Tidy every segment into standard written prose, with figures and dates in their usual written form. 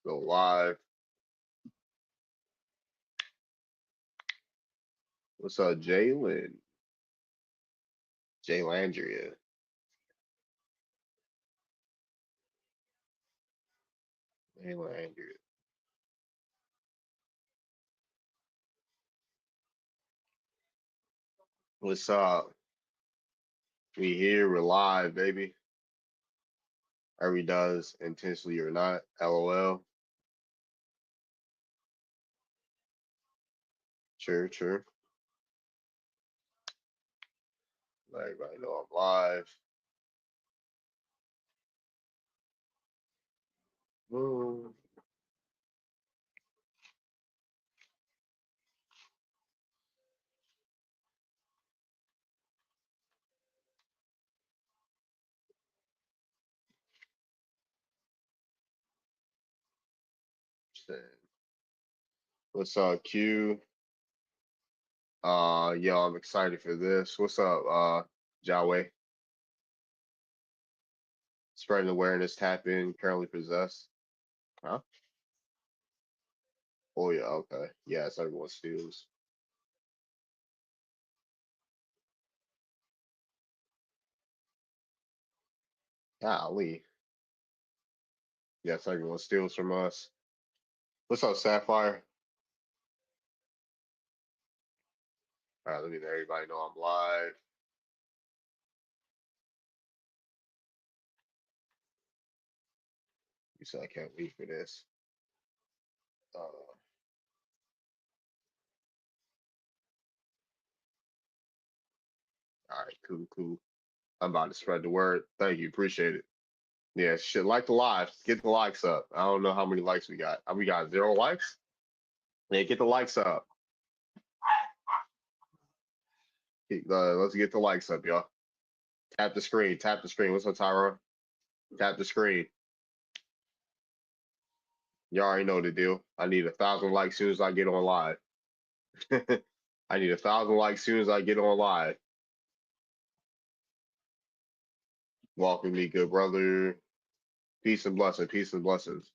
Go live. What's up, Jalen? Jaylandria. Jaylandria. What's up? We here. We're live, baby. Every does intentionally or not. LOL. Sure. Let everybody know I'm live. Boom. What's up, Q? Yo, I'm excited for this. What's up, Jaway? Spreading awareness, tap in, currently possessed. Huh? Oh yeah, okay. Yes, everyone steals. Golly. Yes, everyone steals from us. What's up, Sapphire? All right, let me let everybody know I'm live. You said I can't wait for this. All right, cool. I'm about to spread the word. Thank you, appreciate it. Yeah, shit, like the live. Get the likes up. I don't know how many likes we got. We got 0 likes. Yeah, get the likes up. Let's get the likes up, y'all. Tap the screen. Tap the screen. What's up, Tyron? Tap the screen. You already know the deal. I need 1,000 likes soon as I get on live. I need 1,000 likes soon as I get on live. Welcome me, good brother. Peace and blessings. Peace and blessings.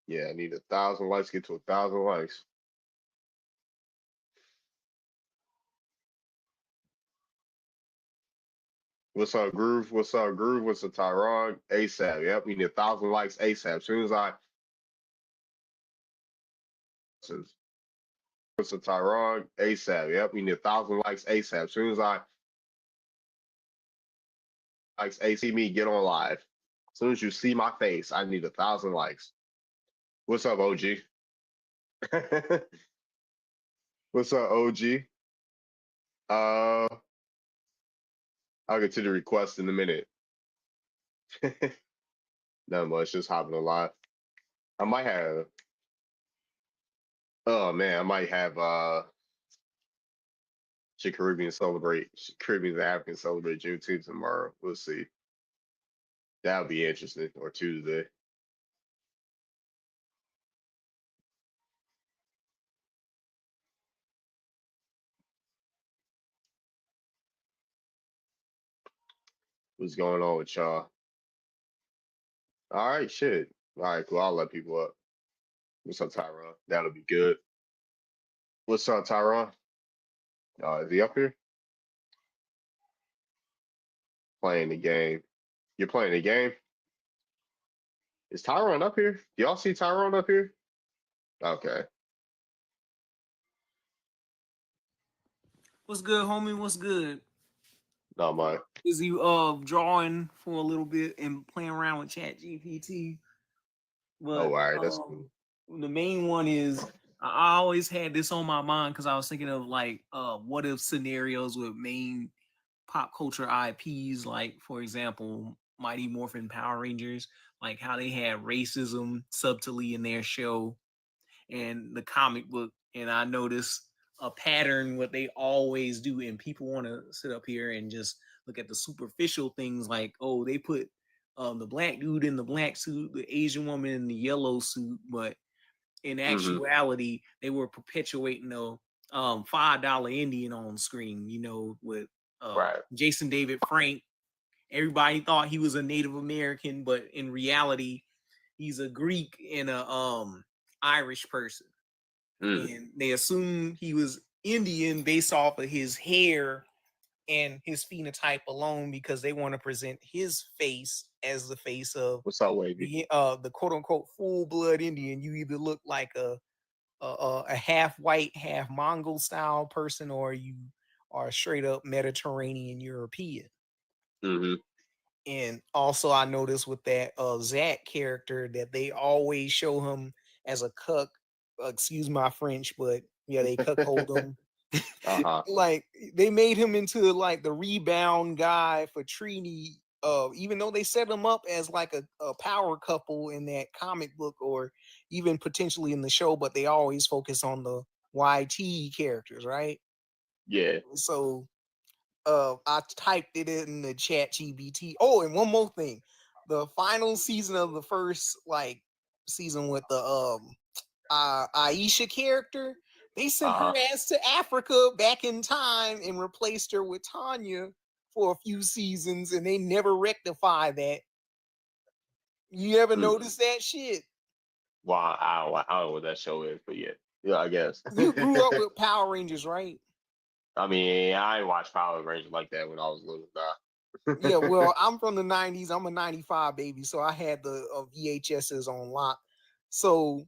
Yeah, I need 1,000 likes. Get to 1,000 likes. What's up, Groove? What's up, Groove? What's up, Tyron? ASAP. Yep, we need 1,000 likes ASAP. As soon as I. What's up, Tyron? ASAP. Yep, we need 1,000 likes ASAP. As soon as I. Likes AC me, get on live. As soon as you see my face, I need 1,000 likes. What's up, OG? What's up, OG? Uh, I'll get to the request in a minute. Not much, just hopping a lot. I might have. Oh man, I might have. Caribbean and African celebrate Juneteenth tomorrow. We'll see. That'll be interesting. Or Tuesday. What's going on with y'all? All right, shit. All right, cool. I'll let people up. What's up, Tyron? That'll be good. What's up, Tyron? Is he up here? Playing the game. You're playing the game? Is Tyron up here? Do y'all see Tyron up here? Okay. What's good, homie? What's good? Not mine. Is you drawing for a little bit and playing around with Chat GPT? Oh, all But right. That's cool. the main one is I always had this on my mind because I was thinking of like what if scenarios with main pop culture IPs, like for example, Mighty Morphin Power Rangers, like how they had racism subtly in their show and the comic book, and I noticed a pattern what they always do, and people want to sit up here and just look at the superficial things like, oh, they put the black dude in the black suit, the Asian woman in the yellow suit, but in Mm-hmm. actuality, they were perpetuating the $5 Indian on screen, with Right. Jason David Frank everybody thought he was a Native American, but in reality, he's a Greek and a Irish person. And they assumed he was Indian based off of his hair and his phenotype alone because they want to present his face as the face of What's up, Wavy? the quote unquote full blood Indian. You either look like a half white, half Mongol style person, or you are straight up Mediterranean European. Mm-hmm. And also, I noticed with that Zach character that they always show him as a cuck. Excuse my French, but yeah, they cuckold him. Uh-huh. Like they made him into like the rebound guy for Trini. Even though they set him up as like a power couple in that comic book or even potentially in the show, but they always focus on the YT characters, right? Yeah. So I typed it in the chat GBT. Oh, and one more thing. The final season of the first like season with the Aisha character, they sent her ass to Africa back in time and replaced her with Tanya for a few seasons, and they never rectified that. You ever notice that shit? Well, I don't know what that show is, but yeah, I guess. You grew up with Power Rangers, right? I mean, I ain't watched Power Rangers like that when I was little. Yeah, well, I'm from the 90s. I'm a 95 baby, so I had the VHSs on lock. So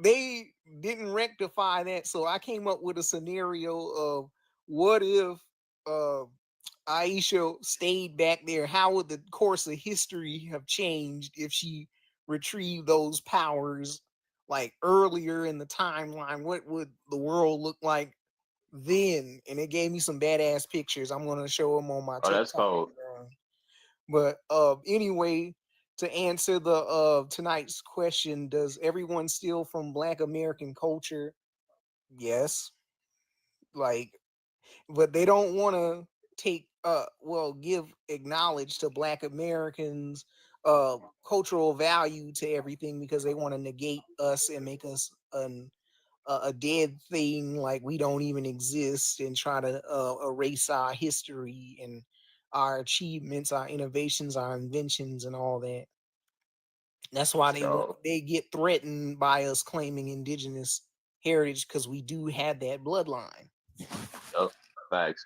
they didn't rectify that. So I came up with a scenario of what if Aisha stayed back there? How would the course of history have changed if she retrieved those powers like earlier in the timeline? What would the world look like then? And it gave me some badass pictures. I'm gonna show them on my Oh, that's TikTok. cold. But anyway, to answer the tonight's question, does everyone steal from Black American culture? Yes. Like, but they don't want to take give acknowledge to Black Americans cultural value to everything because they want to negate us and make us a dead thing, like we don't even exist, and try to erase our history and our achievements, our innovations, our inventions, and all that. That's why they get threatened by us claiming indigenous heritage, because we do have that bloodline. Oh, facts.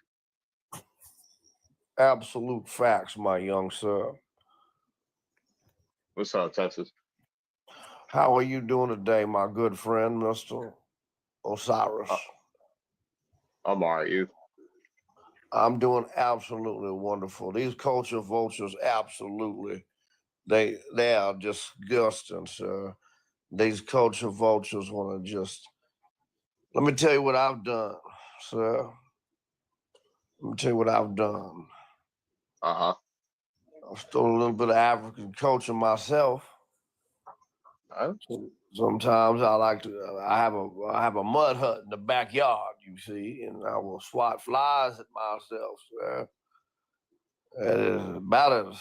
Absolute facts, my young sir. What's up, Texas? How are you doing today, my good friend, Mr. Osiris? I'm all right. You? I'm doing absolutely wonderful. These culture vultures, absolutely, they are disgusting, sir. These culture vultures want to just. Let me tell you what I've done, sir. Let me tell you what I've done. Uh-huh. I've stolen a little bit of African culture myself. Sometimes I have a mud hut in the backyard, you see, and I will swat flies at myself, sir. It is about as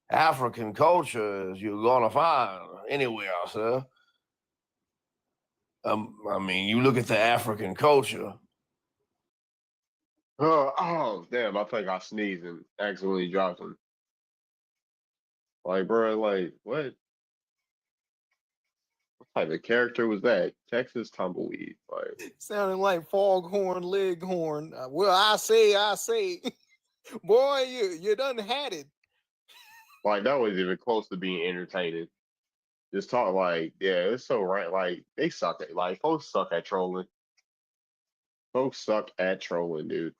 African culture as you're gonna find anywhere, sir. I mean, you look at the African culture. Oh, damn! I think I sneezed and accidentally dropped him. Like, bro, like what? What type of character was that? Texas Tumbleweed. Like, sounding like Foghorn Leghorn. Well, I say, boy, you done had it. like that was even close to being entertaining. Just talk like, yeah, it's so right. Like they suck at folks suck at trolling. Folks suck at trolling, dude.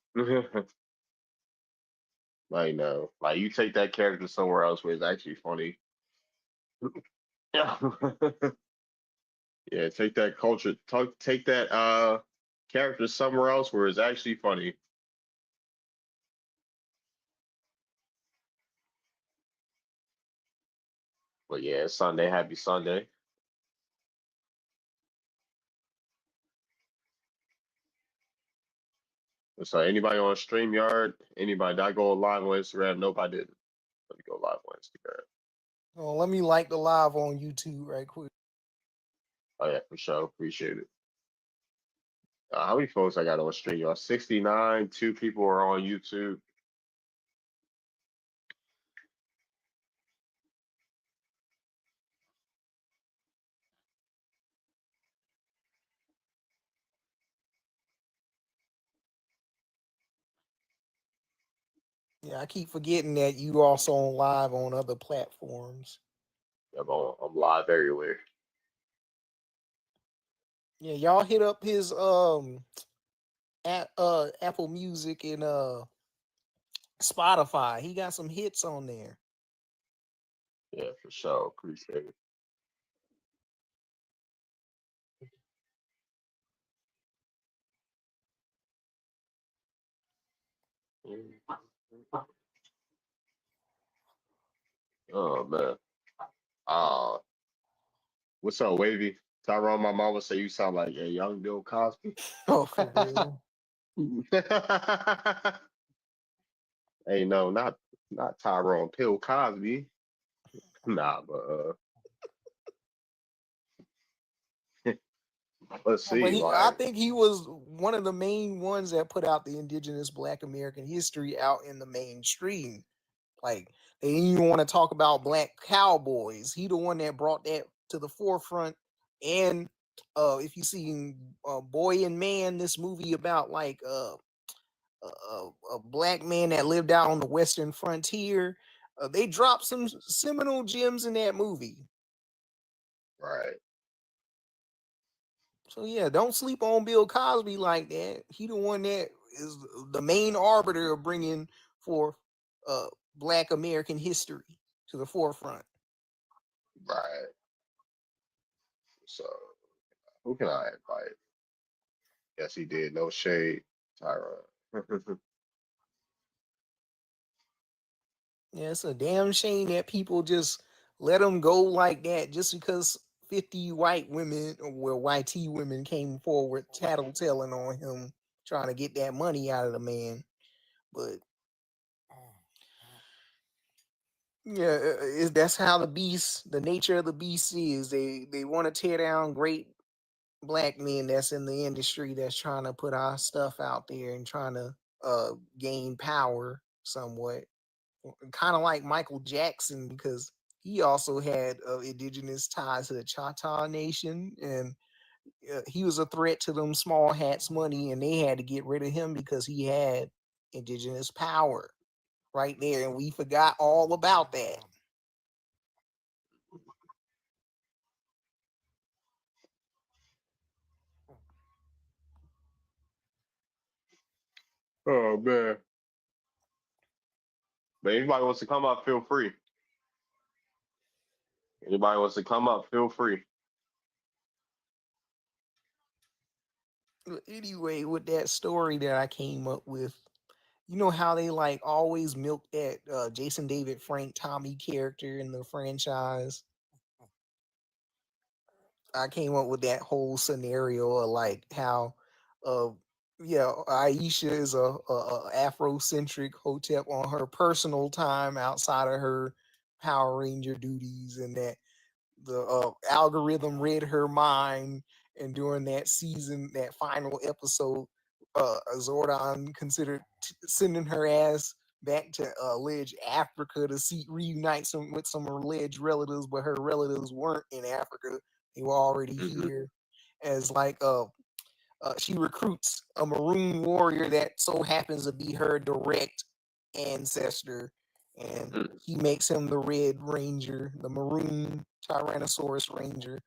Like no, like you take that character somewhere else where it's actually funny. Yeah, yeah. Take that culture. Take that character somewhere else where it's actually funny. But yeah, it's Sunday. Happy Sunday. So anybody on StreamYard? Anybody that go live on Instagram? Nope, I didn't. Let me go live on Instagram. Oh, let me like the live on YouTube right quick. Oh yeah, for sure. Appreciate it. How many folks I got on StreamYard? 69. 2 people are on YouTube. Yeah, I keep forgetting that you also on live on other platforms. I'm live everywhere. Yeah, y'all hit up his Apple Music and Spotify. He got some hits on there. Yeah, for sure. Appreciate it. Oh man. Uh what's up, Wavy? Tyrone, my mama say you sound like a young Bill Cosby. Oh, for real. Hey, no, not Tyrone, Bill Cosby. Nah, but let's But see, I like, think he was one of the main ones that put out the indigenous Black American history out in the mainstream. Like they didn't even want to talk about black cowboys. He the one that brought that to the forefront. And if you see Boy and Man, this movie about like a black man that lived out on the western frontier, they dropped some seminal gems in that movie. right. So yeah, don't sleep on Bill Cosby like that. He the one that is the main arbiter of bringing forth Black American history to the forefront. Right. So who can I invite? Yes, he did. No shade, Tyrone. Yeah, it's a damn shame that people just let him go like that just because 50 white women, well, YT women came forward tattletelling on him, trying to get that money out of the man. But yeah, that's how the nature of the beast is. They want to tear down great black men that's in the industry that's trying to put our stuff out there and trying to gain power somewhat. Kind of like Michael Jackson, because he also had indigenous ties to the Choctaw Nation, and he was a threat to them small hats money, and they had to get rid of him because he had indigenous power right there, and we forgot all about that. Oh man. But anybody wants to come up, feel free. Anybody wants to come up, feel free. Anyway, with that story that I came up with, you know how they like always milk that Jason David Frank Tommy character in the franchise. I came up with that whole scenario of like how, uh, yeah, Aisha is a Afrocentric hotep on her personal time outside of her Power Ranger duties, and that the algorithm read her mind, and during that season, that final episode, Zordon considered sending her ass back to alleged Africa to reunite with some alleged relatives, but her relatives weren't in Africa; they were already here. As like she recruits a maroon warrior that so happens to be her direct ancestor, and he makes him the Red Ranger, the maroon Tyrannosaurus Ranger.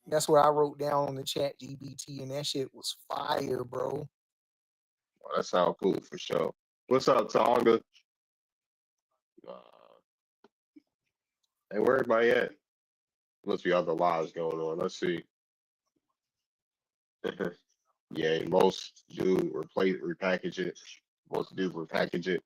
That's what I wrote down on the chat GBT, and that shit was fire, bro. Well, that sounds cool for sure. What's up, Tonga? Hey, where everybody at? Must be other lives going on. Let's see. Yeah, most do repackage it. Most do repackage it.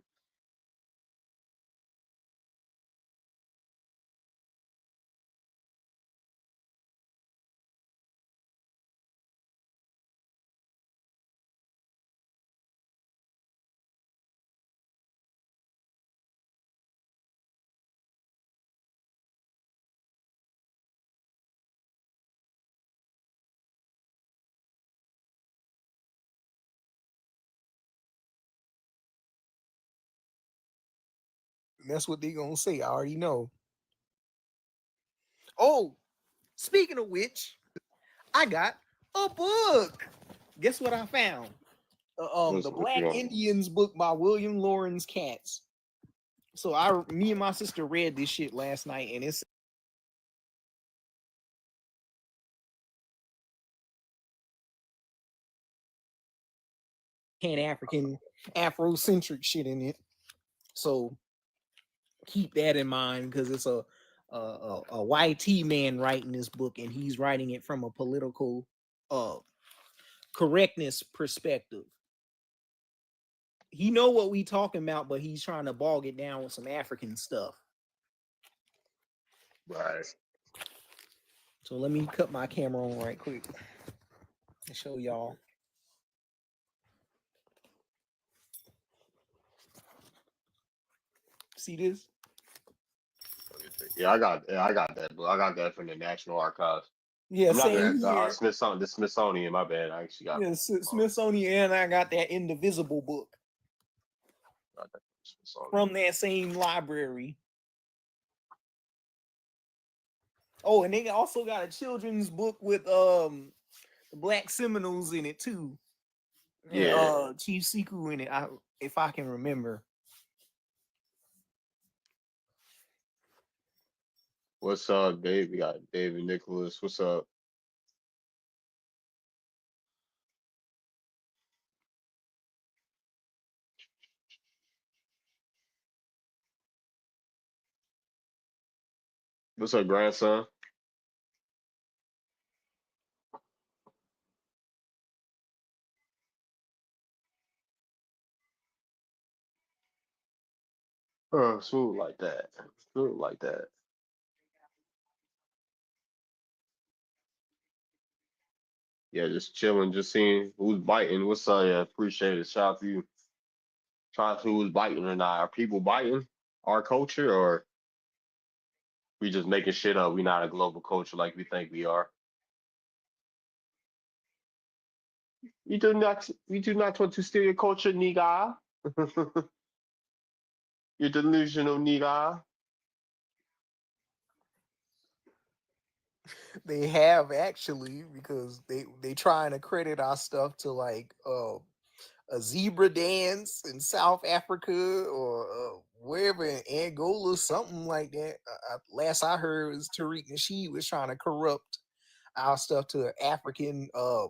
That's what they gonna say. I already know. Oh, speaking of which, I got a book. Guess what I found? What's The what you Black want? Indians book by William Lawrence Katz. So me and my sister read this shit last night, and it's Pan African Afrocentric shit in it. So keep that in mind because it's a YT man writing this book, and he's writing it from a political correctness perspective. He know what we talking about, but he's trying to bog it down with some African stuff. Right. So let me cut my camera on right quick and show y'all. See this? Yeah, I got that book. I got that from the National Archives. Yeah, I'm not same the here. Smithsonian. My bad. I actually got. Yeah, Smithsonian, and I got that Indivisible book from that same library. Oh, and they also got a children's book with the Black Seminoles in it too. Yeah. Chief Sekou in it, if I can remember. What's up, Dave? We got David Nicholas. What's up? What's up, grandson? Oh, smooth like that. Smooth like that. Yeah, just chilling, just seeing who's biting. What's up? Yeah, appreciate it. Shout out to you. Trying to see who's biting or not. Are people biting our culture, or we just making shit up? We not a global culture like we think we are. We do not want to steal your culture, nigga. You're delusional, nigga. They have actually, because they trying to credit our stuff to like a zebra dance in South Africa or wherever in Angola, something like that. Last I heard was Tariq Nasheed was trying to corrupt our stuff to an African uh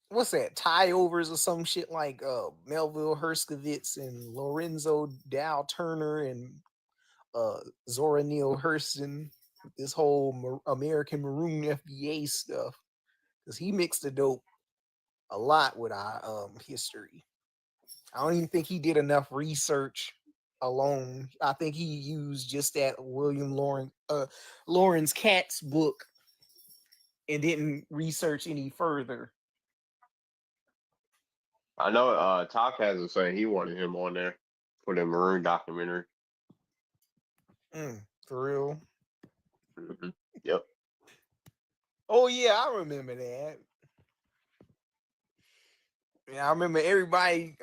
what's that, tie overs or some shit like Melville Herskovitz and Lorenzo Dow Turner and Zora Neale Hurston, this whole American Maroon FBA stuff, because he mixed the dope a lot with our history. I don't even think he did enough research alone. I think he used just that William Lawrence Katz book and didn't research any further. I know Talk has was saying he wanted him on there for the Maroon documentary. For real? Mm-hmm. Yep. Oh yeah, I remember that. Yeah, I remember everybody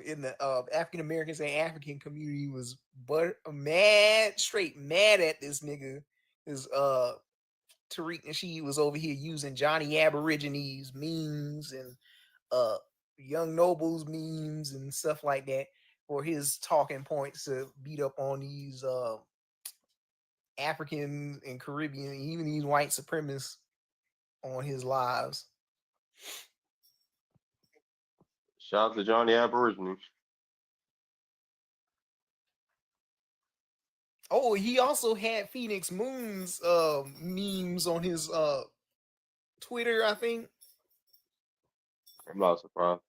in the African Americans and African community was straight mad at this nigga. His Tariq Nasheed was over here using Johnny Aborigines memes and Young Nobles memes and stuff like that for his talking points to beat up on these African and Caribbean, even these white supremacists on his lives. Shout out to Johnny Aborigines. Oh, he also had Phoenix Moon's memes on his Twitter, I think. I'm not surprised.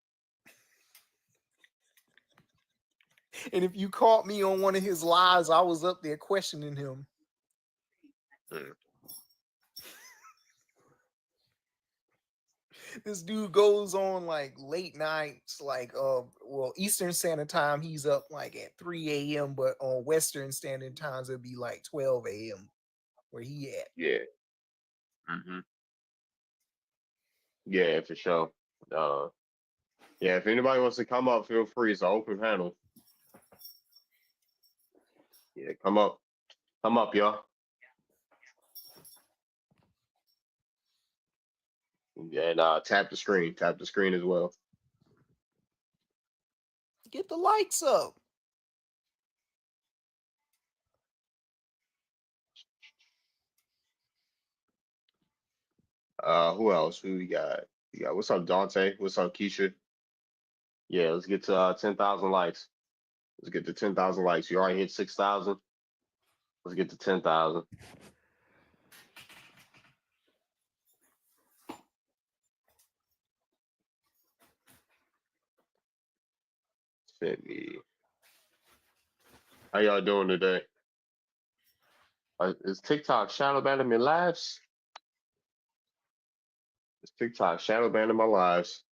And if you caught me on one of his lives, I was up there questioning him. This dude goes on like late nights, like Eastern Standard Time, he's up like at 3 a.m., but on Western Standard Times it'd be like 12 a.m. where he at. Yeah. Mm-hmm. Yeah, for sure. Yeah, if anybody wants to come up, feel free. It's an open panel. Yeah, come up. Come up, y'all. And tap the screen. Tap the screen as well. Get the likes up. Who else? Who we got? We got what's up, Dante? What's up, Keisha? Yeah, let's get to 10,000 likes. Let's get to 10,000 likes. You already hit 6,000. Let's get to 10,000. Send me. How y'all doing today? Is TikTok shadow banning my lives? Is TikTok shadow banning my lives?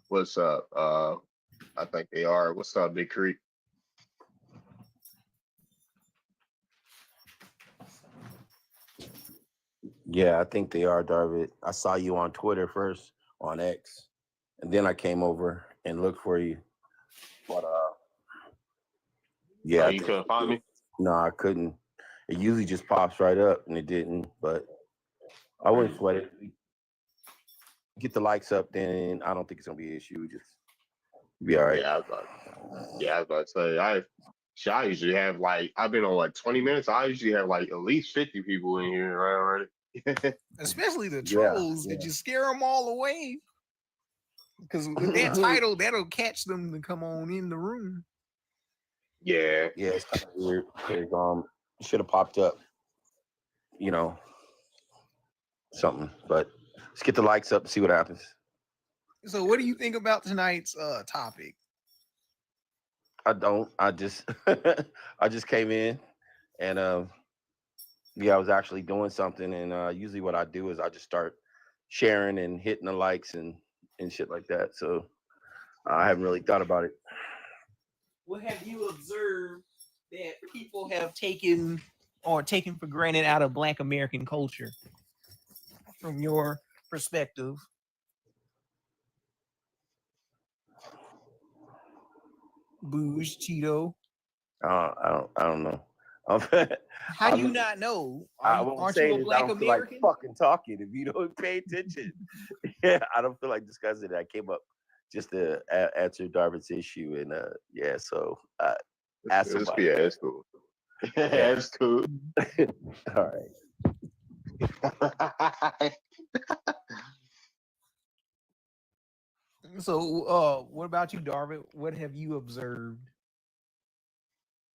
What's up? I think they are. What's up, Big Creek? Yeah, I think they are, Darvid. I saw you on Twitter first, on X, and then I came over and looked for you. But yeah, Oh, I you think couldn't find me? no, I couldn't. It usually just pops right up, and it didn't. But I wouldn't sweat it. Get the likes up, then I don't think it's gonna be an issue. Just be all right. Yeah, I was about to say I usually have like I've been on like 20 minutes. I usually have like at least 50 people in here already. Especially the Yeah, trolls. yeah. Did you scare them all away? Because with that title, that'll catch them to come on in the room. Yeah. Yeah, it's kind of weird. It should have popped up, you know, something. But let's get the likes up and see what happens. So what do you think about tonight's topic? I don't. I just I just came in and yeah, I was actually doing something, and usually what I do is I just start sharing and hitting the likes and shit like that. So I haven't really thought about it. What have you observed that people have taken or taken for granted out of Black American culture from your perspective? Booge, Cheeto. I don't know. How do you I'm- not know? What I'm Aren't you saying a is I Black don't feel like American? fucking talking if you don't pay attention. Yeah, I don't feel like discussing it. I came up just to answer Darvin's issue, and yeah, so ask somebody. Yeah, it's cool. Yeah. It's cool. All right. So, what about you, Darvin? What have you observed?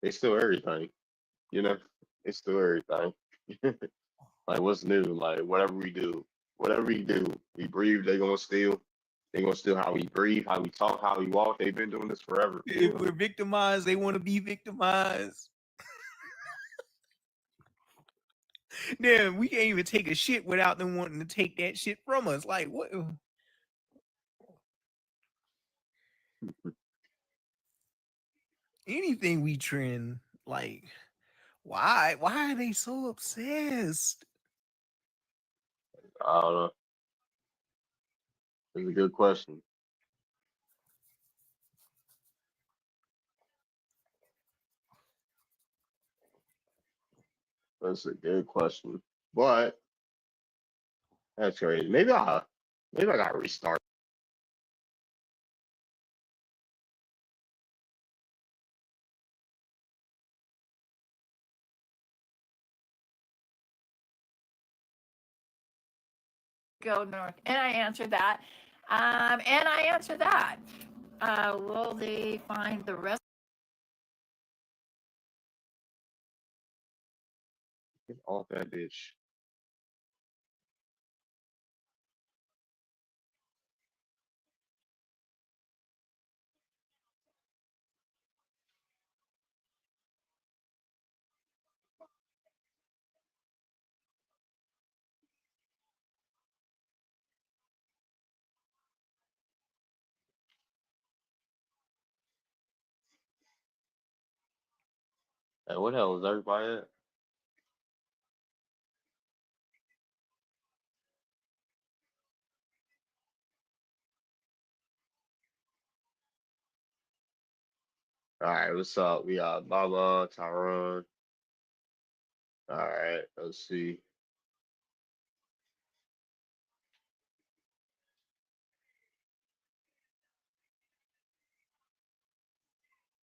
It's still everything. You know, it's still everything. Like what's new? Like whatever we do, we breathe, they gonna steal how we breathe, how we talk, how we walk. They've been doing this forever. If we're victimized, they want to be victimized. Then we can't even take a shit without them wanting to take that shit from us. Like what? Anything we trend, like why? Why are they so obsessed? I don't know. It's a good question. That's a good question. But that's crazy. Maybe I gotta restart. Go north. And I answered that. And I answered that. Will they find the rest? Get off that bitch. Hey, what the hell is everybody at? All right, what's up? We got Baba, Tyrone. All right, let's see.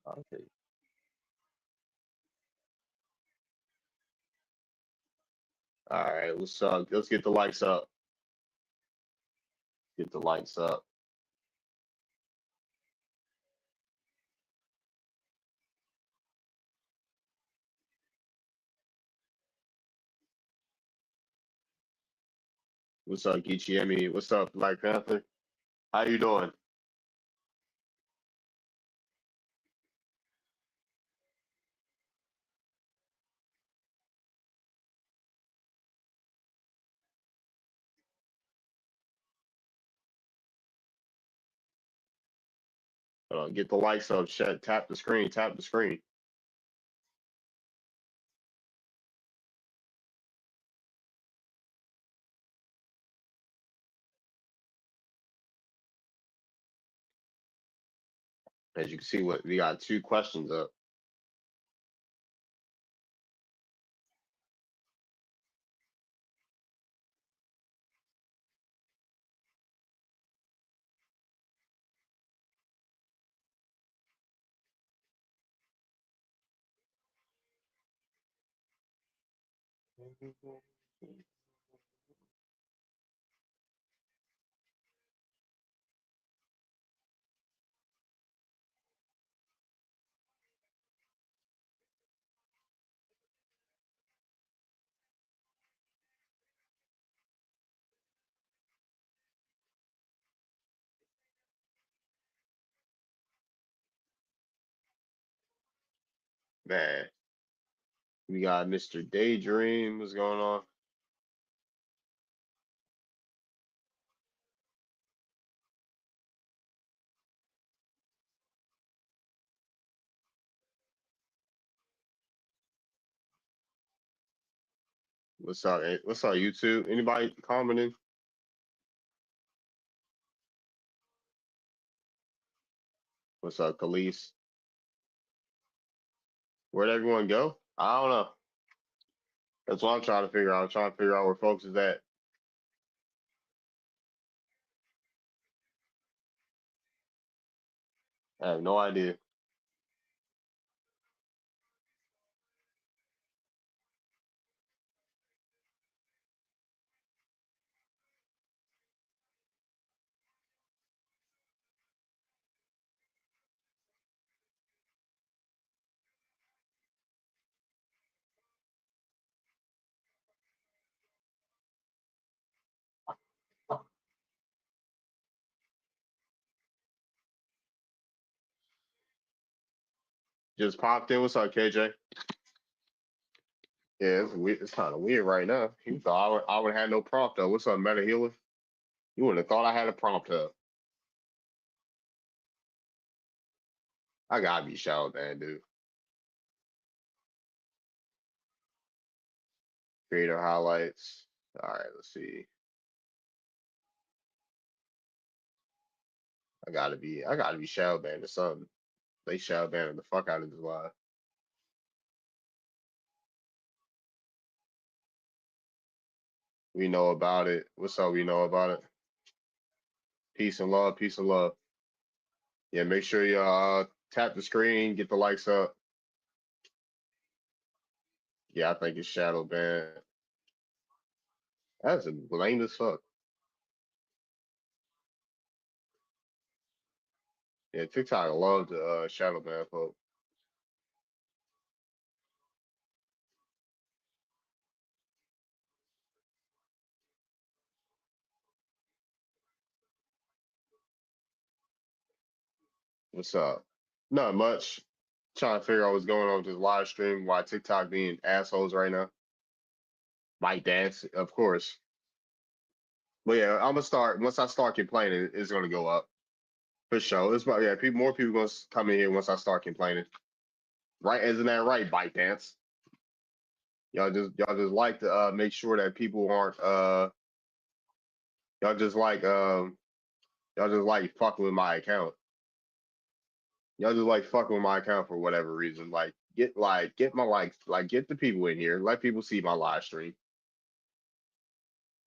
Okay. All right, what's up? Let's get the lights up. Get the lights up. What's up, Geechee? What's up, Black Panther? How you doing? Get the lights up. Tap the screen. Tap the screen. As you can see, what we got 2 questions up. Man, we got Mr. Daydream. What's going on? What's up? What's up, YouTube? Anybody commenting? What's up, Khalees? Where'd everyone go? I don't know. That's what I'm trying to figure out. I'm trying to figure out where folks is at. I have no idea. Just popped in. What's up, KJ? Yeah, it's weird. It's kind of weird right now. You thought I would have had no prompt though. What's up, Meta Healer? You wouldn't have thought I had a prompt up. I gotta be shallow, man, dude. Creator highlights. All right, let's see. I gotta be shadow banned or something. They shadow banned the fuck out of this live. We know about it. What's up? We know about it. Peace and love. Peace and love. Yeah, make sure you tap the screen, get the likes up. Yeah, I think it's shadow banned. That's lame as fuck. Yeah, TikTok love the shadow ban folks. What's up? Not much. Trying to figure out what's going on with this live stream. Why TikTok being assholes right now? Might dance, of course. But yeah, I'm gonna start once I start complaining, it's gonna go up for sure. It's about yeah, more people gonna come in here once I start complaining. Right? Isn't that right, ByteDance? Y'all just like to make sure that people aren't y'all just like y'all just like fucking with my account. Y'all just like fucking with my account for whatever reason. Get my get the people in here. Let people see my live stream.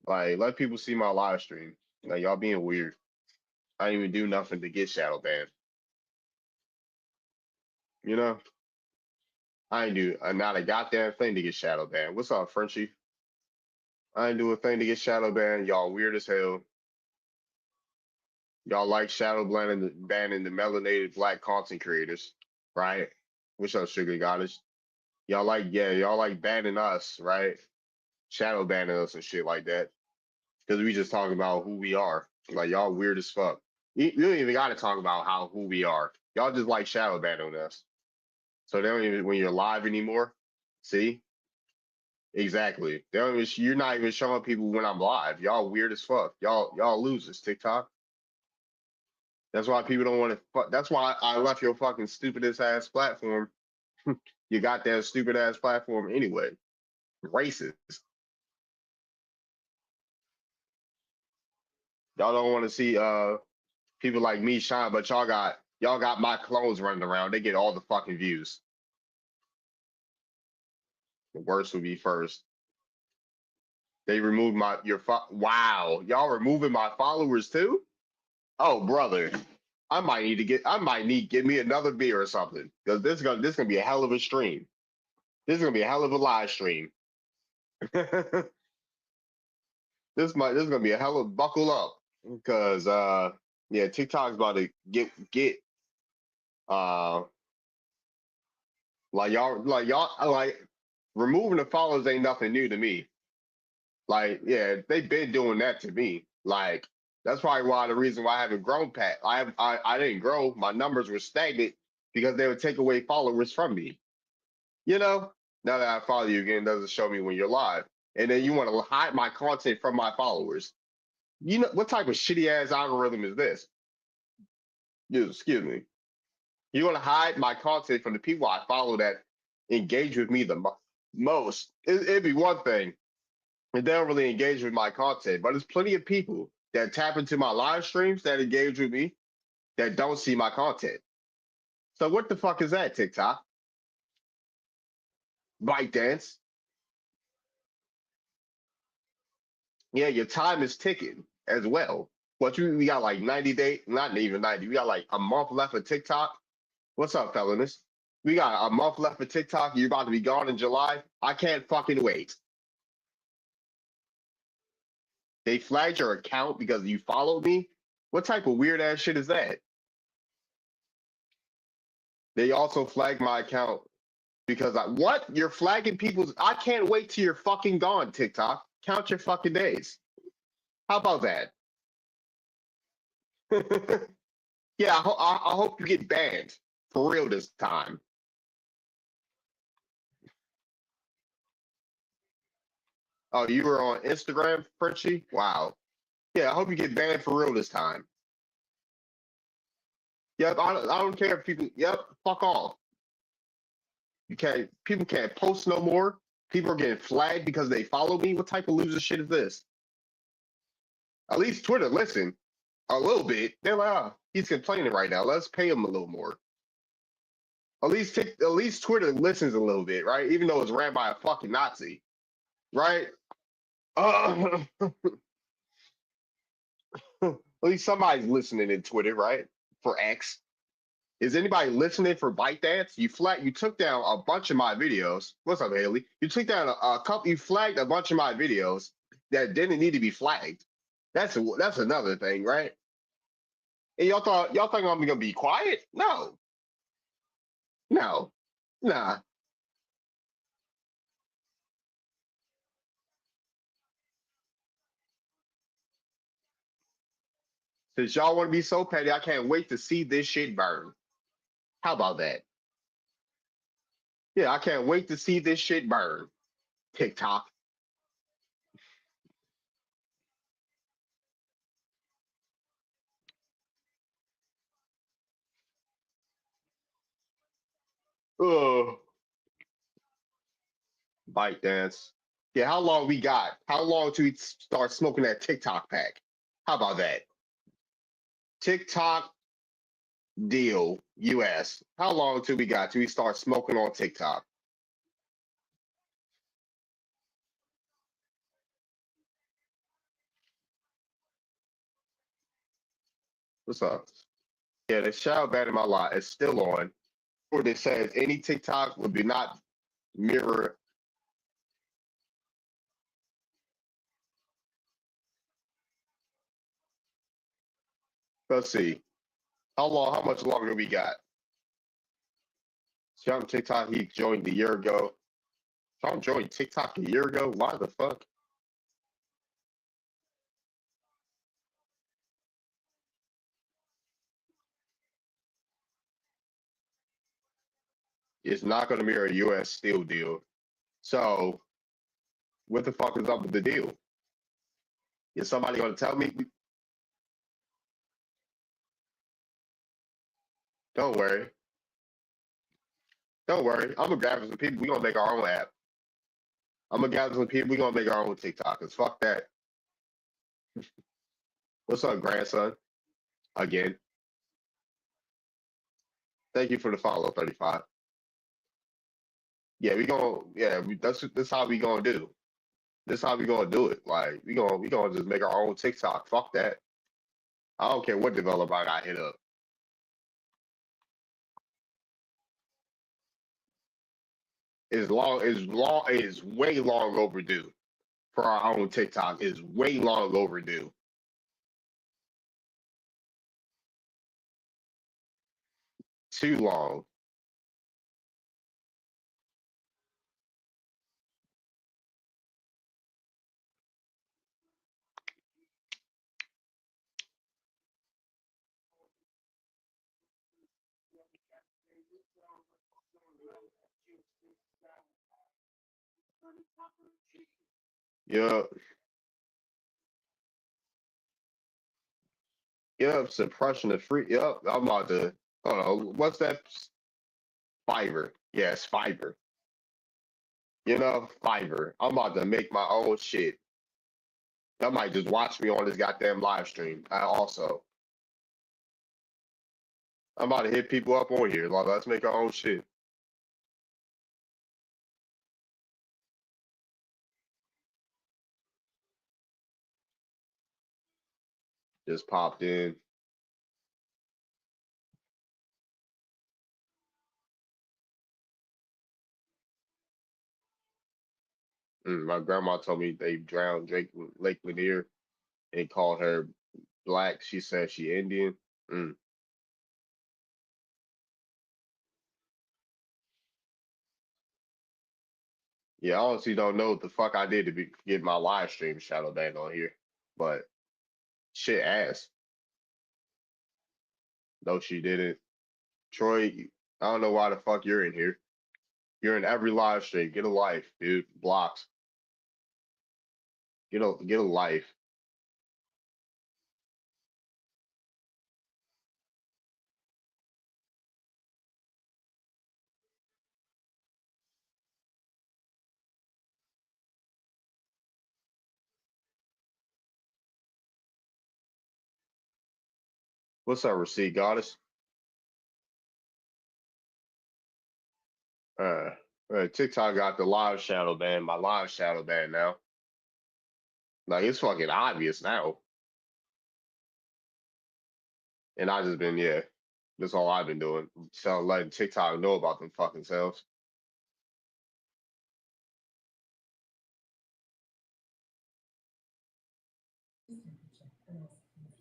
Let people see my live stream. Like y'all being weird. I didn't even do nothing to get shadow banned. You know? I ain't do not a goddamn thing to get shadow banned. What's up, Frenchie? I ain't do a thing to get shadow banned. Y'all weird as hell. Y'all like shadow banning the melanated black content creators, right? What's up, Sugar Goddess? Y'all like banning us, right? Shadow banning us and shit like that. Because we just talking about who we are. Like y'all weird as fuck. You don't even gotta talk about who we are. Y'all just like shadow banning us. So they don't even when you're live anymore. See? Exactly. They don't even, you're not even showing people when I'm live. Y'all weird as fuck. Y'all losers, TikTok. That's why people don't want to. That's why I left your fucking stupidest ass platform. You got that stupid ass platform anyway. Racist. Y'all don't want to see people like me shine, but y'all got my clones running around. They get all the fucking views. The worst would be first. They removed wow. Y'all removing my followers too? Oh brother. I might need to get me another beer or something. Because this gonna be a hell of a stream. This is gonna be a hell of a live stream. this is gonna be a hell of buckle up. Because yeah, TikTok's about to get like removing the follows ain't nothing new to me. Like, yeah, they've been doing that to me. Like, that's probably why the reason why I haven't grown, Pat. I didn't grow. My numbers were stagnant because they would take away followers from me. You know, now that I follow you again, it doesn't show me when you're live. And then you want to hide my content from my followers. You know, what type of shitty ass algorithm is this? Excuse me. You want to hide my content from the people I follow that engage with me the most. It'd be one thing if they don't really engage with my content, but there's plenty of people that tap into my live streams that engage with me that don't see my content. So what the fuck is that, TikTok? ByteDance. Yeah, your time is ticking as well. We got like 90 days, not even 90. We got like a month left of TikTok. What's up, fellas? We got a month left of TikTok. You're about to be gone in July. I can't fucking wait. They flagged your account because you followed me? What type of weird ass shit is that? They also flagged my account because what? You're flagging people's. I can't wait till you're fucking gone, TikTok. Count your fucking days. How about that? Yeah, I hope you get banned for real this time. Oh, you were on Instagram, Frenchie? Wow. Yeah, I hope you get banned for real this time. Yep, I don't care if people. Yep, fuck off. People can't post no more. People are getting flagged because they follow me. What type of loser shit is this? At least Twitter listen a little bit. They're like, oh, he's complaining right now. Let's pay him a little more. At least Twitter listens a little bit, right? Even though it's ran by a fucking Nazi, right? At least somebody's listening in Twitter, right? For X. Is anybody listening for ByteDance? You took down a bunch of my videos. What's up, Haley? You took down a couple. You flagged a bunch of my videos that didn't need to be flagged. That's another thing, right? And y'all think I'm gonna be quiet? No, no, nah. Since y'all want to be so petty, I can't wait to see this shit burn. How about that? Yeah, I can't wait to see this shit burn. TikTok. Oh, bike dance. Yeah, how long we got? How long till we start smoking that TikTok pack? How about that? TikTok deal, US. How long till we got till we start smoking on TikTok? What's up? Yeah, the shadow ban in my lot is still on. Where it says any TikTok will be not mirror. Let's see. How much longer we got? Sean TikTok, he joined a year ago. Sean joined TikTok a year ago? Why the fuck? It's not gonna mirror a US steel deal. So what the fuck is up with the deal? Is somebody gonna tell me? Don't worry. Don't worry. I'm gonna gather some people. We gonna make our own app. I'm gonna gather some people. We gonna make our own TikTokers. Fuck that. What's up, grandson? Again. Thank you for the follow, 35. Yeah, that's how we gonna do. This how we gonna do it. Like we gonna just make our own TikTok. Fuck that. I don't care what developer I got hit up. Is way long overdue for our own TikTok. Is way long overdue. Too long. Yep. Yep. Suppression of free. Yep. I'm about to. Hold on. What's that? Fiverr. Yes, Fiverr. You know, Fiverr. I'm about to make my own shit. Y'all might just watch me on this goddamn live stream. I also. I'm about to hit people up on here. Like, let's make our own shit. Just popped in. My grandma told me they drowned Lake Lanier and called her black. She said she Indian. Yeah, I honestly don't know what the fuck I did to get my live stream shadow banned on here. But shit ass. No, she didn't. Troy, I don't know why the fuck you're in here. You're in every live stream. Get a life, dude. Blocks. Get a life. What's up, receipt goddess? TikTok got the live shadow ban. My live shadow ban now. Like it's fucking obvious now. And I just been that's all I've been doing. So letting TikTok know about them fucking selves.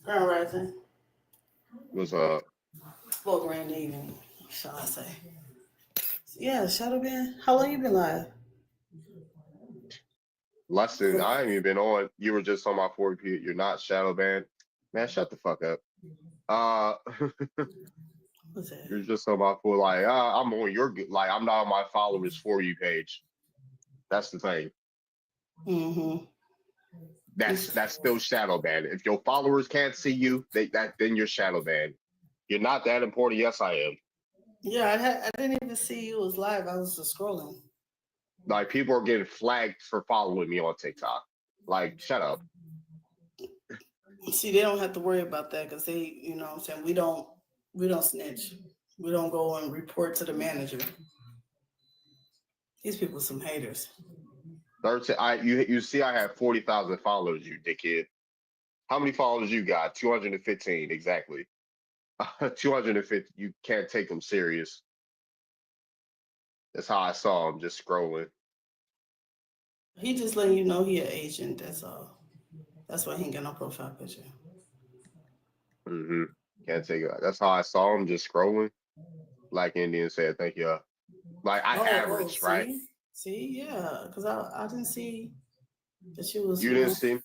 Grand Rising. Was Well, grand evening, shall I say. Yeah, Shadow Ben. How long you been live? less than I ain't even been on. You were just on my 4P. You're not shadow banned. Man, shut the fuck up. What's that? You're just on my full like I'm on your like I'm not on my followers for you page. That's the thing. Mm-hmm. That's still shadow banned. If your followers can't see you, then you're shadow banned. You're not that important. Yes, I am. Yeah, I didn't even see you was live. I was just scrolling. Like people are getting flagged for following me on TikTok. Like, shut up. See, they don't have to worry about that because they, you know what I'm saying, we don't snitch. We don't go and report to the manager. These people some haters. 13, you see I have 40,000 followers, you dickhead. How many followers you got? 215, exactly. 250. You can't take them serious. That's how I saw him, just scrolling. He just letting you know he an agent, that's all. That's why he ain't got no profile picture. Mm-hmm. Can't take it. That's how I saw him, just scrolling. Black Indian said, thank you. Like I averaged, right? See, yeah, because I didn't see that you was, You didn't see?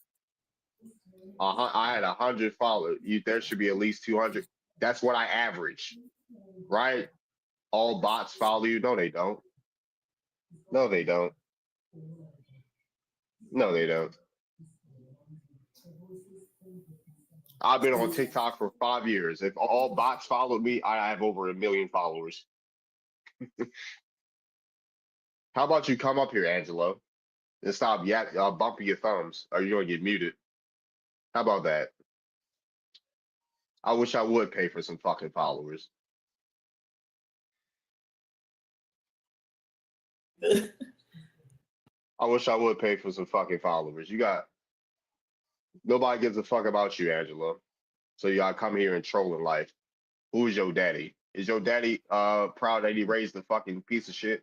I had 100 followers. There should be at least 200. That's what I average, right? All bots follow you. No, they don't. No, they don't. No, they don't. I've been on TikTok for 5 years. If all bots followed me, I have over 1 million followers. How about you come up here, Angelo, and stop bumping your thumbs, or you're gonna get muted. How about that? I wish I would pay for some fucking followers. I wish I would pay for some fucking followers. Nobody gives a fuck about you, Angelo. So you gotta come here and troll in life. Who is your daddy? Is your daddy proud that he raised the fucking piece of shit?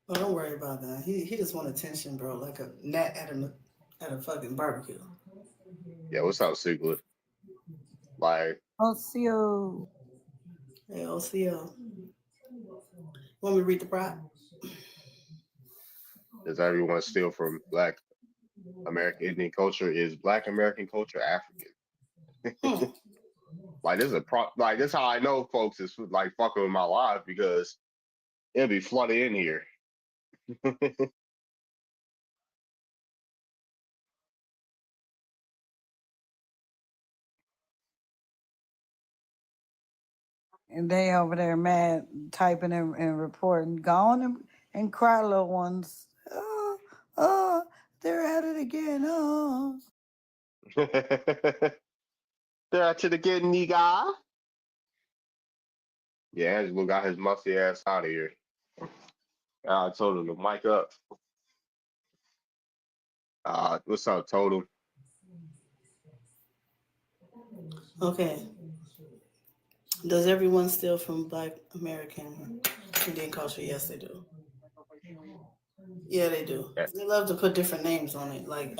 Oh, don't worry about that. He just want attention, bro, like a gnat at a fucking barbecue. Yeah, what's up, Siglet? Like, Ocio. Hey, OCO. Want me to read the prop? does everyone steal from Black American Indian culture? Is Black American culture African? Like this is like this is how I know folks is like fucking with my life because it'll be flooded in here. And they over there mad, typing and reporting. Go on and cry, little ones. Oh, they're at it again. Oh. They're at it again, nigga. Yeah, Angelo got his musty ass out of here. I told him to mic up. What's up, Totem? Okay. Does everyone steal from Black American Indian culture? Yes, they do. Yeah, they do. Yeah. They love to put different names on it. Like,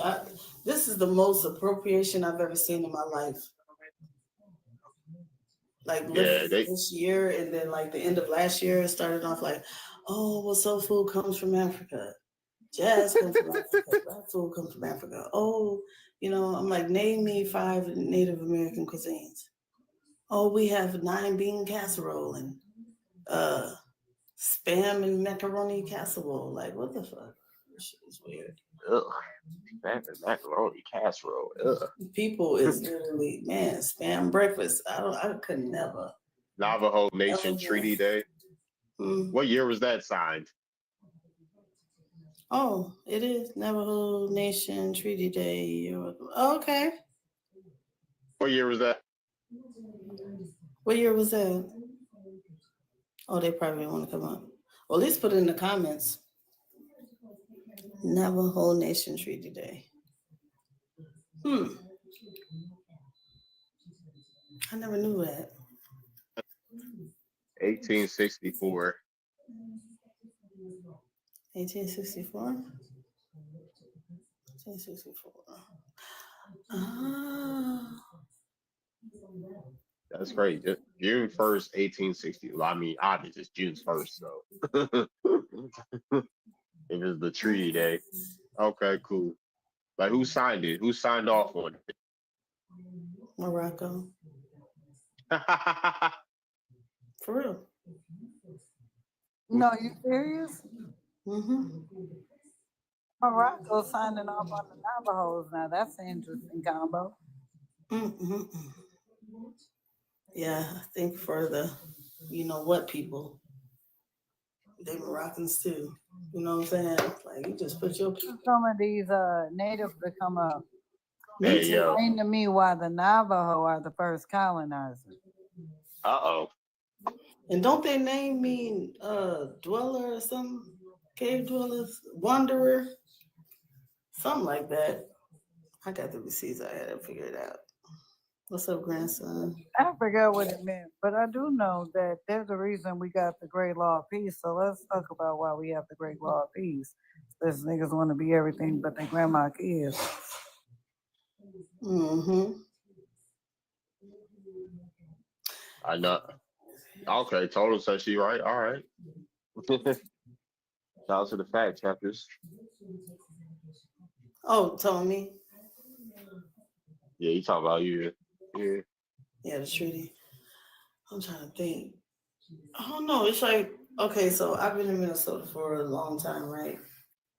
this is the most appropriation I've ever seen in my life. Like, literally this year, and then like the end of last year, it started off like, oh, well, soul food comes from Africa. Jazz comes from Africa. Black food comes from Africa. Oh, you know, I'm like, name me 5 Native American cuisines. Oh, we have 9 bean casserole and spam and macaroni casserole. Like, what the fuck? This shit is weird. Ugh. Macaroni casserole. Ugh. People is literally, man, spam breakfast. I could never. Navajo Nation Treaty Day. What year was that signed? Oh, it is Navajo Nation Treaty Day. Oh, okay. What year was that? What year was that? Oh, they probably want to come up. Well, at least put it in the comments. Navajo Nation Treaty Day. I never knew that. 1864. 1864? 1864. Ah. That's great. June 1st, 1860. Well, I mean, obviously it's June 1st, so it was the treaty day. Okay, cool. Like who signed it? Who signed off on it? Morocco. For real. No, you serious? Mm-hmm. Morocco signing off on the Navajos now. That's an interesting combo. Mm-mm-mm. Yeah, I think for the, you know what, people, they Moroccans too. You know what I'm saying? Like you just put your Some of these natives that come up. Hey, yo. Explain to me why the Navajo are the first colonizers. Uh-oh. And don't they name mean dweller or something? Cave dwellers, wanderer, something like that. I got the receipts. I had to figure it out. What's up, grandson? I forgot what it meant, but I do know that there's a reason we got the Great Law of Peace. So let's talk about why we have the Great Law of Peace. This niggas want to be everything but their grandma kids. Mm-hmm. I know. Okay, total says she right. All right. Shout out to the fact checkers. Oh, Tony. Yeah, you talking about you. Yeah. Yeah, the treaty. I'm trying to think. I don't know. It's like, okay, so I've been in Minnesota for a long time, right?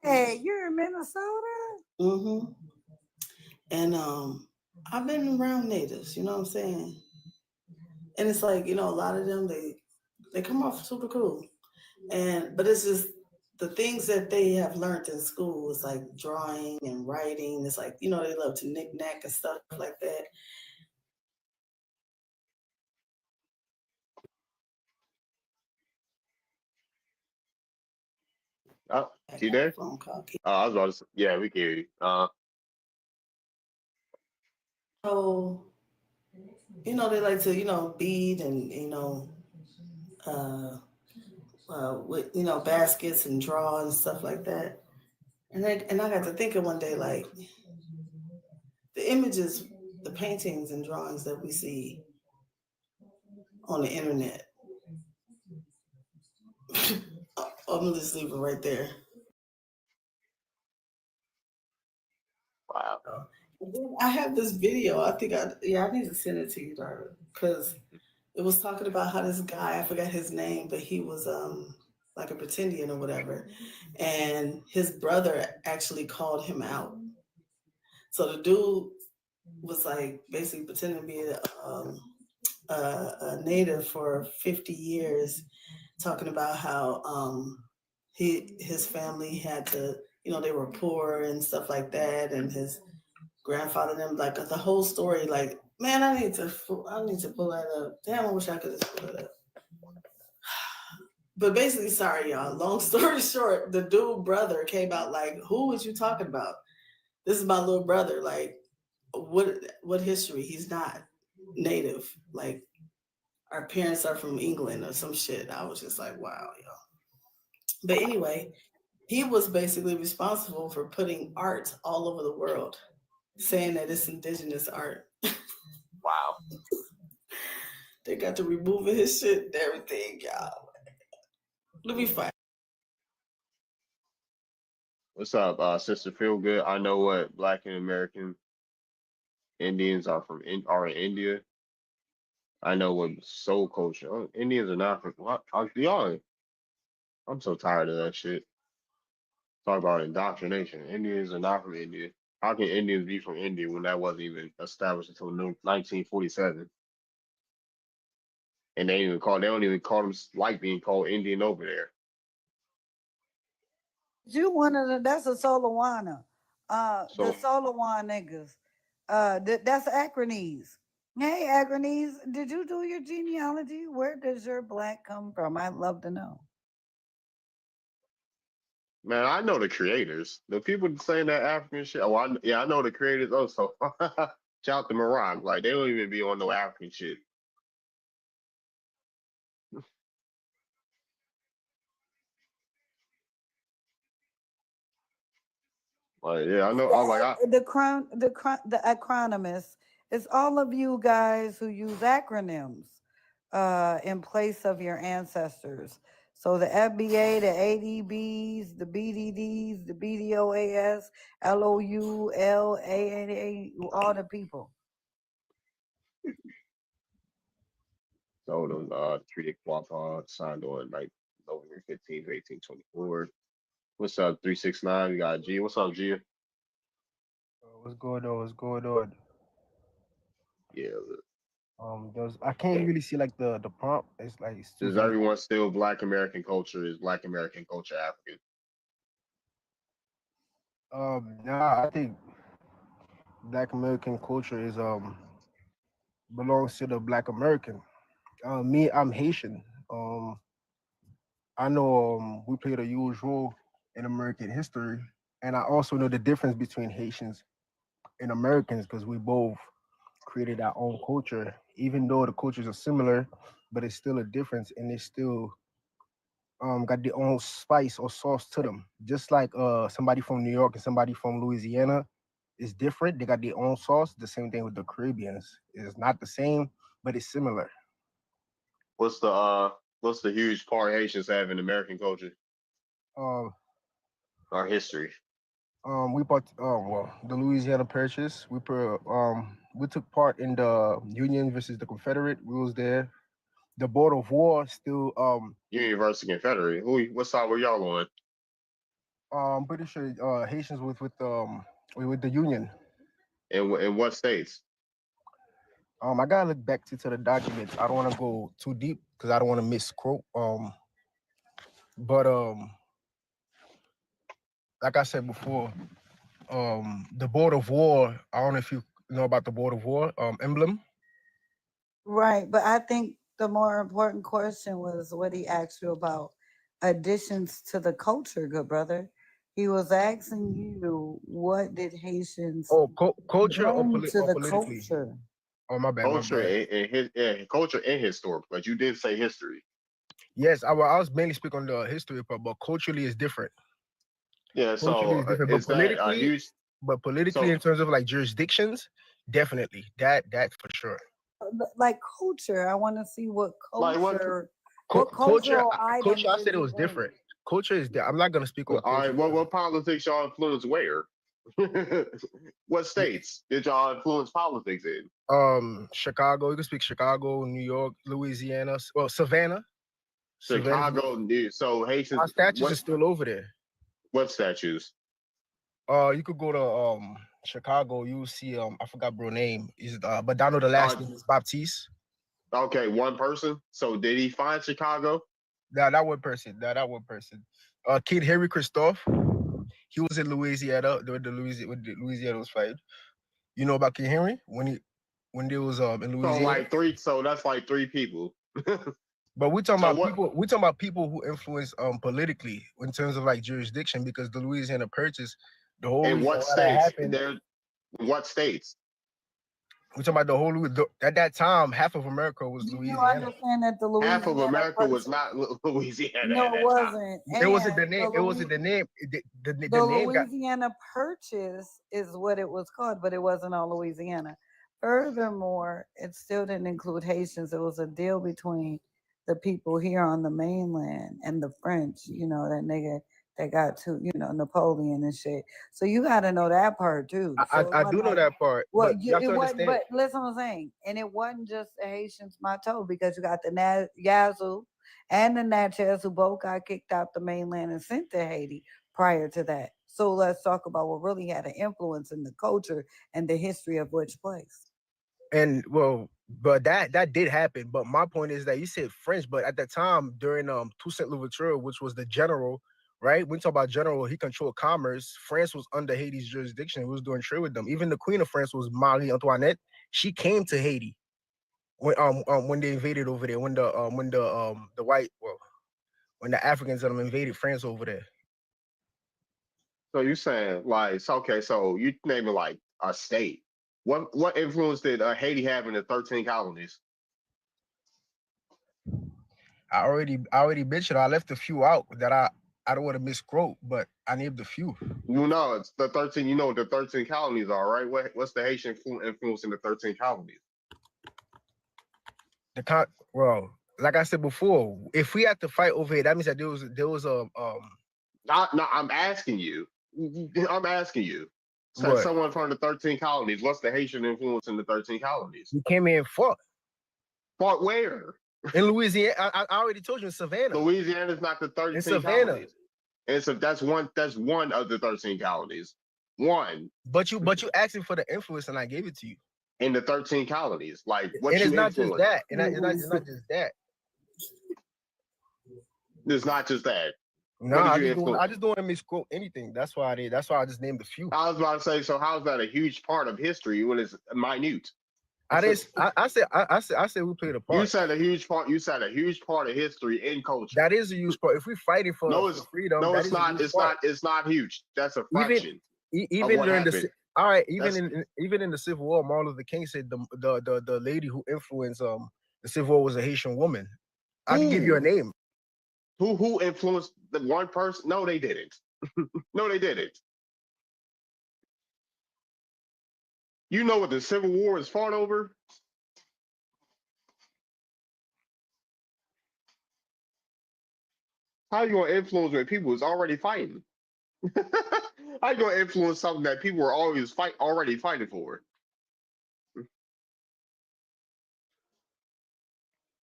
Hey, you're in Minnesota? Mm-hmm. And I've been around natives, you know what I'm saying? And it's like, you know, a lot of them they come off super cool. But it's just the things that they have learned in school is like drawing and writing. It's like, you know, they love to knick-knack and stuff like that. Oh, you there? Phone call. I was about to say, yeah, we can hear you. So, you know, they like to, you know, bead and, you know, with, you know, baskets and draw and stuff like that. And I got to thinking one day, like, the images, the paintings and drawings that we see on the internet. I'm gonna just leave it right there. Wow. I have this video. I think I need to send it to you, Darla, because it was talking about how this guy, I forgot his name, but he was like a pretendian or whatever, and his brother actually called him out. So the dude was like basically pretending to be a native for 50 years, talking about how his family had to, you know, they were poor and stuff like that, and his grandfather them, like the whole story. Like, man, I need to pull that up. Damn, I wish I could just pull it up. But basically, sorry y'all. Long story short, the dude brother came out like, "Who was you talking about? This is my little brother. Like, what history? He's not native. Like, our parents are from England or some shit." I was just like, wow, yo. But anyway, he was basically responsible for putting art all over the world, saying that it's indigenous art. Wow. They got to removing his shit and everything, y'all. Let me find. What's up, Sister Feel Good? I know what Black and American Indians are are in India. I know what soul culture. Oh, Indians are not from what? I'm so tired of that shit. Talk about indoctrination. Indians are not from India. How can Indians be from India when that wasn't even established until 1947? And they don't even call them like being called Indian over there. You one of the that's a Solawana. So The Solawan niggas. That's Acronese. Hey Acronese, did you do your genealogy? Where does your black come from? I'd love to know. man, I know the creators. The people saying that African shit. Oh, I know the creators also. Shout out to Morocco. Like they don't even be on no African shit. Like yeah, I know. I'm like The acronymus is all of you guys who use acronyms in place of your ancestors. So the FBA, the ADBs, the BDDs, the BDOAS, LOULAA, all the people. so those treaty Quapaw signed on like November 15th, 1824. What's up, 369? We got G. What's up, G? What's going on? What's going on? Yeah. I can't really see like the prompt. It's like it's too Is small. everyone still Black American culture? Is Black American culture African? Nah, I think Black American culture is belongs to the Black American. Me, I'm Haitian. I know we played a huge role in American history, and I also know the difference between Haitians and Americans because we both created our own culture. Even though the cultures are similar, but it's still a difference, and they still got their own spice or sauce to them. Just like somebody from New York and somebody from Louisiana is different. They got their own sauce. The same thing with the Caribbeans. It's not the same, but it's similar. What's the huge part Haitians have in American culture? Um, Our history. we bought well the Louisiana Purchase. We took part in the Union versus the Confederate. We was there. The Board of War still Union versus Confederate. What side were y'all on? I'm pretty sure Haitians with the Union. In what states? I gotta look back to the documents. I don't want to go too deep because I don't want to misquote. But like I said before, the Board of War. I don't know if you know about the Board of War emblem. Right, but I think the more important question was what he asked you about additions to the culture, good brother. He was asking you what did Haitians Oh, culture or, bring to or the politically? culture. Oh, my bad. Culture and culture and historic, but you did say history. Yes, I was mainly speaking on the history part, but culturally is different. Yeah, Culturally so is that a huge? But politically, in terms of like jurisdictions, definitely that for sure. Like culture, I want to see what Like what? culture, Culture, cultural items culture. I did said it you was bring? different. Culture is. I'm not gonna speak on All culture. right, what politics y'all influence where? What states did y'all influence politics in? Chicago. You can speak Chicago, New York, Louisiana. Well, Savannah. Chicago. So Haitians. Our statues are still over there. What statues? You could go to Chicago. You will see I forgot bro name. Is but I know the last name is Baptiste. Okay, one person. So did he find Chicago? That one person. That one person. Kid Harry Christophe. He was in Louisiana when the Louisiana was fighting. You know about Kid Henry when they was in Louisiana. So that's like three people. But we're talking about people. We're talking about people who influence politically in terms of like jurisdiction because the Louisiana Purchase, the whole. In what states? What states? We're talking about the whole. At that time, half of America was Louisiana. You understand that the Louisiana half of America was not Louisiana. No, it wasn't. It wasn't the name. It wasn't the name. The name Louisiana Purchase is what it was called, but it wasn't all Louisiana. Furthermore, it still didn't include Haitians. It was a deal between the people here on the mainland and the French. You know that nigga that got to Napoleon and shit. So you got to know that part too. So I do know that part. Well, but you have to understand. But listen, what I'm saying, and it wasn't just the Haitians, Mato, because you got the Yazoo and the Natchez who both got kicked out the mainland and sent to Haiti prior to that. So let's talk about what really had an influence in the culture and the history of which place. And well, but that did happen. But my point is that you said French, but at the time during Toussaint Louverture, which was the general, right? When we talk about general, he controlled commerce. France was under Haiti's jurisdiction. He was doing trade with them. Even the Queen of France was Marie Antoinette. She came to Haiti when they invaded over there. When the Africans invaded France over there. So you're saying okay? So you naming like a state. What influence did Haiti have in the 13 colonies? I already mentioned. I left a few out that I don't want to misquote, but I named a few. You know, it's the 13. You know what the 13 colonies are, right? What's the Haitian influence in the 13 colonies? Well, like I said before, if we had to fight over it, that means that there was a No, I'm asking you. So someone from the 13 colonies. What's the Haitian influence in the 13 colonies? We came in and fought. Fought where? In Louisiana. I already told you in Savannah. Louisiana is not the 13 in Savannah. colonies. And so that's one of the 13 colonies. One But you asking for the influence, and I gave it to you. in the 13 colonies. Like what And you it's not just influenced. that. And it's not just that. It's not just that. No, What did I you just influence? don't want to misquote anything. That's why I did. That's why I just named a few. I was about to say, so how's that a huge part of history when it's minute? I said we played a part. You said a huge part. You said a huge part of history in culture. That is a huge part. If we're fighting for, No, it's for freedom, no, that it's is a not. huge It's part. not. It's not huge. That's a fraction. Even what during happened. all right, That's- even in the Civil War, Martin Luther King said the lady who influenced the Civil War was a Haitian woman. I can give you a name. Who influenced the one person? No, they didn't. No, they didn't. You know what the Civil War is fought over? How you gonna influence when people was already fighting? How you gonna influence something that people were already fighting for?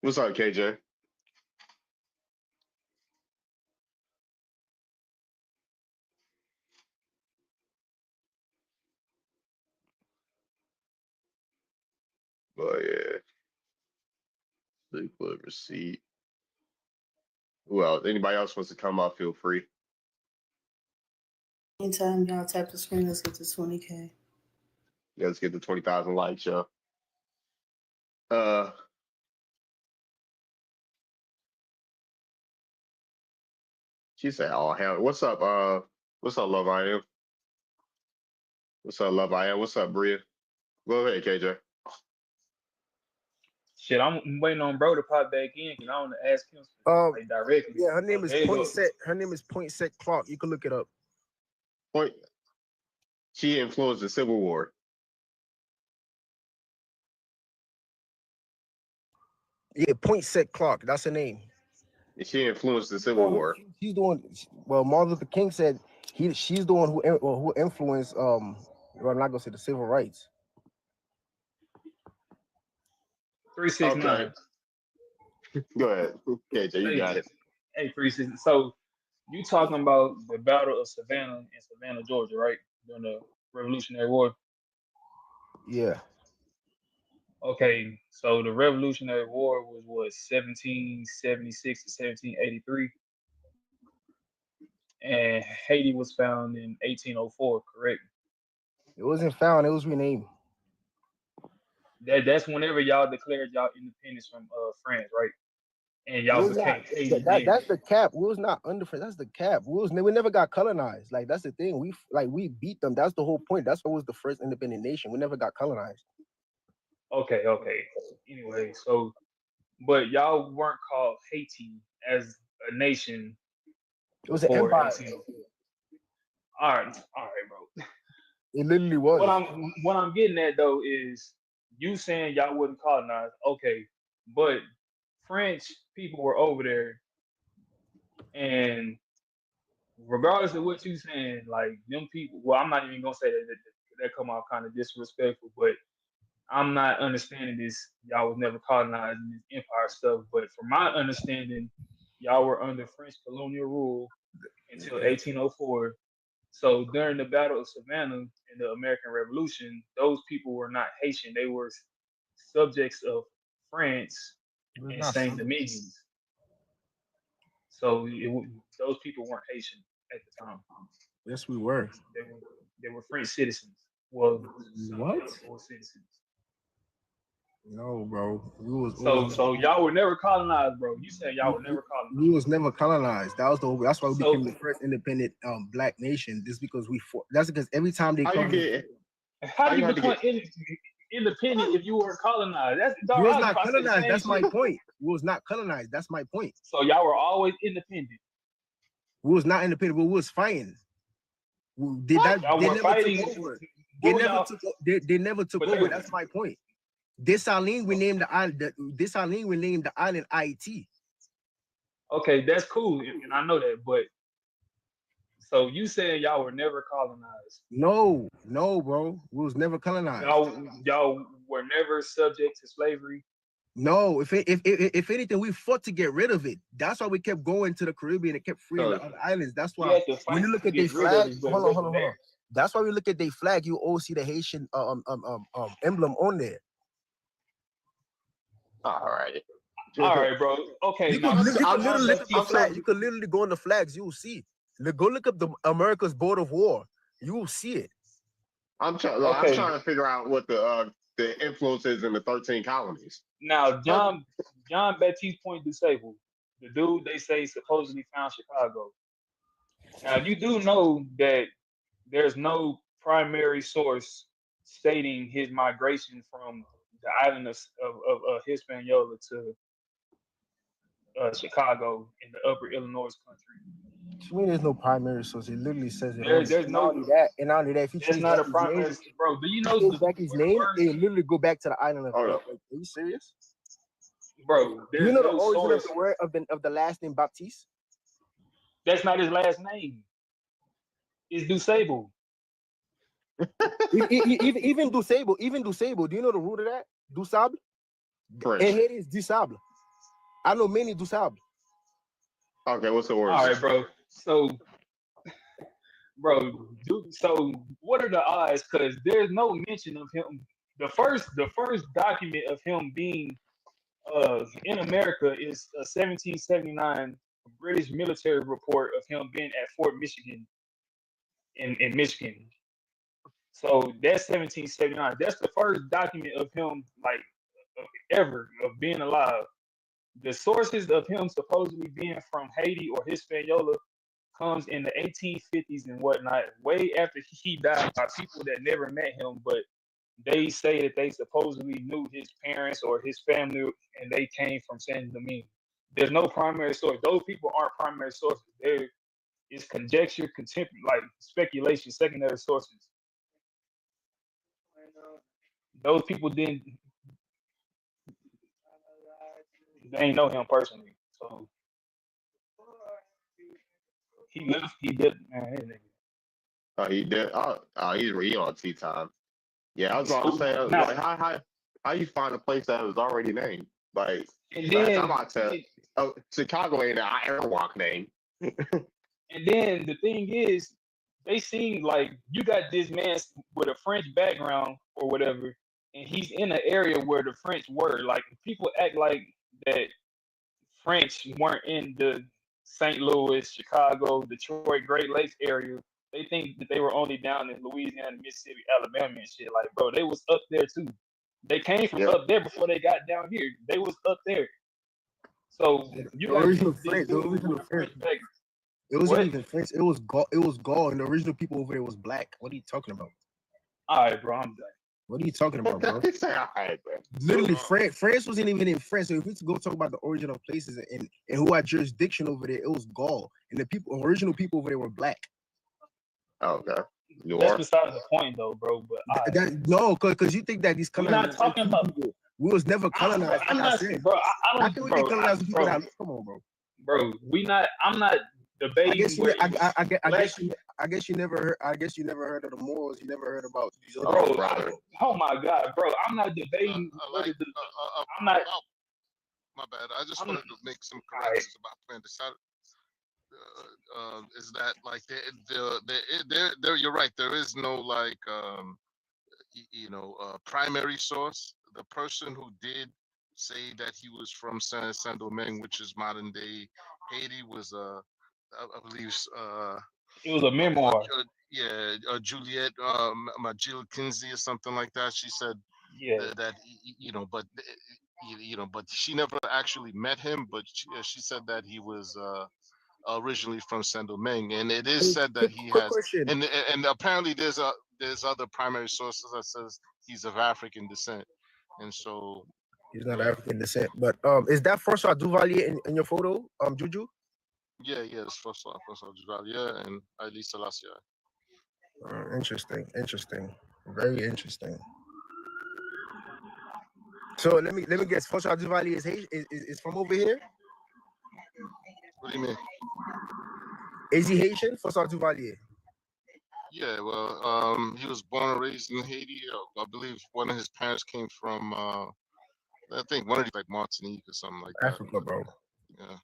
What's up, KJ? But yeah, sleep with receipt. Who else? Anybody else wants to come up? Feel free. Anytime y'all tap the screen, let's get to 20K. Yeah, let's get to 20,000 likes, y'all. She said, "Oh hell, what's up? What's up, Love I Am? What's up, Love I Am? What's up, Bria? Go ahead, KJ. Shit, I'm waiting on bro to pop back in because I want to ask him like directly. Yeah, her name is There you go. Poinsett. Her name is Poinsett Clark. You can look it up. She influenced the Civil War. Yeah, Poinsett Clark. That's her name. She influenced the Civil War. She's doing well. Martin Luther King said she's the one who influenced well, I'm not gonna say the civil rights. 369. Okay. Go ahead, KJ. You got it. Hey, 369. So you talking about the Battle of Savannah in Savannah, Georgia, right? During the Revolutionary War. Yeah. Okay, so the Revolutionary War was what 1776 to 1783, and Haiti was found in 1804. Correct? It wasn't found. It was renamed. That's whenever y'all declared y'all independence from France, right? And y'all became Haiti. That's the cap. We was not under. That's the cap. We never got colonized. Like that's the thing. We beat them. That's the whole point. That's what was the first independent nation. We never got colonized. Okay. Anyway, so but y'all weren't called Haiti as a nation. It was an empire. All right, bro. It literally was. What I'm getting at though is you saying y'all wouldn't colonize. Okay, but French people were over there, and regardless of what you saying, like them people. Well, I'm not even gonna say that come off kind of disrespectful, but I'm not understanding this. Y'all was never colonized in this empire stuff, but from my understanding, y'all were under French colonial rule until 1804. So during the Battle of Savannah in the American Revolution, those people were not Haitian. They were subjects of France and Saint Dominguez. So those people weren't Haitian at the time. Yes, we were. They were French citizens. Well, what? Citizens. No, bro. So y'all were never colonized, bro. You said y'all were never colonized. We was never colonized. That's why we became the first independent black nation. Just because that's because every time they come. How do you become independent if you weren't colonized? We was not colonized. That's my point. We was not colonized. That's my point. So y'all were always independent. We was not independent, but we was fighting. They never took over. That's my point. Dessalines, we named the island. Dessalines, we named the island Haiti. Okay, that's cool, and I know that. But so you saying y'all were never colonized? No, bro. We was never colonized. Y'all were never subject to slavery. No, if anything, we fought to get rid of it. That's why we kept going to the Caribbean and kept freeing the So, other islands. That's We why had to when fight you look to at their get rid of flag, it, but it hold on. wasn't there. That's why we look at their flag. You all see the Haitian emblem on there. all right. All right, bro. Okay, You now could, since you John could literally look up Baptiste the flag. told You could literally go on the flags. You will see. Go look up the America's Board of War. You will see it. I'm trying okay, to figure out what the influence is in the 13 colonies. now John Baptiste Point Disabled, the dude they say supposedly found Chicago. Now you do know that there's no primary source stating his migration from the island of Hispaniola to Chicago in the upper Illinois country. To me, there's no primary source. It literally says it. There's and no, not only that, if you that's change not a Jackie's primary, name, bro. Do you know change Jackie's name, first, it literally go back to the island of. Hold up. Are you serious? bro? Do There's you know the no origin source. of the word of the last name Baptiste? That's not his last name. It's Dusable. Even Dusable. Do you know the root of that? Dusable. French. And here is Dusable. I know many Dusable. Okay, what's the word? All right, bro. So, so what are the odds? Because there's no mention of him. The first document of him being in America is a 1779 British military report of him being at Fort Michigan in Michigan. So that's 1779. That's the first document of him, like ever, of being alive. The sources of him supposedly being from Haiti or Hispaniola comes in the 1850s and whatnot, way after he died, by people that never met him, but they say that they supposedly knew his parents or his family and they came from San Domingo. There's no primary source. Those people aren't primary sources. There is conjecture, like speculation, secondary sources. Those people didn't, they ain't know him personally. So he did, man, that nigga. Oh, he did. He's on tea time. Yeah, I was about to say, Now- like, how you find a place that was already named? Like, And last then, time I tell, Chicago ain't an Airwalk name. and then the thing is, they seem like you got this man with a French background or whatever, and he's in an area where the French were. Like, people act like that French weren't in the St. Louis, Chicago, Detroit, Great Lakes area. They think that they were only down in Louisiana, Mississippi, Alabama, and shit. Like, bro, they was up there too. They came from up there before they got down here. They was up there. So you got original this French. The dude original with a French French. background. It wasn't What? even French. It was Gaul, and the original people over there was black. What are you talking about? All right, bro, I'm done. What are you talking about, bro? He say, all right, bro. Literally, France wasn't even in France. So if we go talk about the original places and who had jurisdiction over there, it was Gaul, and the original people over there were black. Oh, okay. New That's Orleans. besides the point, though, bro. But all right. No, because you think that these We're not colonizers, talking about. we was never colonized. I'm like I not, said. bro. I How don't, can we bro. be colonized with people Bro, that come on, bro? bro, we not. I'm not debating. I guess you never heard. I guess you never heard of the Moors. You never heard about these other. Bro, Robert. oh my God, bro. I'm not debating. whether the- I'm not. My bad. I just I'm wanted not- to make some Alright. corrections about Plan Decided. Is that like there? You're right. There is no like primary source. The person who did say that he was from Saint Domingue, which is modern day Haiti, was I believe It was a memoir. Juliette Majil Kinsey or something like that. She said Yeah. that but she never actually met him. But she said that he was originally from Saint Domingue, and it is said that he Quick has. question. And apparently there's other primary sources that says he's of African descent, and so He's not African descent, but is that François Duvalier in your photo, Juju? yeah, it's François Duvalier and Haile Selassie. Interesting, very interesting. So let me guess. François Duvalier is from over here. What do you mean? Is he Haitian? François Duvalier. Yeah, well, he was born and raised in Haiti. I believe one of his parents came from I think one of these like Martinique or something like that. Africa, bro. Yeah.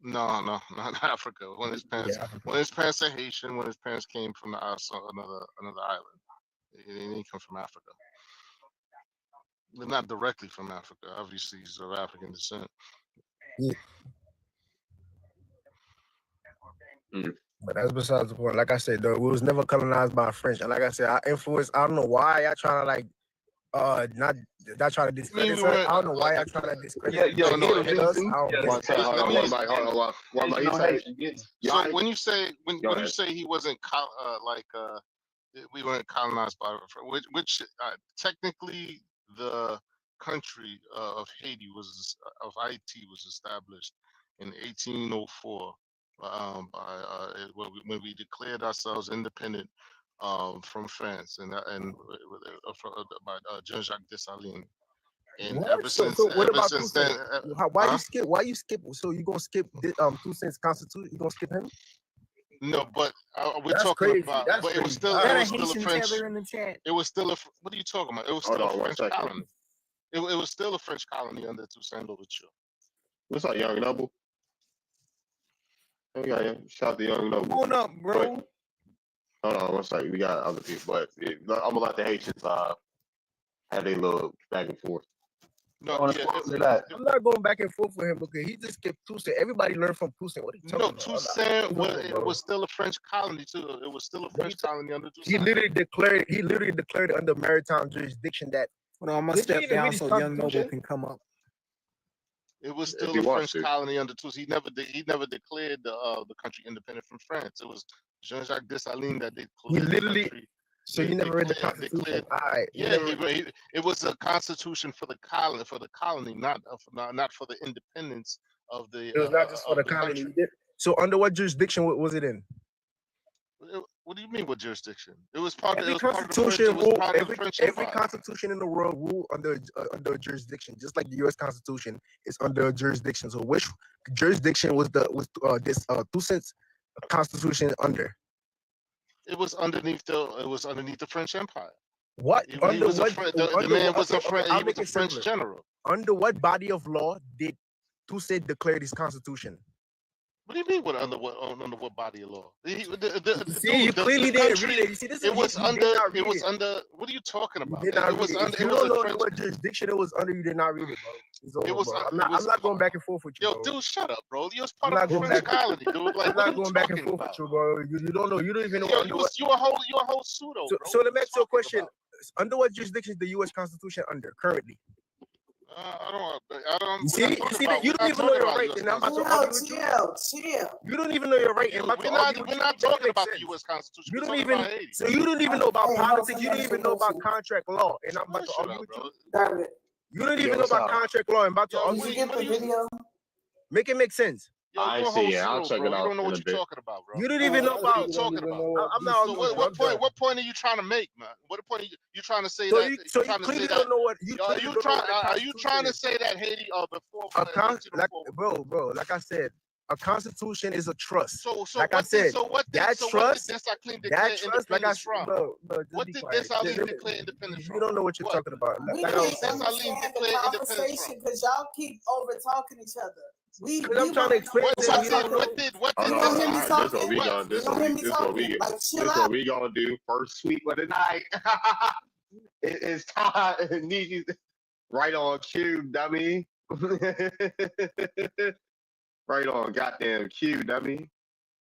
No, not Africa. One of his parents, Yeah, Africa. one of his parents are Haitian. One of his parents came from another island. He didn't come from Africa. But not directly from Africa. Obviously, he's of African descent. Yeah. Mm. But that's besides the point. Like I said, though, we was never colonized by French. And like I said, I influenced. I don't know why y'all trying to like not trying to discredit us. I don't know why y'all trying to discredit us. So when you say he wasn't we weren't colonized by which technically the country of Haiti was established in 1804 when we declared ourselves independent from France by Jean-Jacques Dessalines. And What? ever since then, Why you skip? So you gonna skip Toussaint's Constitution? You gonna skip him? No, but we're That's talking crazy. about. That's But it was crazy. still a French. in the chat. It was still a. What are you talking about? It was still a French colony. It was still a French colony under Toussaint Louverture. What's up, Young Noble? Okay, shout out to Young Noble. Hold up, bro. Hold on, one second. We got other people, but I'm gonna let the Haitians have their little back and forth. No, I'm not going back and forth with him because he just skipped Toussaint. Everybody learned from Toussaint. What are you talking about? Toussaint was still a French colony too. It was still a French colony under Toussaint. He literally declared it under maritime jurisdiction that. Hold on, I'm gonna step down so Young Noble can come up. It was still a French colony under Toussaint. He never declared the country independent from France. It was Jean-Jacques Dessalines that declared. He literally. So you never read the Constitution? It was a constitution for the colony, not for the independence of the. It was not just for the colony. So under what jurisdiction was it in? What do you mean? What jurisdiction? It was part of. Every constitution every constitution in the world rule under a jurisdiction, just like the U.S. Constitution is under a jurisdiction. So which jurisdiction was this Toussaint's Constitution under? It was underneath the French Empire. What? The man was a French general. Under what body of law did Toussaint declare his constitution? What do you mean? Under what body of law? You clearly didn't read it. You see, it was under. What are you talking about? You don't know what jurisdiction it was under. You did not read it, bro. I'm not going back and forth with you. Yo, dude, shut up, bro. You was part of the French colony, dude. Like, I'm not going back and forth with you, bro. You don't know. You don't even know. You a whole pseudo. So let me ask you a question. Under what jurisdiction is the U.S. Constitution under currently? I don't. You see that you don't even know your right, and I'm about to argue with you. You don't even know your right, and we're not talking about the U.S. Constitution. You don't even know about politics. You don't even know about contract law, and I'm about to argue with you. You don't even know about contract law, and I'm about to argue with you. Make it make sense. I see it. I'll check it out. You don't know what you're talking about, bro. You don't even know about. Talking about. I'm not. What point are you trying to make, man? What point are you trying to say so that? You clearly don't know what. Are you trying to say that Haiti before? Bro, like I said, a constitution is a trust. So like I said, that trust, like I said, bro, what did Dessalines declare independence from? You don't know what you're talking about. We can't declare independence because y'all keep over talking each other. I'm trying to explain. What did This is what we gonna do. First sweep of the night. It's time. Right on cue, dummy. Right on goddamn cue, dummy.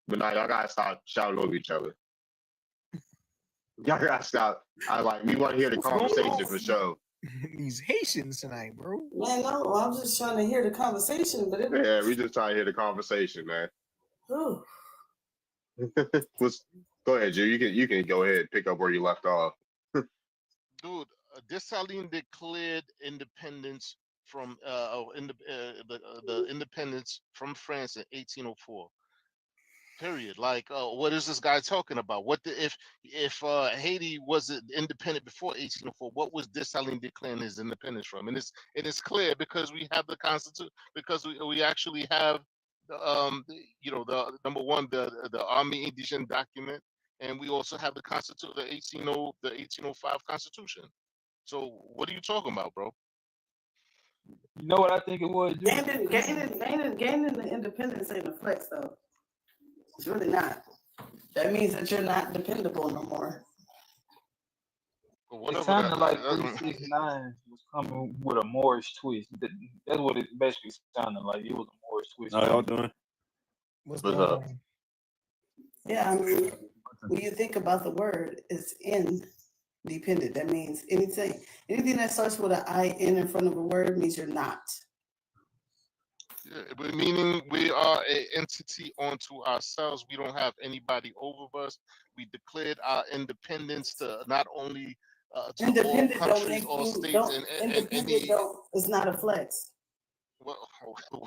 But now y'all gotta stop shouting over each other. Y'all gotta stop. We want to hear the conversation for sure. These Haitians tonight, bro. Man, no, I'm just trying to hear the conversation, but we just trying to hear the conversation, man. Go ahead, Drew. You can go ahead and pick up where you left off. Dude, Dessalines declared independence from the independence from France in 1804. Period. Like, what is this guy talking about? If Haiti was independent before 1804, what was Dessalines declaring his independence from? And it's clear because we have the Constitution, because we actually have the number one, the Army Indigène document, and we also have the Constitution, the 1805 Constitution. So what are you talking about, bro? You know what I think it was? Gaining the independence ain't a flex though. It's really not. That means that you're not dependable no more. But It whatever sounded like doesn't. 369 was coming with a Morris twist. That's what it basically sounded like. It was a Morris twist. How y'all doing? What's What's going up? on? Yeah, I mean, when you think about the word, it's independent. That means anything that starts with an IN in front of a word means you're not. Yeah, but meaning we are an entity unto ourselves. We don't have anybody over us. We declared our independence to not only to all Independent don't countries, make all you states, don't and independent any don't it's not a flex. well,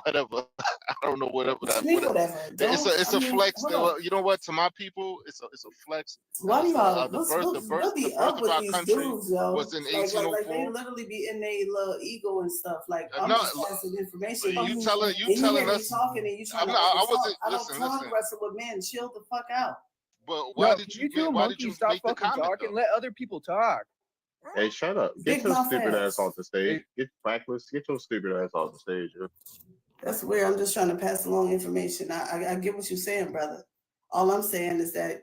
whatever. I don't know whatever What that. you mean Whatever. whatever? It's I a mean, flex. hold on. You know what? To my people, it's a flex. Why do y'all The what's birth be up of with our these country dudes, yo? was in Like they 1804. literally be in their little ego and stuff. Like I'm No, just passing information. you telling And you hear me us. talking and you trying I'm to not. I overtalk. wasn't. I don't Listen. tongue wrestle with men. Chill the fuck out. But Yo, why can did you you two why did you monkeys stop make the fucking comment talking? though? Let other people talk. Hey, shut up. Get Big your mouth stupid ass ass. off the stage. Get backless. Get your stupid ass off the stage. Yo. That's weird. I'm just trying to pass along information. I get what you're saying, brother. All I'm saying is that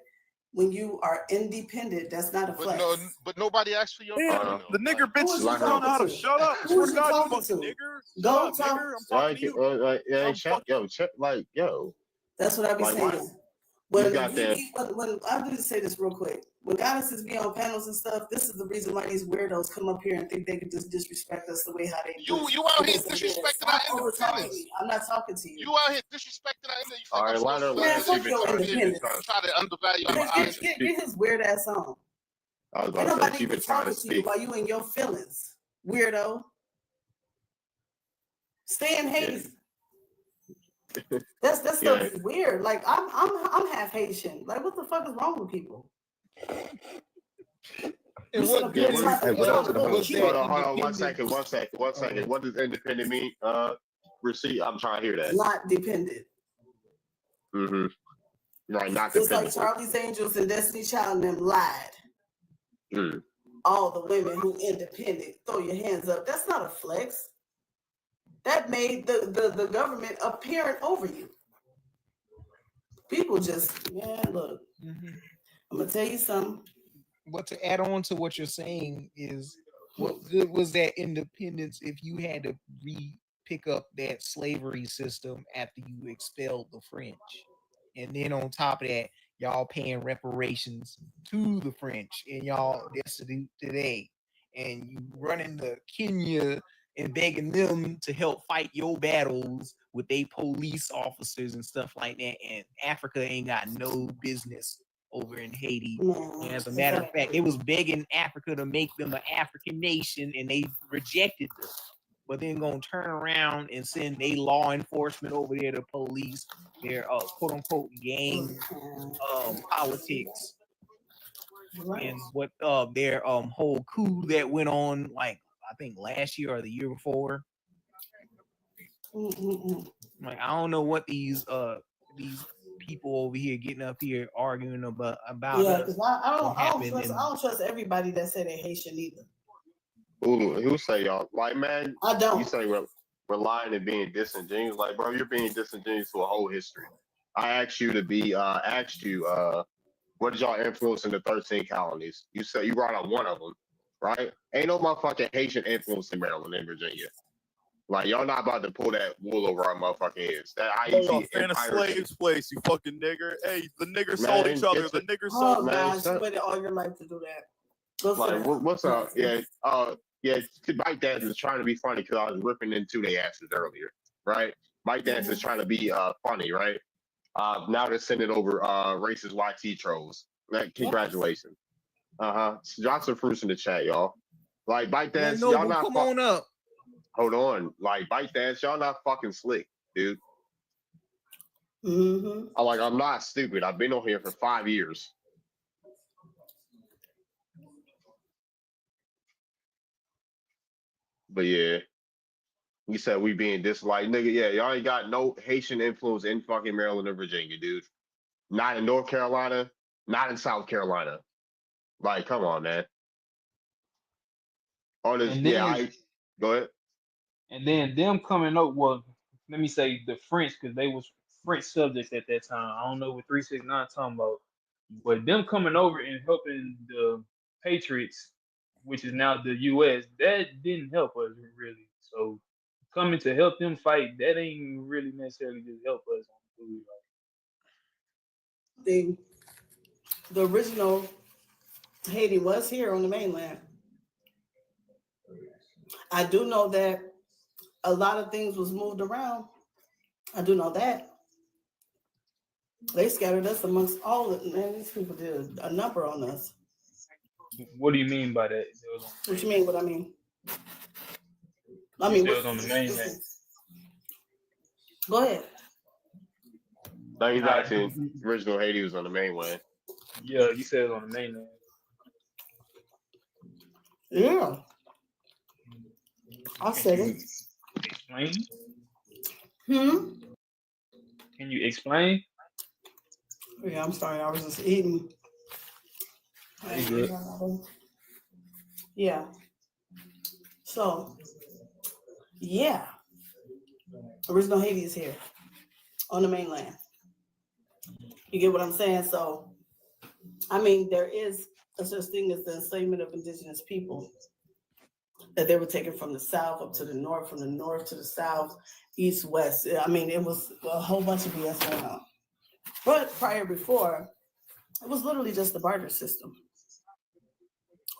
when you are independent, that's not a But flex. but nobody asked for your Damn, opinion the though. nigger Who bitches is you don't know talking how to to? shut up. I Who swear is to you God, you talking fucking to? nigger. Shut Go up, talk. nigger. I'm talking to you. Yeah, I'm check, fucking. yo, check, like, yo, That's what I be like, why? saying. You When got that. when I do say this real quick, when goddesses be on panels and stuff, this is the reason why these weirdos come up here and think they can just disrespect us the way how they do. You out here Because they did. disrespecting Stop our over talking independence. me. I'm not talking to you. You out here disrespecting our independence. You All think I'm right, supposed to Man, listen fuck to you your try to independence. try to undervalue our Get his weird ass on. I was Ain't about to say nobody she even been trying to talking to you speak. while you in your feelings, weirdo. Stay in Haiti. That stuff Yeah. is weird. Like I'm half Haitian. Like what the fuck is wrong with people? And You sit what up good here is trying to what up to the look hoes? what's cute. that Hold on, one independence? second. What does independent mean? Receipt. I'm trying to hear that. Not dependent. Mm-hmm. Right, not Just like dependable. Charlie's Angels and Destiny Child and them lied. Mm. All the women who independent, throw your hands up. That's not a flex. That made the government a parent over you. People just, man, look. I'm gonna tell you something. But to add on to what you're saying is, what good was that independence if you had to pick up that slavery system after you expelled the French? And then on top of that, y'all paying reparations to the French and y'all destitute today. And you running to Kenya and begging them to help fight your battles with their police officers and stuff like that. And Africa ain't got no business over in Haiti. And as a matter of fact, they was begging Africa to make them an African nation and they rejected them. But then gonna turn around and send a law enforcement over there to police their quote unquote gang politics and what their whole coup that went on like I think last year or the year before. Like I don't know what these people over here getting up here arguing about. Yeah, because I don't trust everybody that say they Haitian either. Ooh, who say y'all? Like, man, I don't. You say we're lying and being disingenuous. Like, bro, you're being disingenuous to a whole history. I asked you to be, what did y'all influence in the 13 colonies? You said you brought up one of them, right? Ain't no motherfucking Haitian influence in Maryland and Virginia. Like, y'all not about to pull that wool over our motherfucking heads. That Y'all IEC fan of empire. slaves place, you fucking nigger. Hey, the niggers sold each other. The niggers sold. Oh gosh, you waited all your life to do that. Like, what's up? Yeah, Mike Dance is trying to be funny because I was ripping into their asses earlier, right? Mike Dance is trying to be funny, right? Now they're sending over racist YT trolls. Like, congratulations. Drop some fruits in the chat, y'all. Like, Mike Dance, y'all not come on up. Hold on. Like, Mike Dance, y'all not fucking slick, dude. I'm not stupid. I've been on here for 5 years. But yeah, you said we being disliked, nigga. Yeah, y'all ain't got no Haitian influence in fucking Maryland or Virginia, dude. Not in North Carolina, not in South Carolina. Like, come on, man. Oh, this, And yeah, then- go ahead. and then them coming up. Well, let me say the French, because they was French subjects at that time. I don't know what 369 talking about, but them coming over and helping the Patriots, which is now the U.S., that didn't help us really. So coming to help them fight, that ain't really necessarily just help us. The original Haiti was here on the mainland. I do know that a lot of things was moved around. I do know that. They scattered us amongst all of man, these people did a number on us. What do you mean by that? What you mean? What I mean? I You mean, said it was on the mainland. Go ahead. No, he's asking original Haiti was on the mainland. Yeah, you said it was on the mainland. Yeah. I said it. Explain? Can you explain? Yeah, I'm sorry. I was just eating. You good. Yeah. So, yeah. Original Haiti is here on the mainland. You get what I'm saying? So, I mean, there is a such thing as the enslavement of indigenous people, that they were taken from the south up to the north, from the north to the south, east, west. I mean, it was a whole bunch of BS going on. But prior before, it was literally just the barter system.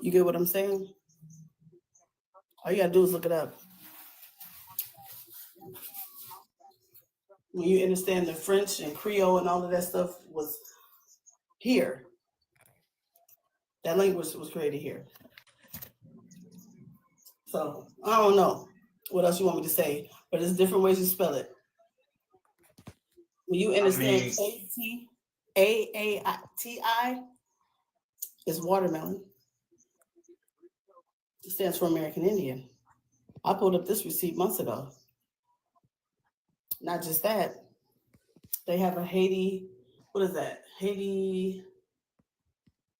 You get what I'm saying? All you gotta do is look it up. When you understand the French and Creole and all of that stuff was here. That language was created here. So I don't know what else you want me to say, but there's different ways to spell it. When you understand AATI is watermelon. It stands for American Indian. I pulled up this receipt months ago. Not just that, they have a Haiti, what is that? Haiti,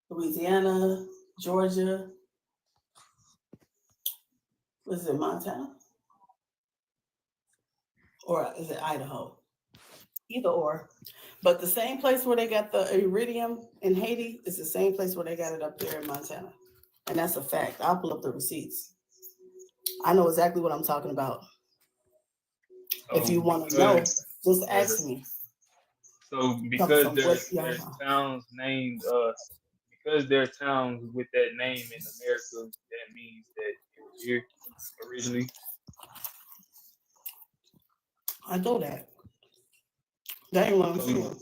Louisiana, Georgia. What is it, Montana? Or is it Idaho? Either or. But the same place where they got the iridium in Haiti is the same place where they got it up there in Montana. And that's a fact. I'll pull up the receipts. I know exactly what I'm talking about. If you want to know, just ask me. So because there's towns named, because there are towns with that name in America, that means that it was here originally. I know that. That ain't what I'm saying.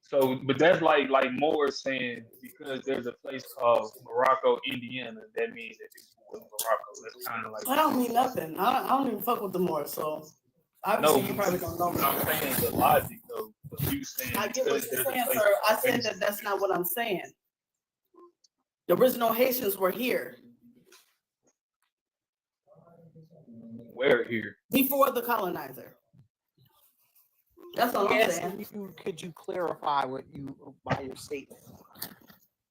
So, but that's like more saying because there's a place called Morocco, Indiana, that means that it's Morocco. That's kind of like. I don't mean nothing. I don't even fuck with the Moors, so obviously you probably don't know me. I'm saying the logic though. You saying I get what you're saying, sir. I said that that's not what I'm saying. The original Haitians were here. Where here? Before the colonizer. That's all I'm saying. Could you clarify what you by your statement?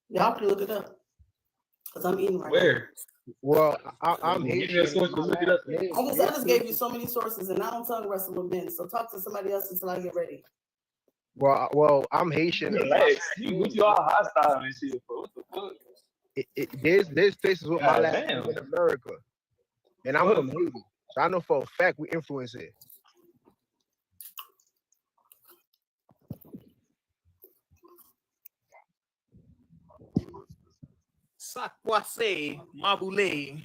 Y'all can look it up. Because I'm eating right Where? now. Well, I'm Haitian. I just gave you so many sources and I don't tongue wrestle with men. So talk to somebody else until I get ready. Well, I'm Haitian. Relax. You all hostile and shit, bro. What the fuck? There's places with my last name damn. in America. And I'm from Haiti. So I know for a fact we influence it. Sakwase, Mabule.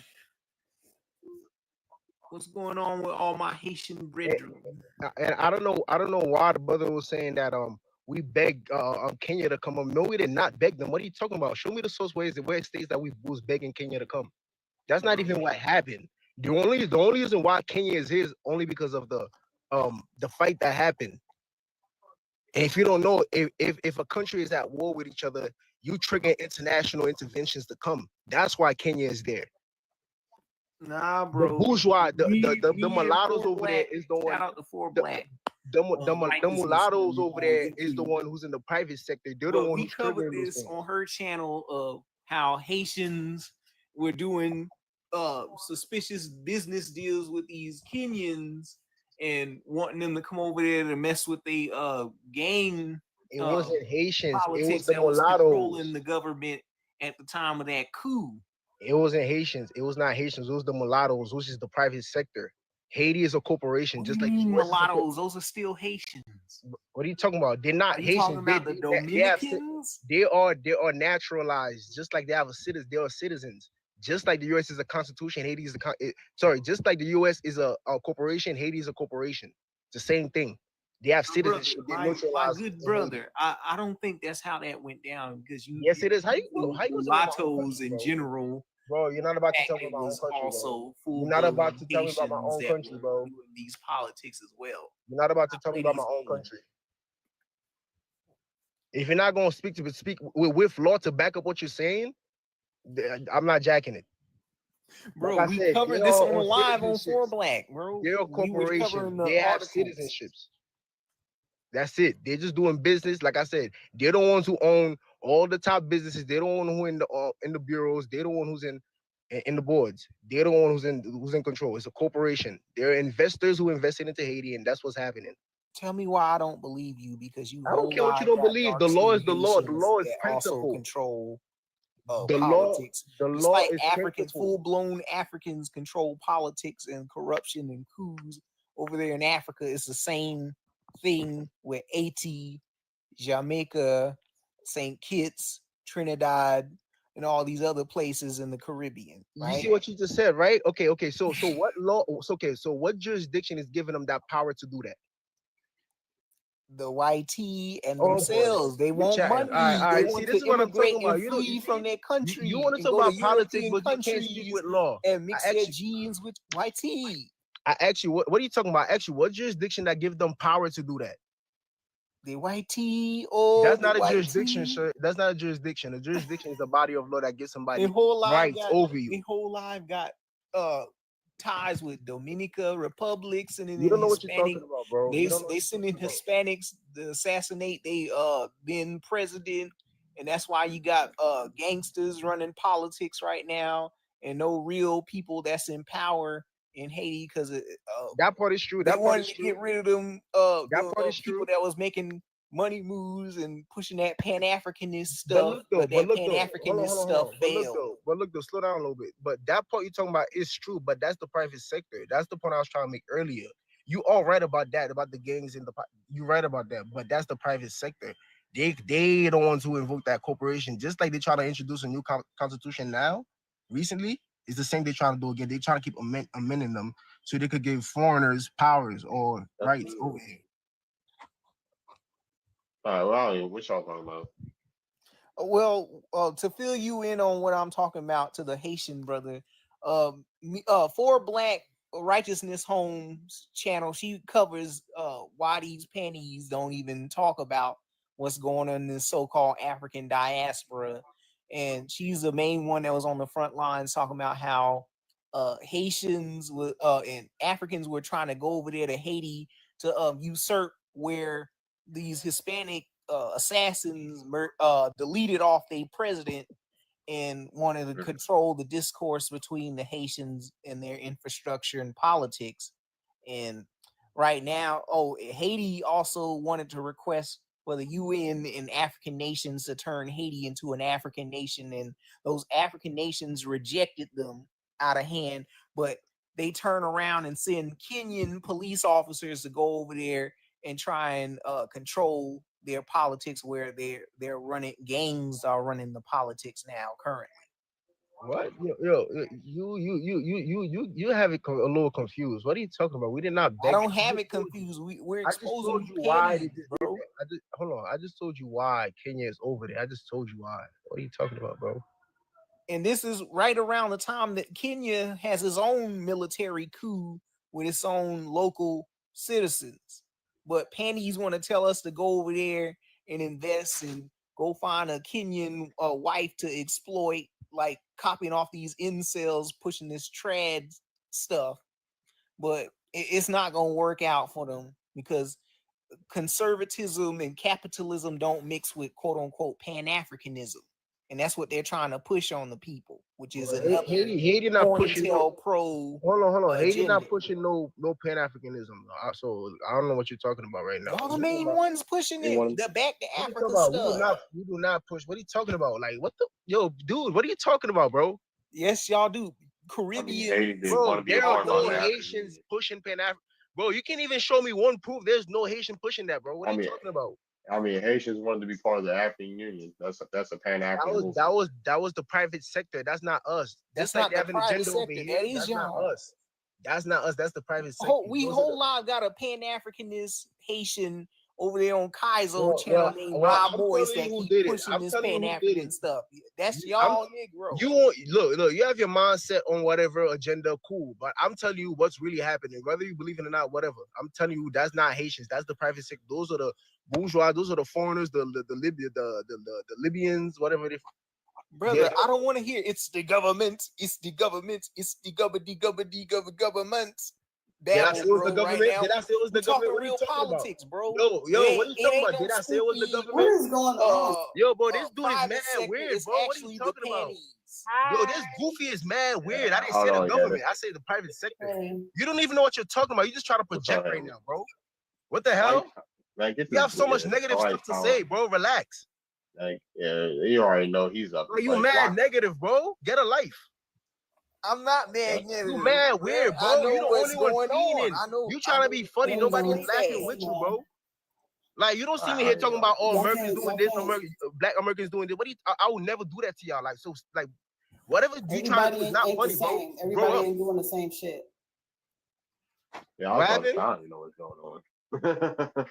What's going on with all my Haitian brethren? And I don't know why the brother was saying that we begged Kenya to come up. No, we did not beg them. What are you talking about? Show me the source where it states that we was begging Kenya to come. That's not even what happened. The only reason why Kenya is here is only because of the fight that happened. And if you don't know, if a country is at war with each other, you trigger international interventions to come. That's why Kenya is there. Nah, bro. The bourgeois, the mulattoes over there is the one. Shout out to four black. The mulattoes over there is the one who's in the private sector. They're the one who's covered triggering this on her channel of how Haitians were doing suspicious business deals with these Kenyans and wanting them to come over there to mess with the gang It wasn't Haitians. It was politics the that was mulattoes. controlling the government at the time of that coup. It wasn't Haitians. It was not Haitians. It was the mulattoes, which is the private sector. Haiti is a corporation, What just do you like the mean US is a mulattoes? Those are still Haitians. What are you talking about? They're not Are you Haitians. talking about the Dominicans? They are naturalized, just like they have a citizen. They are citizens. Just like the US is a constitution, Haiti is just like the US is a corporation, Haiti is a corporation. It's the same thing. They have citizenship. My good brother, I don't think that's how that went down because Yes, it is. How you go to mulattoes in general. Bro, you're not about to tell me about my own country, also bro. You're not about to tell me about my own Haitians country, that bro. were doing these politics as well. You're not about to tell me about my own country. If you're not gonna speak with law to back up what you're saying, I'm not jacking it. Bro, Like I we said, covered they this are on live on citizenships. 4Black, bro. They're a We were covering corporation. the They have articles. citizenships. That's it. They're just doing business. Like I said, they're the ones who own all the top businesses. They're the one who in the bureaus. They're the one who's in the boards. They're the one who's in control. It's a corporation. They're investors who invested into Haiti, and that's what's happening. Tell me why I don't believe you, because you. I don't care what you don't believe. The law is the law. The law is also principle. control The politics. law. The It's law like is Africans, principle. full-blown Africans control politics and corruption and coups over there in Africa. It's the same thing with Haiti, Jamaica, St. Kitts, Trinidad, and all these other places in the Caribbean. Right? You see what you just said, right? Okay. So what law? So what jurisdiction is giving them that power to do that? The YT and Oh, themselves. boy. They We're want chatting. money. All right. They See, want this is to what I'm immigrate talking about. and You don't- flee from their country. You want to and talk go about to politics, European but you can't speak countries with law. and mix their genes with YT. I asked you, what are you talking about? Actually, what jurisdiction that give them power to do that? The YT or That's the not a YT. jurisdiction, sir. That's not a jurisdiction. A jurisdiction is a body of law that gives somebody Their whole life rights got, over you. Their whole life got ties with Dominica Republics and then You don't know what you're Hispanic. talking about, bro. You don't know They send in Hispanics to assassinate they then president, and that's why you got gangsters running politics right now and no real people that's in power in Haiti because that part is true. They That part wanted is to true. get rid of them That part is people true. that was making money moves and pushing that Pan-Africanist But stuff, look though, but that Pan-Africanist stuff failed. But look though, slow down a little bit. But that part you're talking about is true, but that's the private sector. That's the point I was trying to make earlier. You all right about that, about the gangs and you right about that, but that's the private sector. They the ones who invoke that corporation, just like they try to introduce a new constitution now, recently. It's the same they trying to do again. They trying to keep amending them so they could give foreigners powers or rights over here. All right, well, what y'all talking about? Well, to fill you in on what I'm talking about to the Haitian brother, 4Black Righteousness Homes channel, she covers why these panties don't even talk about what's going on in this so-called African diaspora. And she's the main one that was on the front lines talking about how Haitians and Africans were trying to go over there to Haiti to usurp where these Hispanic assassins deleted off their president and wanted to control the discourse between the Haitians and their infrastructure and politics. And right now, Haiti also wanted to request for the UN and African nations to turn Haiti into an African nation, and those African nations rejected them out of hand, but they turn around and send Kenyan police officers to go over there and try and control their politics, where they're running gangs are running the politics now currently. What? You have it a little confused. What are you talking about? We did not. I don't have it confused. We're exposing you why. bro. Hold on. I just told you why Kenya is over there. I just told you why. What are you talking about, bro? And this is right around the time that Kenya has its own military coup with its own local citizens. But panties want to tell us to go over there and invest and go find a Kenyan wife to exploit, like copying off these incels pushing this trad stuff. But it's not going to work out for them because conservatism and capitalism don't mix with quote unquote Pan-Africanism. And that's what they're trying to push on the people. which is Well, another Haiti not pushing no. Pro. Hold on. Haiti agenda. not pushing no Pan Africanism. So I don't know what you're talking about right now. Y'all the main ones pushing They it. want- The back to What are you Africa talking about? stuff. We do not push. What are you talking about? Like what the dude? What are you talking about, bro? Yes, y'all do. I mean, Caribbean. Haiti didn't Bro, want to be a there part are of no that. Haitians pushing Pan African. Bro, you can't even show me one proof. There's no Haitian pushing that, bro. What are I you mean, talking about? I mean, Haitians wanted to be part of the African Union. That's a Pan African movement. That was the private sector. That's not us. That's Just like not they the have an private agenda over sector. here. That is That's not y'all. us. That's not us. That's the private sector. We Those are whole the- lot got a Pan-Africanist Haitian over there on Kaiser Well, channel well, named well, Rob I'm Boyce telling that you who keep did it. pushing I'm this telling you who did Pan-African it. stuff. That's You- I'm- y'all, Negro. You want look, you have your mindset on whatever agenda, cool. But I'm telling you what's really happening, whether you believe it or not, whatever. I'm telling you that's not Haitians. That's the private sector. Those are the bourgeois. Those are the foreigners. The Libyans, whatever they. Brother, Yeah. I don't want to hear it's the government. It's the government. It's the government. Did I say it was the government? Right now, Did I say it was the we talking government? What are you real talking about? politics, bro. Yo, It what are you ain't talking about? no Did I say it was the spooky, What government? is going on? Yo, bro, this dude is private mad sector. weird, It's bro. What are you actually the talking about? panties. Yo, this goofy is mad weird. I didn't say Hold the on, government. Gabby. I say the private sector. Hey, You don't even know what you're talking about. You just try to What's project up, right Haley? now, bro. What the hell? Like, get You this have so much dude. negative stuff to say, bro. Relax. Like, yeah, you already know he's up. Bro, you like, mad block- negative, bro. Get a life. I'm not mad. You mad weird, bro. I know You the what's only one going on. feeding. I know. You trying to be funny. Hey, Nobody's man. laughing with you, bro. Like you don't see me here talking about all Y'all Americans can't- doing y'all this, can't. Black Americans doing this. What do you, I would never do that to y'all. Like so, like whatever you trying to Everybody do is ain't, not ain't funny, the bro. same. Grow Everybody up. ain't doing the same shit. Yeah, I What was on the happened? side. You know what's going on.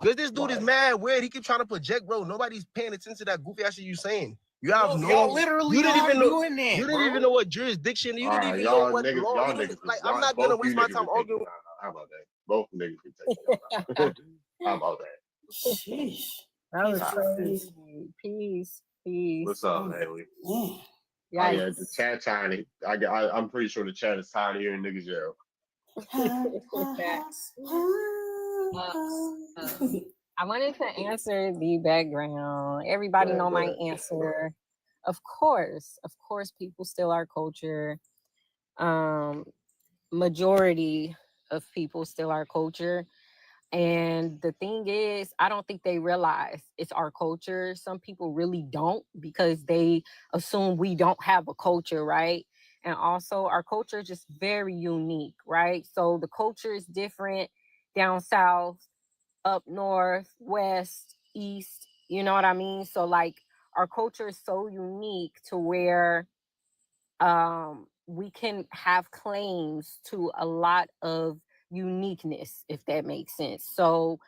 Cause this dude is mad weird. He keep trying to project, bro. Nobody's paying attention to that goofy ass shit you saying. You have no. Y'all literally You didn't are even know. doing that, You didn't bro. even know what jurisdiction. You didn't Alright, even know y'all what niggas, law. y'all You don't, niggas, like y'all, I'm not both gonna you waste my niggas time can take arguing. it. How about that? Both niggas can take it. How about that? Sheesh. That was Alright. crazy. Peace. What's up, Haley? Man. Oh, yeah, Yikes. the chat tiny. I'm pretty sure the chat is tiny here in niggas jail. Facts. I wanted to answer the background. Everybody Go know my ahead. answer. Of course, people steal our culture. Majority of people steal our culture. And the thing is, I don't think they realize it's our culture. Some people really don't because they assume we don't have a culture, right? And also our culture is just very unique, right? So the culture is different down south, up north, west, east, you know what I mean? So like our culture is so unique to where we can have claims to a lot of uniqueness, if that makes sense. So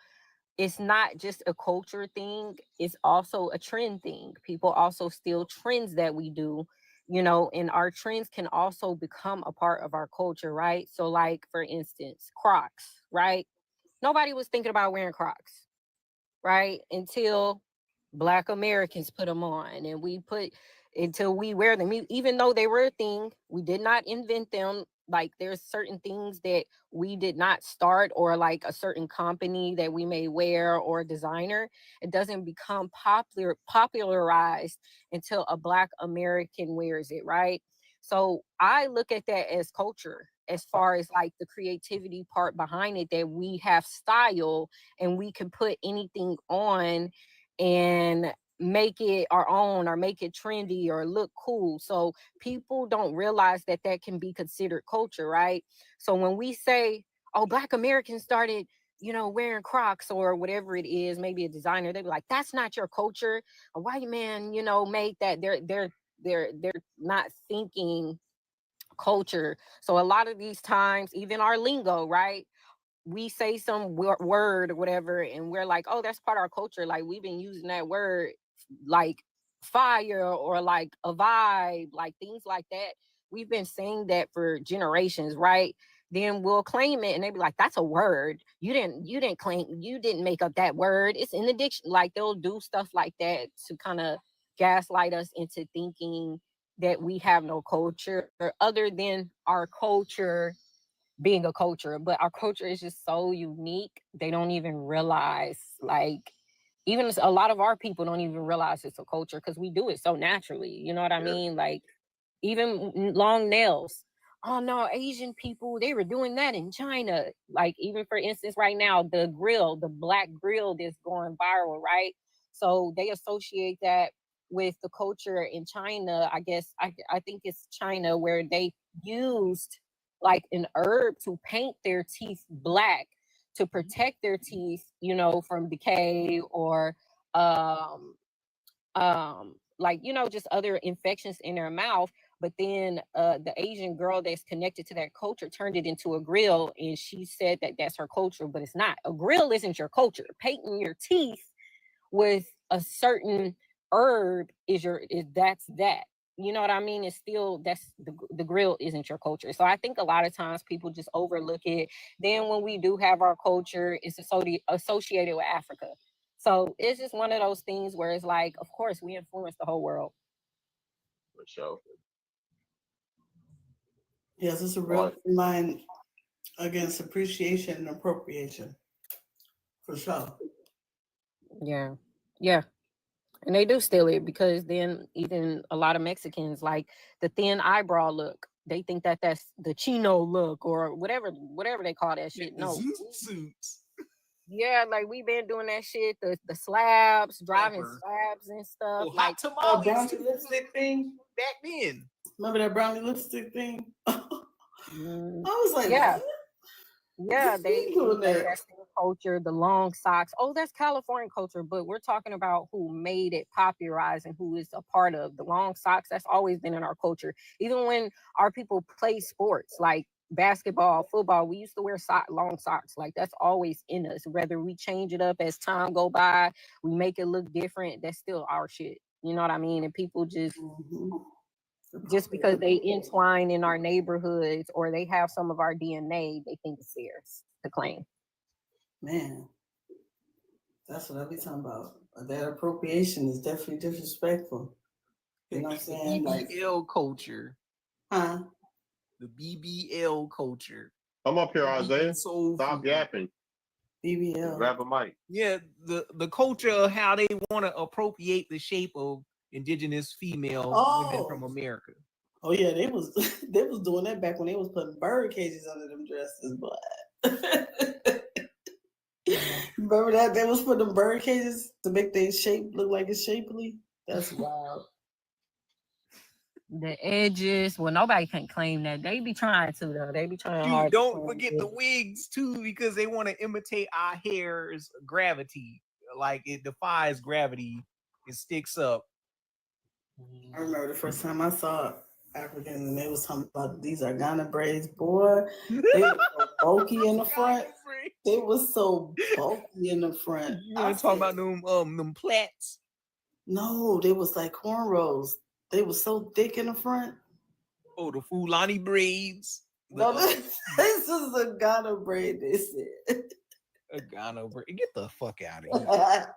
it's not just a culture thing, it's also a trend thing. People also steal trends that we do, you know, and our trends can also become a part of our culture, right? So like for instance, Crocs, right? Nobody was thinking about wearing Crocs, right? Until Black Americans put them on, and until we wear them, even though they were a thing, we did not invent them. Like there's certain things that we did not start, or like a certain company that we may wear or a designer, it doesn't become popularized until a Black American wears it, right? So I look at that as culture, as far as like the creativity part behind it, that we have style and we can put anything on and make it our own or make it trendy or look cool. So people don't realize that that can be considered culture, right? So when we say, oh, Black Americans started, you know, wearing Crocs or whatever it is, maybe a designer, they'd be like, that's not your culture. A white man, you know, made that. They're not thinking culture. So a lot of these times, even our lingo, right? We say some word or whatever, and we're like, oh, that's part of our culture. Like we've been using that word like fire or like a vibe, like things like that. We've been saying that for generations, right? Then we'll claim it and they be like, that's a word. You didn't claim, you didn't make up that word. It's in the dictionary. Like they'll do stuff like that to kind of gaslight us into thinking that we have no culture other than our culture being a culture. But our culture is just so unique, they don't even realize, like even a lot of our people don't even realize it's a culture because we do it so naturally, you know what I mean? Like even long nails. Oh no, Asian people, they were doing that in China. Like even for instance, right now, the black grill that's going viral, right? So they associate that with the culture in China. I guess I think it's China where they used like an herb to paint their teeth black to protect their teeth, you know, from decay or like, you know, just other infections in their mouth. But then the Asian girl that's connected to that culture turned it into a grill, and she said that that's her culture, but it's not. A grill isn't your culture. Painting your teeth with a certain herb is that's that. You know what I mean? It's still, that's the grill isn't your culture. So I think a lot of times people just overlook it. Then when we do have our culture, it's associated with Africa. So it's just one of those things where it's like, of course, we influence the whole world. For sure. Yes, it's a real line against appreciation and appropriation. For sure. Yeah. Yeah. And they do steal it because then even a lot of Mexicans, like the thin eyebrow look, they think that that's the Chino look or whatever they call that shit. No. Suits. Yeah, like we've been doing that shit, the slabs, driving slabs and stuff. Like hot tamales, brownie lipstick thing back then. Remember that brownie lipstick thing? I was like, yeah. what? Yeah, they doing that. that's their culture, the long socks. Oh, that's California culture, but we're talking about who made it popularized and who is a part of the long socks. That's always been in our culture. Even when our people play sports like basketball, football, we used to wear long socks. Like that's always in us. Whether we change it up as time go by, we make it look different. That's still our shit. You know what I mean? And people just because they entwine in our neighborhoods or they have some of our DNA, they think it's theirs to claim. Man, that's what I be talking about. That appropriation is definitely disrespectful. You know what I'm saying? Like BBL culture. Huh? The BBL culture. Come up here, Isaiah. So stop yapping. BBL. Grab a mic. Yeah, the culture of how they want to appropriate the shape of indigenous female women from America. Oh yeah, they was doing that back when they was putting bird cages under them dresses, but remember that they was putting bird cages to make their shape look like it's shapely? That's wild. The edges, well, nobody can claim that. They be trying to though. They be trying hard. Don't forget the wigs too, because they want to imitate our hair's gravity. Like it defies gravity. It sticks up. I remember the first time I saw Africans and they was talking about these are Ghana braids, boy. They were so bulky in the front. They was so bulky in the front. You want to talk about them plaits? No, they was like cornrows. They was so thick in the front. Oh, the Fulani braids. No, this is a Ghana braid, they said. A Ghana braid. Get the fuck out of here.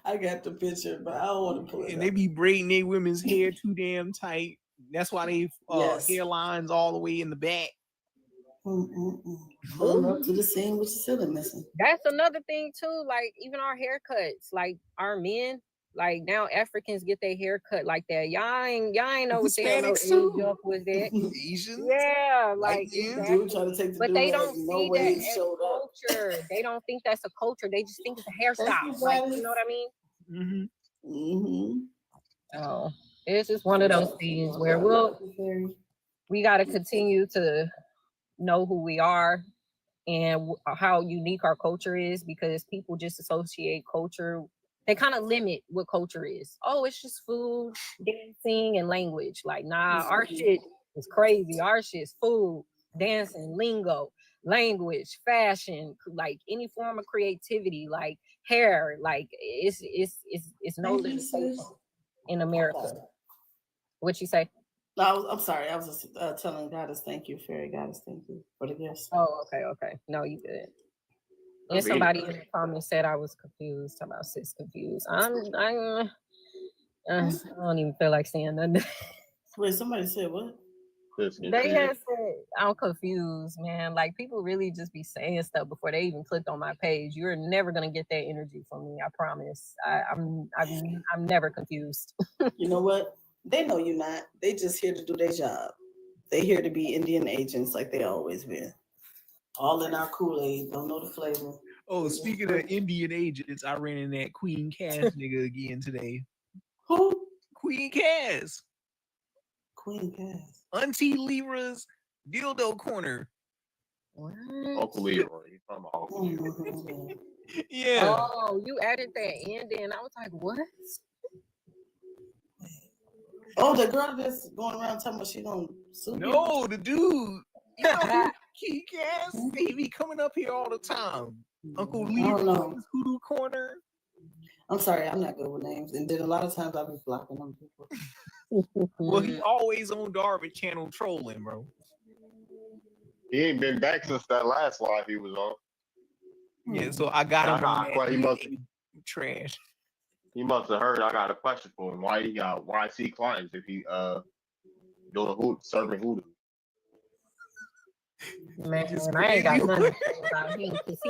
I got the picture, but I don't want to pull it. And they be braiding their women's hair too damn tight. That's why they hairlines all the way in the back. Pulling up to the scene with your ceiling missing. That's another thing too. Like even our haircuts, like our men, like now Africans get their hair cut like that. Y'all ain't know what the hell age up was that. Asians? Yeah, like exactly. Trying to take the but they don't no see way that as showed up. culture. They don't think that's a culture. They just think it's a hairstyle. Like, you know what I mean? Oh, it's just one of those things where we got to continue to know who we are and how unique our culture is, because people just associate culture. They kind of limit what culture is. Oh, it's just food, dancing, and language. Like, nah, our shit is crazy. Our shit's food, dancing, lingo, language, fashion, like any form of creativity, like hair. Like it's no limitation in America. What you say? No, I'm sorry. I was just telling Goddess, thank you, Fairy Goddess, thank you for the gifts. Oh, okay. No, you good. And somebody in the comments said I was confused. Talking about sis confused. I don't even feel like saying nothing. Wait, somebody said what? They had said I'm confused, man. Like people really just be saying stuff before they even clicked on my page. You're never gonna get that energy from me. I promise. I'm never confused. You know what? They know you're not. They just here to do their job. They here to be Indian agents like they always been. All in our Kool-Aid. Don't know the flavor. Oh, speaking of Indian agents, I ran in that Queen Cass nigga again today. Who? Queen Cass. Queen Cass. Auntie Lyra's dildo corner. What? Uncle Leroy. You talking about Uncle Leroy? Yeah. Oh, you added that in there, and I was like, what? Oh, the girl that's going around talking about she gonna sue people? No, the dude. You know, King Cass, he be coming up here all the time. Uncle Leroy's Hoodoo Corner. I'm sorry, I'm not good with names. And then a lot of times I'll be blocking them people. Well, he always on Darvin channel trolling, bro. He ain't been back since that last live he was on. Yeah, so I got him on Well, that trash. He must have heard I got a question for him. Why he got YC clients if he doing serving hoodoo? Man, I ain't got nothing to say about him because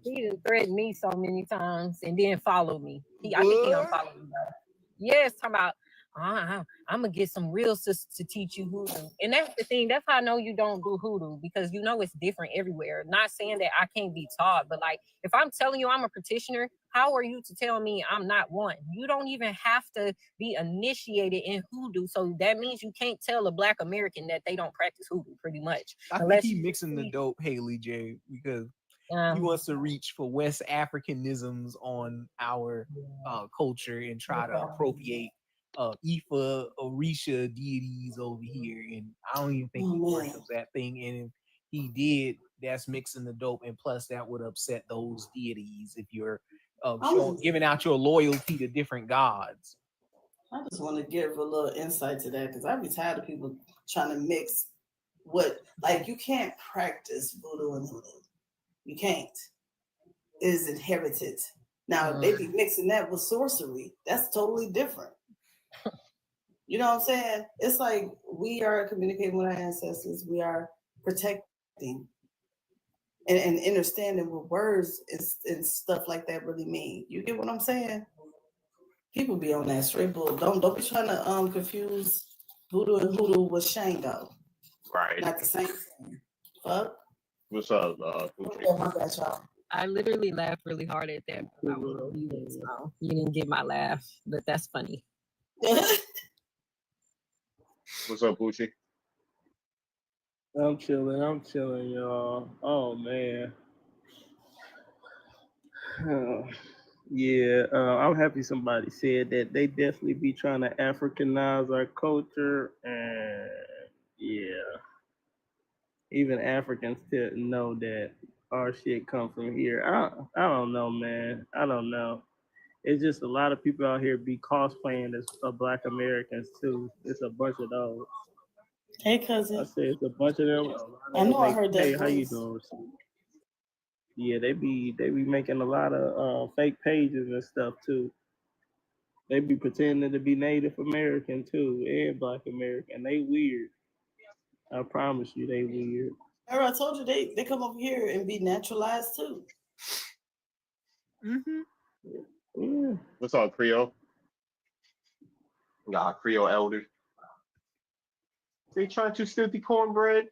he didn't threaten me so many times and then follow me. I think he don't follow me though. Yes, talking about I'm gonna get some real sisters to teach you hoodoo. And that's the thing. That's how I know you don't do hoodoo, because you know it's different everywhere. Not saying that I can't be taught, but like if I'm telling you I'm a practitioner, how are you to tell me I'm not one? You don't even have to be initiated in hoodoo. So that means you can't tell a Black American that they don't practice hoodoo, pretty much. I think he mixing the dope, Haley J, because he wants to reach for West Africanisms on our culture and try to appropriate Ifa, Orisha deities over here, and I don't even think he worships that thing. And if he did, that's mixing the dope, and plus that would upset those deities if you're giving out your loyalty to different gods. I just want to give a little insight to that because I'd be tired of people trying to mix what, like, you can't practice voodoo and hoodoo. You can't. It is inherited. Now they be mixing that with sorcery. That's totally different. You know what I'm saying? It's like we are communicating with our ancestors. We are protecting and understanding what words and stuff like that really mean. You get what I'm saying? People be on that straight bull. Don't be trying to confuse voodoo and hoodoo with Shango. Right. Not the same thing. Fuck. What's up, Oh, my bad, y'all. I literally laughed really hard at that. You didn't get my laugh, but that's funny. What's up, Poochie? I'm chilling, y'all. Oh man. Yeah, I'm happy somebody said that. They definitely be trying to Africanize our culture, and yeah, even Africans didn't know that our shit come from here. I don't know, man. I don't know. It's just a lot of people out here be cosplaying as Black Americans too. It's a bunch of those. Hey, cousin. I said it's a bunch of them. I know I heard that. Hey, how you voice. doing? Yeah, they be making a lot of fake pages and stuff too. They be pretending to be Native American too and Black American. They weird. I promise you, they weird. I told you they come over here and be naturalized too. Mm-hmm. Yeah. What's up, Creole? Got Creole elders. They trying to steal the cornbread?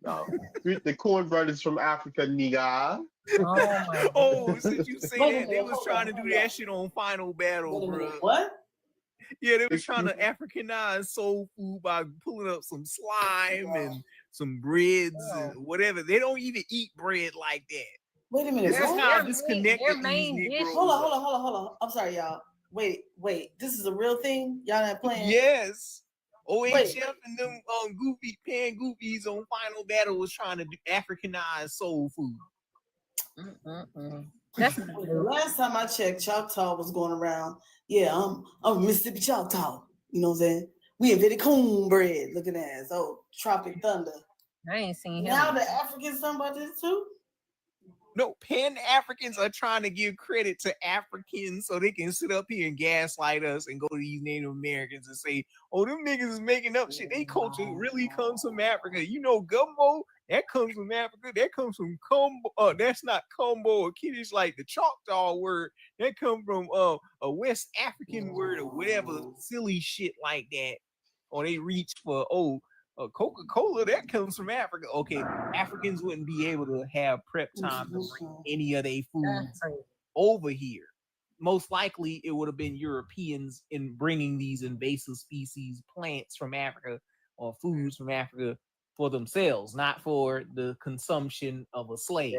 No, the cornbread is from Africa, nigga. Oh, since you say that, they was trying to do that shit on Final Battle, bro. What? Yeah, they was trying to Africanize soul food by pulling up some slime and some breads and whatever. They don't even eat bread like that. Wait a minute. That's how disconnected their main these dish. Negroes Hold are. on. I'm sorry, y'all. Wait. This is a real thing? Y'all not playing? Yes. OHF Wait. and them goofy pan goofies on Final Battle was trying to do Africanize soul food. That's the last time I checked, Choctaw was going around. Yeah, I'm Mississippi Choctaw. You know what I'm saying? We invented cornbread looking ass. Oh, Tropic Thunder. I ain't seen him. Now the Africans talking about this too? No, Pan-Africans are trying to give credit to Africans so they can sit up here and gaslight us and go to these Native Americans and say, oh, them niggas is making up shit. They culture really comes from Africa. You know, gumbo that comes from Africa. That comes from combo. That's not combo or kiddish like the Choctaw word. That comes from a West African word or whatever silly shit like that. Or they reach for Coca-Cola, that comes from Africa. Okay, Africans wouldn't be able to have prep time to bring any of their foods over here. Most likely, it would have been Europeans in bringing these invasive species plants from Africa or foods from Africa for themselves, not for the consumption of a slave.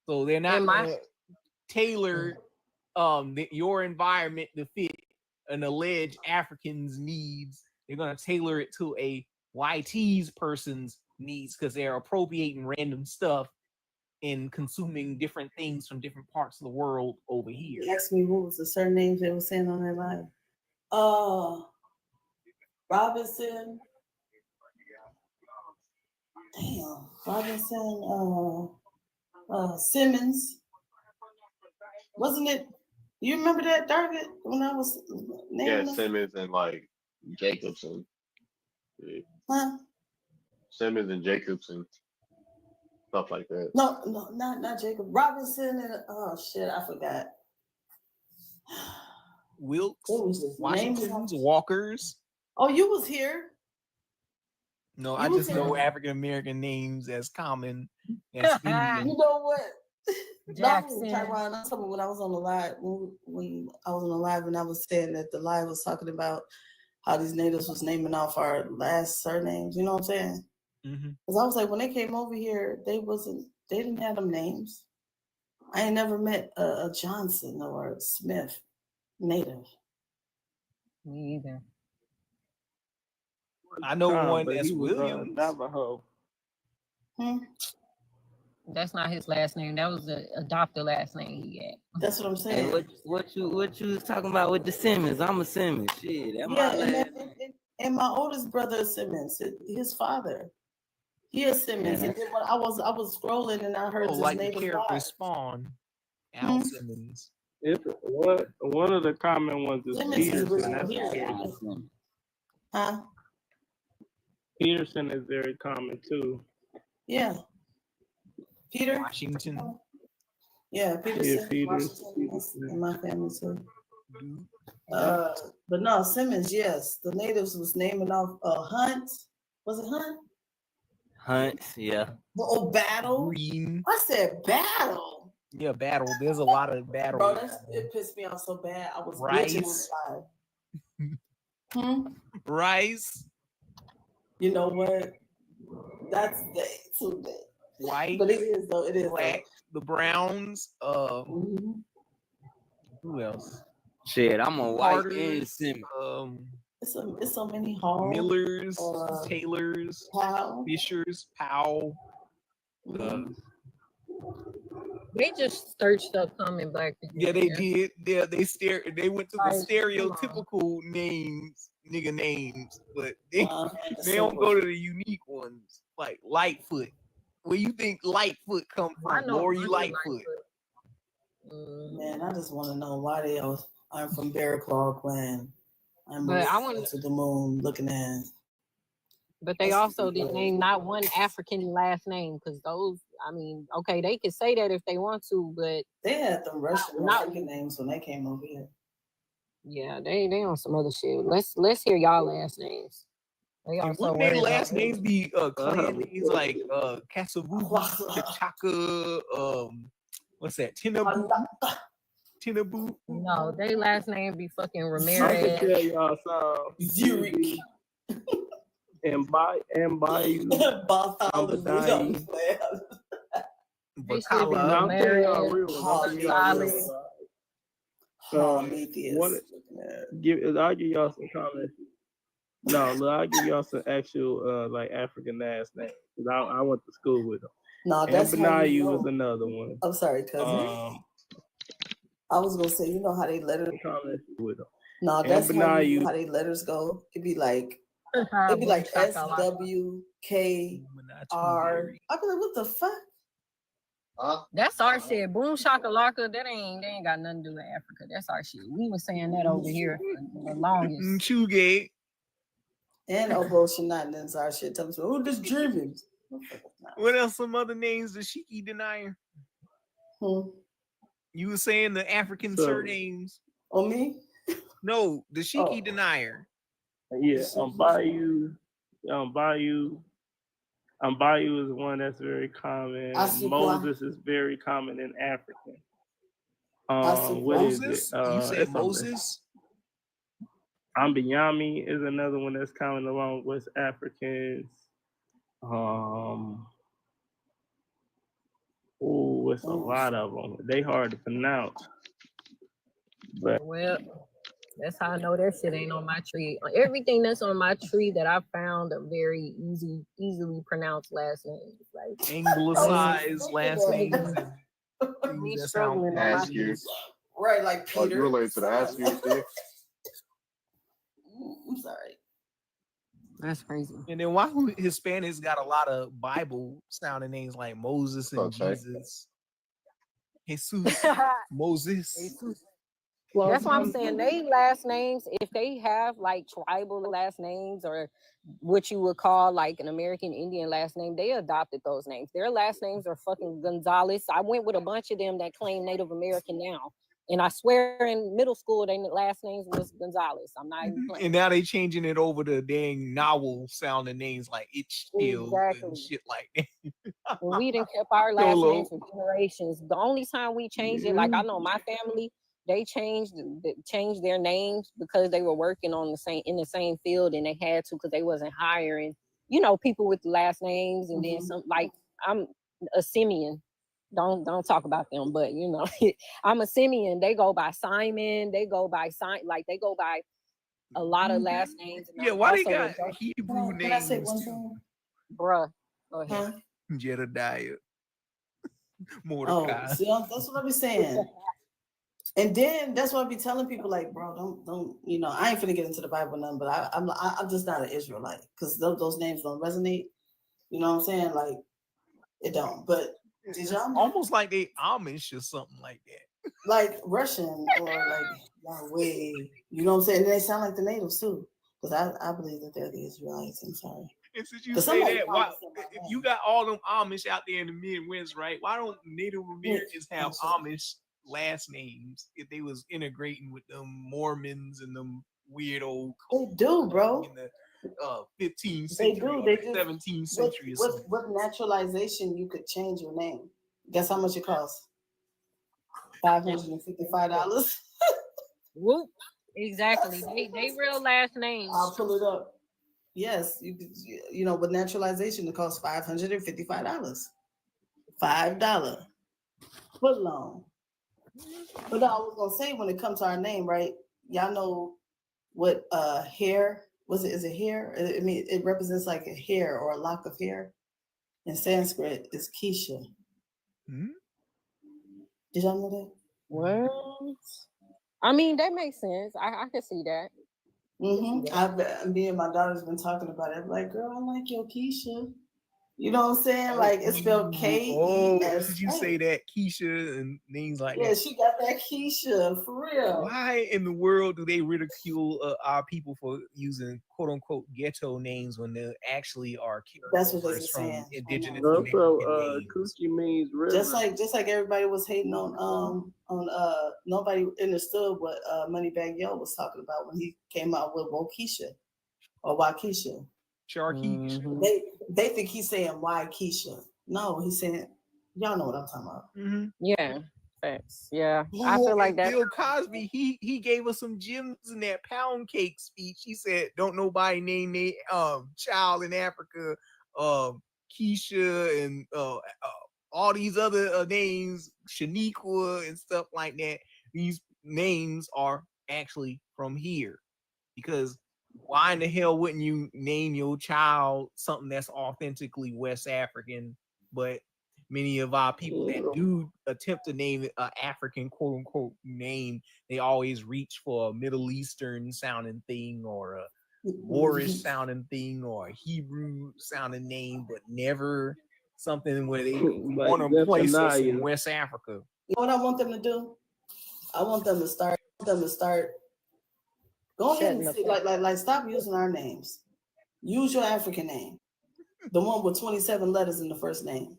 So they're not gonna tailor your environment to fit an alleged African's needs. They're gonna tailor it to a YT's person's needs because they're appropriating random stuff and consuming different things from different parts of the world over here. He asked me what was the surnames they were saying on that live. Robinson. Damn, Robinson. Simmons. Wasn't it? You remember that, Darvin? When I was naming them? Simmons and like Jacobson. Yeah. Huh? Simmons and Jacobson. Stuff like that. No, not Jacob. Robinson and I forgot. Wilkes, What was his Washington's, name? Walkers. Oh, you was here. No, You I was just know here. African American names as common as Indian. You know what? Jackson. Tyron, I'm talking when I was on the live, when I was on the live and I was saying that the live was talking about how these natives was naming off our last surnames. You know what I'm saying? Because I was like, when they came over here, they didn't have them names. I ain't never met a Johnson or a Smith native. Me either. I know one but that's he was Williams. Navajo. That's not his last name. That was the adopted last name he had. That's what I'm saying. Hey, what you was talking about with the Simmons? I'm a Simmons. Shit, that my Yeah, last. and my oldest brother is Simmons, his father. He is Simmons. Yeah. And then when I was scrolling and I heard this like the native character live. Spawn, Al Simmons. It's one of the common ones is Simmons is Peterson. really That's here. Peterson. Huh? Peterson is very common too. Yeah. Peter? Washington. Yeah, Peterson. Washington, that's in my family too. But no, Simmons, yes. The natives was naming off Hunt. Was it Hunt? Hunts, yeah. Oh, Battle. Green. I said Battle. Yeah, Battle. There's a lot of Battle. Bro, it pissed me off so bad. I was bitching on the live. Rice. You know what? That's too big. White. But it is though. It is Black. The Browns. Who else? Shit, I'm on White Carter, and Simmons. It's so many Hall. Millers, Taylors, Powell. Fishers, Powell. They just searched up common black people. Yeah, they did. Yeah, they went to the Like, stereotypical names, nigga names, but they don't go to the unique ones like Lightfoot. Where you think Lightfoot come from? Lori Lightfoot. Man, I just want to know why they are. I'm from Bear Claw Clan. I'm But I wanna- to the moon looking at. But they also didn't name not one African last name because those, I mean, okay, they could say that if they want to, but They had them Russian not names when they came over here. yeah, they on some other shit. Let's hear y'all last names. They And also wouldn't their worried last about- names be clan names like Kasavubu, Chaka, what's that? Tinabu. No, they last name be fucking I can Ramirez. tell y'all some. Zurich. And Bayou. Bartholomew. They should be Bacala. Ramirez, Gonzalez. I'll give y'all some comments. No, look, I'll give y'all some actual like African last names. Cause I went to school with them. No, that's how you Bayou know. was another one. I'm sorry, cousin. I was gonna say, you know how they letters. With them. No, that's how, you know Bayou. how they letters go. It'd be like SWKR. I'd be like, what the fuck? That's our shit. Boom shakalaka. They ain't got nothing to do with Africa. That's our shit. We was saying that over here for the longest. Chugate. And Obo Shenanigans, our shit. Tell me, oh, this Germans. What else? Some other names? The Shiki denier. You were saying the African So- surnames. Oh, me? No, the Shiki denier. Yeah, Bayou is one that's very common. Asukwa. Moses is very common in African. What is it? Moses? You said it's Moses? Ambiyami is another one that's common along West Africans. It's a lot of them. They hard to pronounce. But Well, that's how I know that shit ain't on my tree. Everything that's on my tree that I found are very easily pronounced last names. Like anglicized last names. Me struggling on my tree. Right, like Oh, Peter. you related to the Askews, Steve? I'm sorry. That's crazy. And then why do Hispanics got a lot of Bible sounding names like Moses and Okay. Jesus? Jesus, Moses. That's why I'm saying they last names, if they have like tribal last names or what you would call like an American Indian last name, they adopted those names. Their last names are fucking Gonzalez. I went with a bunch of them that claim Native American now. And I swear in middle school, their last names was Gonzalez. I'm not even playing. And now they changing it over to dang novel sounding names like Itchfield and shit like that. When we didn't keep our last Yolo. names for generations. The only time we changed it, like I know my family, they changed their names because they were working on in the same field and they had to because they wasn't hiring, people with the last names. And then some, like I'm a Simeon. Don't talk about them, but I'm a Simeon. They go by Simon. They go by they go by a lot of last names. And Yeah, why they also got Hebrew Can I say names one too? thing? Bruh, go ahead. Jedediah, Oh, Mordecai. see, that's what I be saying. And then that's what I be telling people, like, bro, don't, I ain't finna get into the Bible none, but I'm just not an Israelite because those names don't resonate. You know what I'm saying? Like, it don't. But did It's y'all know, almost like they Amish or something like that. like Russian or like Yahweh? You know what I'm saying? And they sound like the natives too, because I believe that they're the Israelites. I'm sorry. And since you 'Cause say somebody that, probably why said my if name. you got all them Amish out there in the Midwest, right? Why don't Native Americans have Amish last names if they was integrating with them Mormons and them weird old They do, bro. in the 15th They century do. or They the do. 17th century or something? With naturalization, you could change your name. Guess how much it costs? $555. Whoop. Exactly. They real last names. I'll pull it up. Yes, you could, with naturalization, it costs $555. $5 foot long. But I was gonna say, when it comes to our name, right? Y'all know what hair was it? Is it hair? I mean, it represents like a hair or a lock of hair. In Sanskrit, is Keisha. Did y'all know that? Well, I mean, that makes sense. I can see that. Me and my daughter's been talking about it. I'm like, girl, I like your Keisha. You know what I'm saying? Like, it's spelled K-E-S. Oh, did you say that Keisha and names like Yeah, that? she got that Keisha for real. Why in the world do they ridicule our people for using quote unquote ghetto names when they actually are That's what they were caricatures from saying. indigenous also, American names? Coochie means river. Just like everybody was hating on nobody understood what Moneybagg Yo was talking about when he came out with Wokeisha or Waukesha. Charkeisha. They think he's saying Waukesha. No, he's saying, y'all know what I'm talking about. Yeah. Facts. Yeah. I feel like that. Bill Cosby, he gave us some gems in that pound cake speech. He said, "Don't nobody name their child in Africa Keisha and all these other names, Shaniqua and stuff like that. These names are actually from here, because why in the hell wouldn't you name your child something that's authentically West African? But many of our people that do attempt to name an African quote unquote name, they always reach for a Middle Eastern sounding thing or a Moorish sounding thing or a Hebrew sounding name, but never something where they want to place us in West Africa. You know what I want them to do? I want them to start. Go ahead and see, like stop using our names. Use your African name. The one with 27 letters in the first name.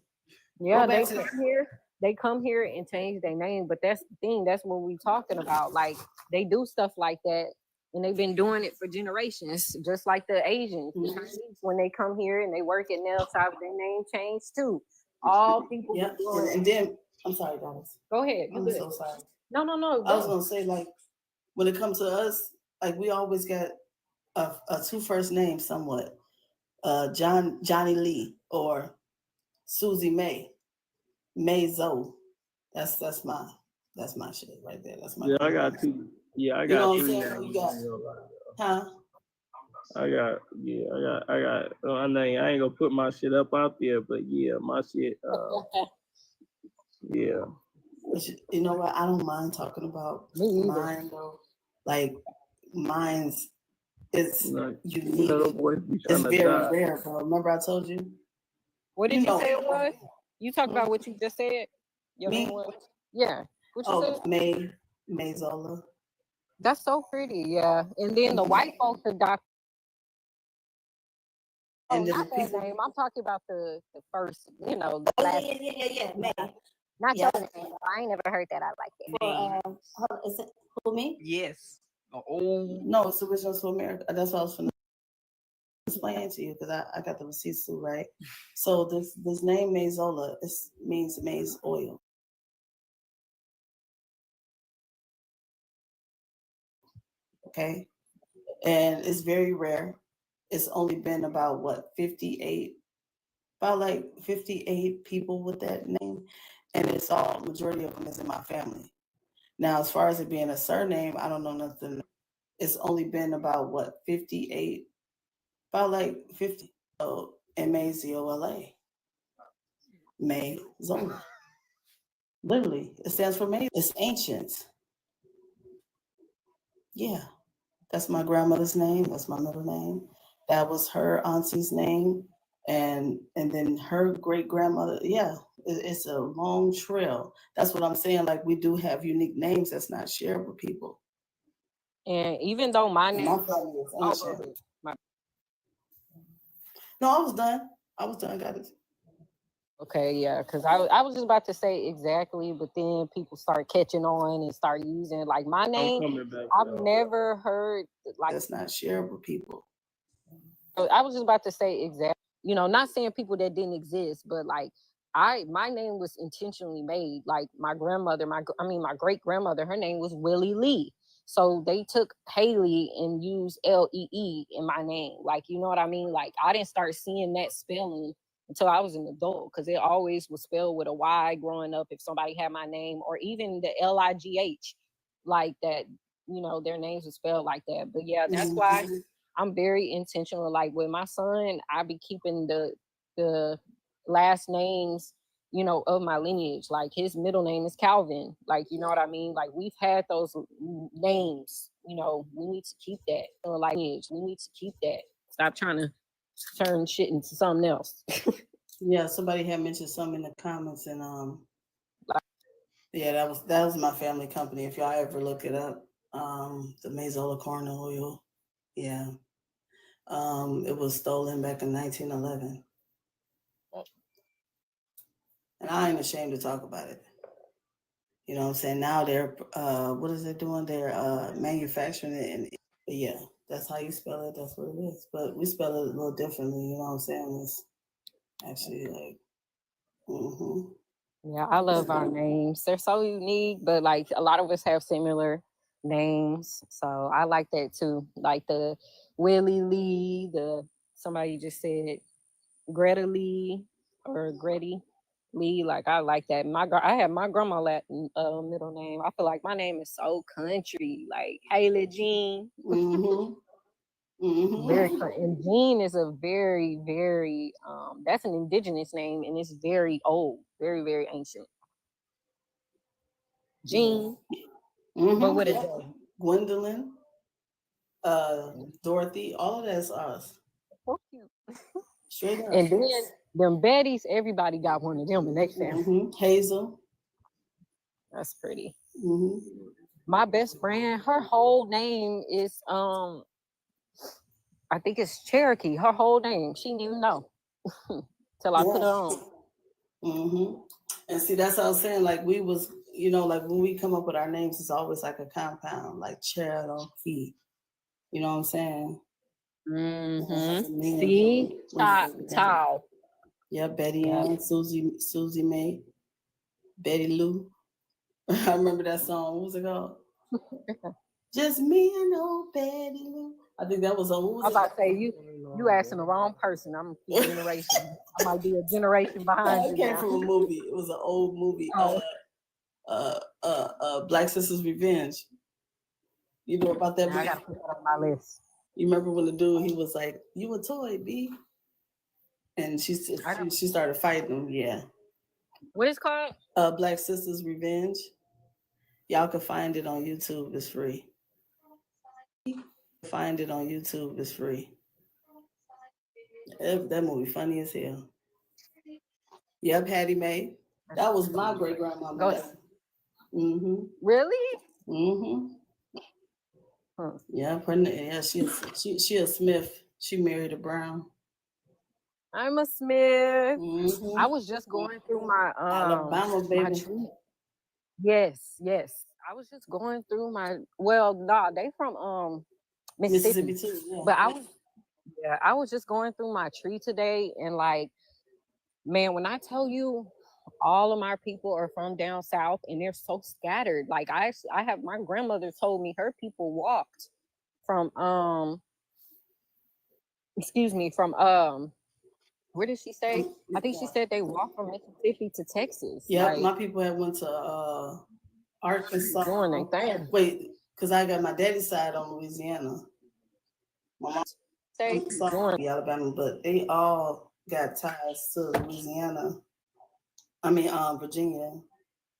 Yeah, they back to come here. They come here and change their name, but that's the thing. That's what we talking about. Like they do stuff like that, and they've been doing it for generations. Just like the Asians, the Chinese, when they come here and they work at nail shop, their name changed too. All people. Yeah, and then I'm sorry, guys. Go ahead. I'm so sorry. No. I was gonna say, like, when it comes to us, like we always got a two first name somewhat. Johnny Lee or Susie May Zoe. That's my shit right there. That's my. Yeah, I got two. Yeah, I You know got what I'm three saying? names. You got, huh? I got. I ain't gonna put my shit up out there, but yeah, my shit. Yeah. You know what? I don't mind talking about mine though. Like mine's, it's unique. It's very rare, bro. Remember I told you? What did you say it was? You talk about what you just said. Your Me? name was? Yeah. What you said? Mayzola. That's so pretty, yeah. And then the white folks adopt. Oh, And then not the that people- name. I'm talking about the first, the last. Yeah. May. Not Yeah. your name. I ain't never heard that. I like that. Is it who, me? Yes. No, it's original to America. That's what I was finna explain to you because I got the receipts too, right? So this name Mayzola means maize oil. Okay, and it's very rare. It's only been about 58 people with that name, and it's all majority of them is in my family. Now, as far as it being a surname, I don't know nothing. It's only been about 58, about 50. So Mazola, Mayzola. Literally, it stands for May. It's ancient. Yeah, that's my grandmother's name. That's my middle name. That was her auntie's name, and then her great grandmother. Yeah, it's a long trail. That's what I'm saying. Like we do have unique names that's not shared with people. And even though my name, family is ancient. No, I was done. Got it. okay, yeah, because I was just about to say exactly, but then people start catching on and start using like my name. coming back, I've never heard like that's not shared with people. I was just about to say exactly, not saying people that didn't exist, but like my name was intentionally made. Like my grandmother, my great grandmother, her name was Willie Lee. So they took Haley and used Lee in my name. Like, you know what I mean? Like I didn't start seeing that spelling until I was an adult, because it always was spelled with a Y growing up if somebody had my name, or even the Ligh, like that, their names were spelled like that. But yeah, that's why I'm very intentional. Like with my son, I be keeping the last names, of my lineage. Like his middle name is Calvin. Like, you know what I mean? Like we've had those names, we need to keep that. Like lineage, we need to keep that. Stop trying to turn shit into something else. Yeah, somebody had mentioned something in the comments, and yeah, that was my family company. If y'all ever look it up, the Mayzola corn oil. Yeah. It was stolen back in 1911. And I ain't ashamed to talk about it. You know what I'm saying? Now they're, what is it doing? They're manufacturing it. And yeah, that's how you spell it. That's what it is. But we spell it a little differently. You know what I'm saying? It's actually like, Yeah, I love our names. They're so unique, but like a lot of us have similar names. So I like that too. Like the Willie Lee, somebody just said Greta Lee or Gretty Lee. Like I like that. I have my grandma Latin middle name. I feel like my name is so country. Like Haley Jean. Very and Jean is a very, very that's an indigenous name, and it's very old, very, very ancient. Jean. But what is that? Gwendolyn, Dorothy, all of that's us. So cute. Straight up. And then them Bettys, everybody got one of them in their family. Hazel. That's pretty. My best friend, her whole name is I think it's Cherokee. Her whole name, she didn't even know. till I put it Yeah. on. Mm-hmm. And see, that's what I was saying. Like we was, you know, like when we come up with our names, it's always like a compound, like Cherokee. You know what I'm saying? Mm-hmm. Me See, Tao. Yeah, Betty Yep. Ann, Susie Mae, Betty Lou. I remember that song. What was it called? Just me and old Betty Lou. I think that was a. I was about to say you asking the wrong person. I'm a generation. I might be a generation behind It you came now. from a movie. It was an old movie. Oh. Black Sisters Revenge. You know about that I movie? gotta put that on my list. You remember when the dude, he was like, "You a toy, B," and she started fighting him. Yeah. What is it called? Black Sisters Revenge. Y'all can find it on YouTube. It's free. Find it on YouTube. It's free. That movie funny as hell. Yep, Hattie Mae. That was my great grandmama. Go ahead. Mm-hmm. Really? Mm-hmm. Huh. Yeah, she a Smith. She married a Brown. I'm a Smith. Mm-hmm. I was just going through my Alabama, my baby. tree. Yes. I was just going through my they from Mississippi too. Yeah. But I was just going through my tree today, and like, man, when I tell you all of my people are from down south and they're so scattered. Like I have my grandmother told me her people walked from where did she say? I think she said they walked from Mississippi to Texas. Yeah, like, my people had went to Arkansas. doing their thing. Wait, because I got my daddy's side on Louisiana. My mom from Alabama, but they all got ties to Louisiana. I mean, Virginia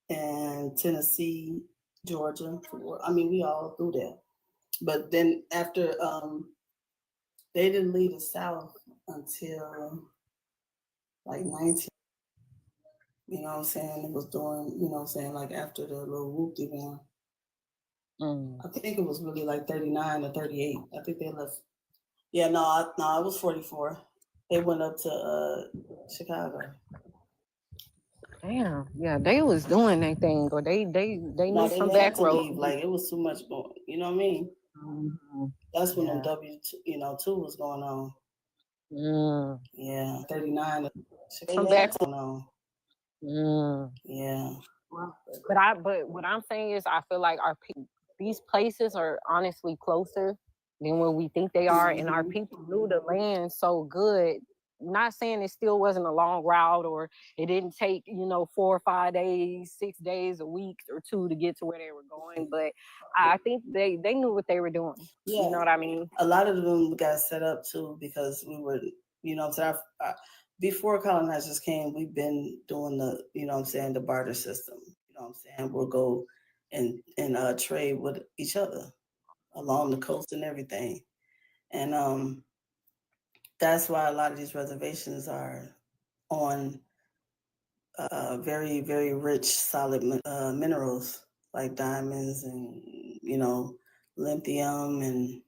and Tennessee, Georgia. I mean, we all do that. But then after they didn't leave the South until like 19. You know what I'm saying? It was during, you know what I'm saying, like after the little whoop-de down. I think it was really like 39 or 38. I think they left. Yeah, no, it was 44. They went up to Chicago. Damn, yeah, they was doing their thing, or they No, need they some had back to road. leave. Like it was too much going. You know what I mean? Mm-hmm. That's when the W2 was going on. Yeah, 39. Some back going on. Yeah. But what I'm saying is, I feel like these places are honestly closer than what we think they are, and our people knew the land so good. Not saying it still wasn't a long route, or it didn't take 4 or 5 days, 6 days, a week or 2 to get to where they were going, but I think they knew what they were doing. Yeah. You know what I mean? A lot of them got set up too because we were, before colonizers came, we've been doing the, the barter system. You know what I'm saying? We'll go and trade with each other along the coast and everything. And that's why a lot of these reservations are on very, very rich, solid minerals like diamonds and, lithium and, you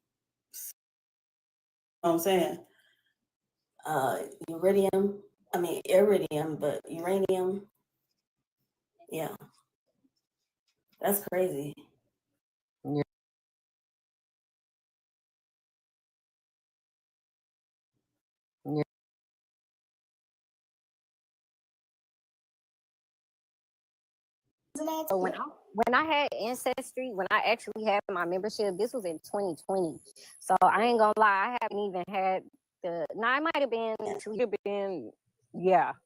know what I'm saying? Iridium, but uranium. Yeah. That's crazy. Yeah. Yeah. So when I had Ancestry, when I actually had my membership, this was in 2020. So I ain't gonna lie, I haven't even had it might have been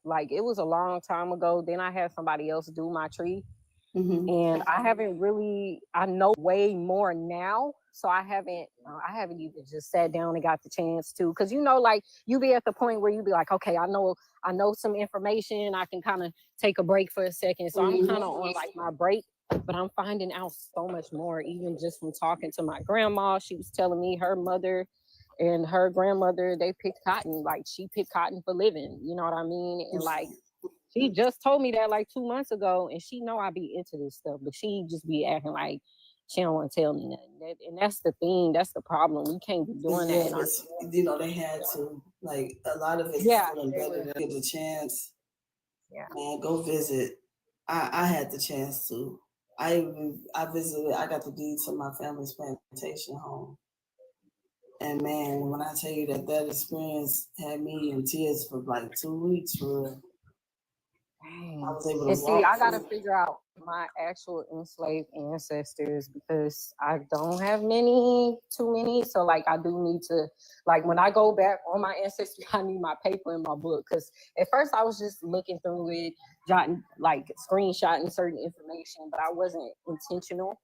like it was a long time ago. Then I had somebody else do my tree. Mm-hmm. And I know way more now. So I haven't even just sat down and got the chance to, because like you be at the point where you be like, okay, I know some information. I can kind of take a break for a second. So I'm kind of on like my break, but I'm finding out so much more, even just from talking to my grandma. She was telling me her mother and her grandmother, they picked cotton. Like she picked cotton for living. You know what I mean? And like, she just told me that like 2 months ago, and she know I be into this stuff, but she just be acting like She don't want to tell me nothing. And that's the thing. That's the problem. We can't be doing that. Yeah, In our but you know, they had to, like, a lot of it's Yeah, still they embedded. were. Get the chance, Yeah. man, go visit. I had the chance to. I visited. I got the deed to my family's plantation home, and man, when I tell you that experience had me in tears for like 2 weeks, for real. I was able And to see, walk I gotta through. figure out my actual enslaved ancestors because I don't have too many. So like I do need to, like when I go back on my ancestry, I need my paper and my book. Cause at first I was just looking through it, jotting, like screenshotting certain information, but I wasn't intentional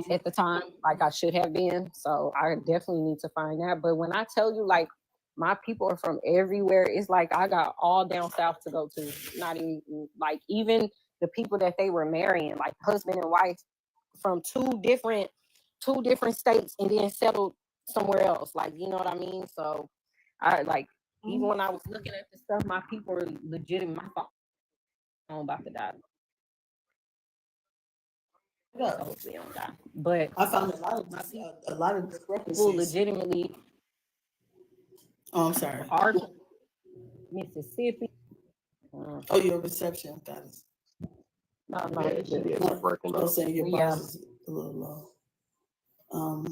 at the time, like I should have been. So I definitely need to find that. But when I tell you, like, my people are from everywhere, it's like I got all down south to go to. Not even like even the people that they were marrying, like husband and wife from two different states and then settled somewhere else. Like, you know what I mean? So I like even when I was looking at the stuff, my people were legitimate. My thought I'm about to die. Yeah. Hopefully I don't die. But I found a lot of people discrepancies. legitimately Oh, I'm sorry. Mississippi. Oh, your reception, got it. No, Yeah, it's working I was out. saying your Yeah. bars is a little low.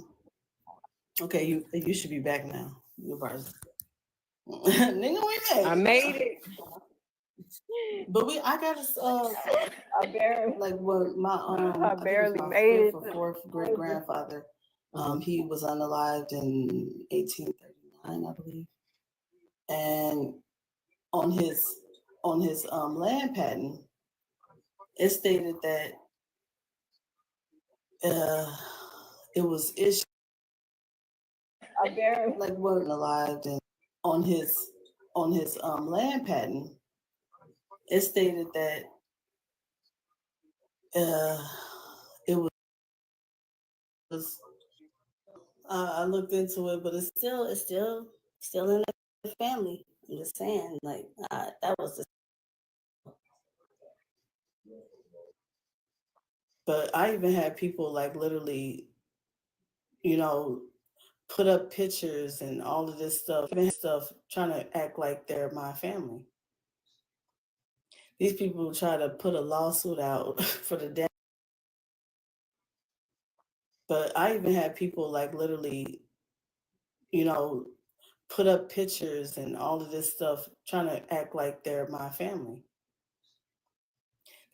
Okay, you should be back now. Your bars. Nigga, we made I it. made it. But I got I barely like what my I barely made it. fifth or fourth great grandfather. He was unalived in 1839, I believe. And on his land patent, it stated that it was issued. I barely like wasn't alive, and on his land patent, it stated that it was. I looked into it, but it's still in the family. I'm just saying, like that was the. But I even had people like literally, you know, put up pictures and all of this stuff, trying to act like they're my family. These people try to put a lawsuit out for the death. But I even had people like literally, you know, put up pictures and all of this stuff, trying to act like they're my family.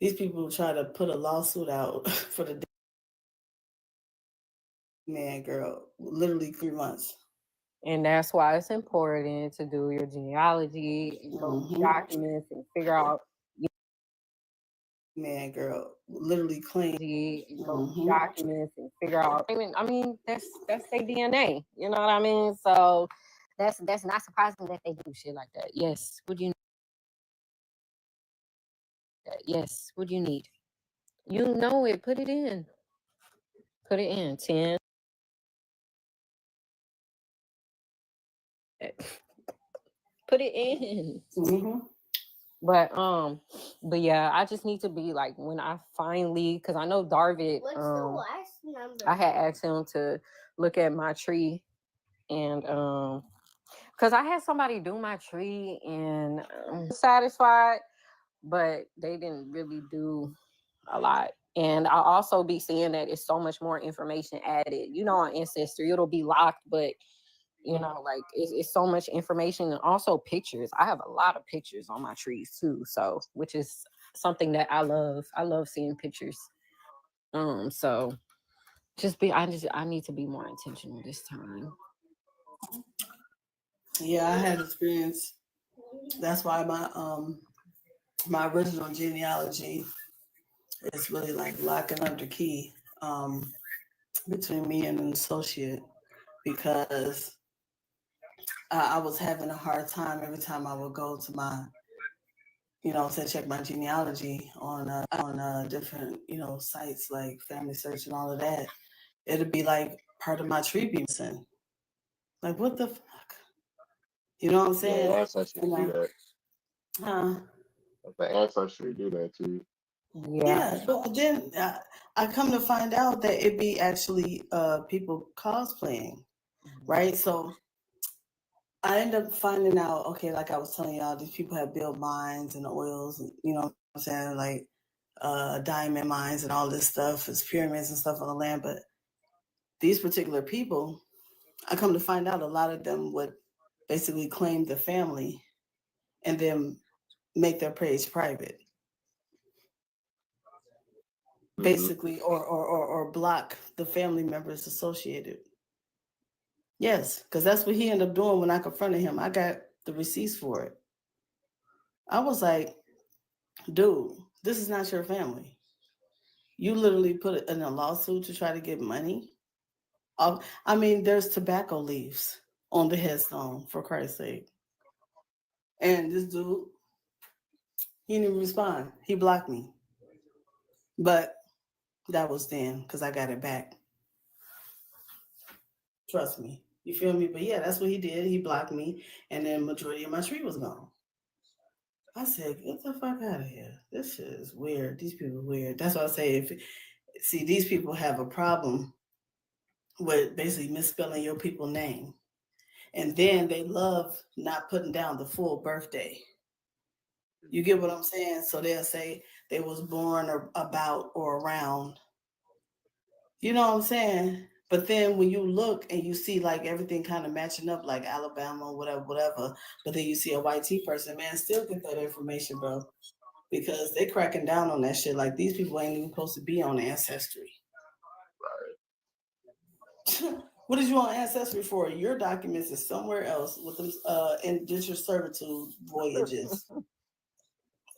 These people try to put a lawsuit out for the man, girl, literally 3 months. And that's why it's important to do your genealogy and go through documents and figure out man, girl, literally claim and go through documents and figure out. I mean, that's their DNA. You know what I mean? So that's not surprising that they do shit like that. Yes. What do you? Yes. What do you need? You know it. Put it in. Put it in. 10. Put it in. But yeah, I just need to be like when I finally, because I know Darvid, What's the last number? I had asked him to look at my tree, and because I had somebody do my tree and satisfied, but they didn't really do a lot. And I'll also be seeing that it's so much more information added. You know, on Ancestry, it'll be locked, but you know, like it's so much information and also pictures. I have a lot of pictures on my trees too, so which is something that I love. I love seeing pictures. So I need to be more intentional this time. Yeah, I had experience. That's why my original genealogy is really like lock and under key between me and an associate, because I was having a hard time every time I would go to my, to check my genealogy on different, sites like Family Search and all of that. It'd be like part of my tree be missing. Like, what the fuck? You know what I'm saying? Yeah, Ancestry do that. Huh? The Ancestry do that too. Yeah, but then I come to find out that it be actually people cosplaying, right? So I end up finding out, okay, like I was telling y'all, these people have built mines and oils, and you know what I'm saying, like diamond mines and all this stuff, it's pyramids and stuff on the land. But these particular people, I come to find out a lot of them would basically claim the family and then make their page private. Basically, or block the family members associated. Yes, because that's what he ended up doing when I confronted him. I got the receipts for it. I was like, dude, this is not your family. You literally put it in a lawsuit to try to get money. I mean, there's tobacco leaves on the headstone, for Christ's sake. And this dude, he didn't even respond. He blocked me. But that was then, because I got it back. Trust me. You feel me? But yeah, that's what he did. He blocked me, and then majority of my tree was gone. I said, get the fuck out of here. This shit is weird. These people are weird. That's why I say, see, these people have a problem with basically misspelling your people's name. And then they love not putting down the full birthday. You get what I'm saying? So they'll say they was born or about or around. You know what I'm saying? But then when you look and you see like everything kind of matching up, like Alabama, whatever, but then you see a white T person, man, still get that information, bro. Because they cracking down on that shit. Like these people ain't even supposed to be on Ancestry. Right. What is you on Ancestry for? Your documents is somewhere else with them indentured servitude voyages.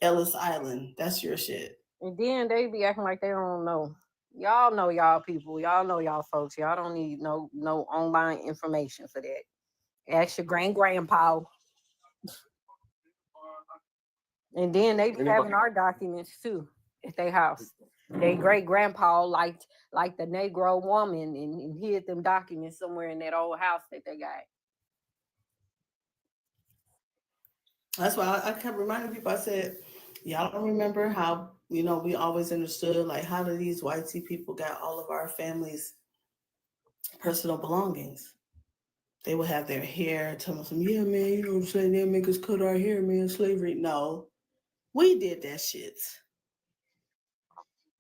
Ellis Island. That's your shit. And then they be acting like they don't know. Y'all know y'all people. Y'all know y'all folks. Y'all don't need no online information for that. Ask your grandpa. And then they be having our documents too at their house. They great grandpa liked the Negro woman and hid them documents somewhere in that old house that they got. That's why I kept reminding people. I said, y'all don't remember how, you know, we always understood, like, how do these white T people got all of our families' personal belongings? They would have their hair, tell them, yeah, man, you know what I'm saying? They'll make us cut our hair, man, slavery. No, we did that shit.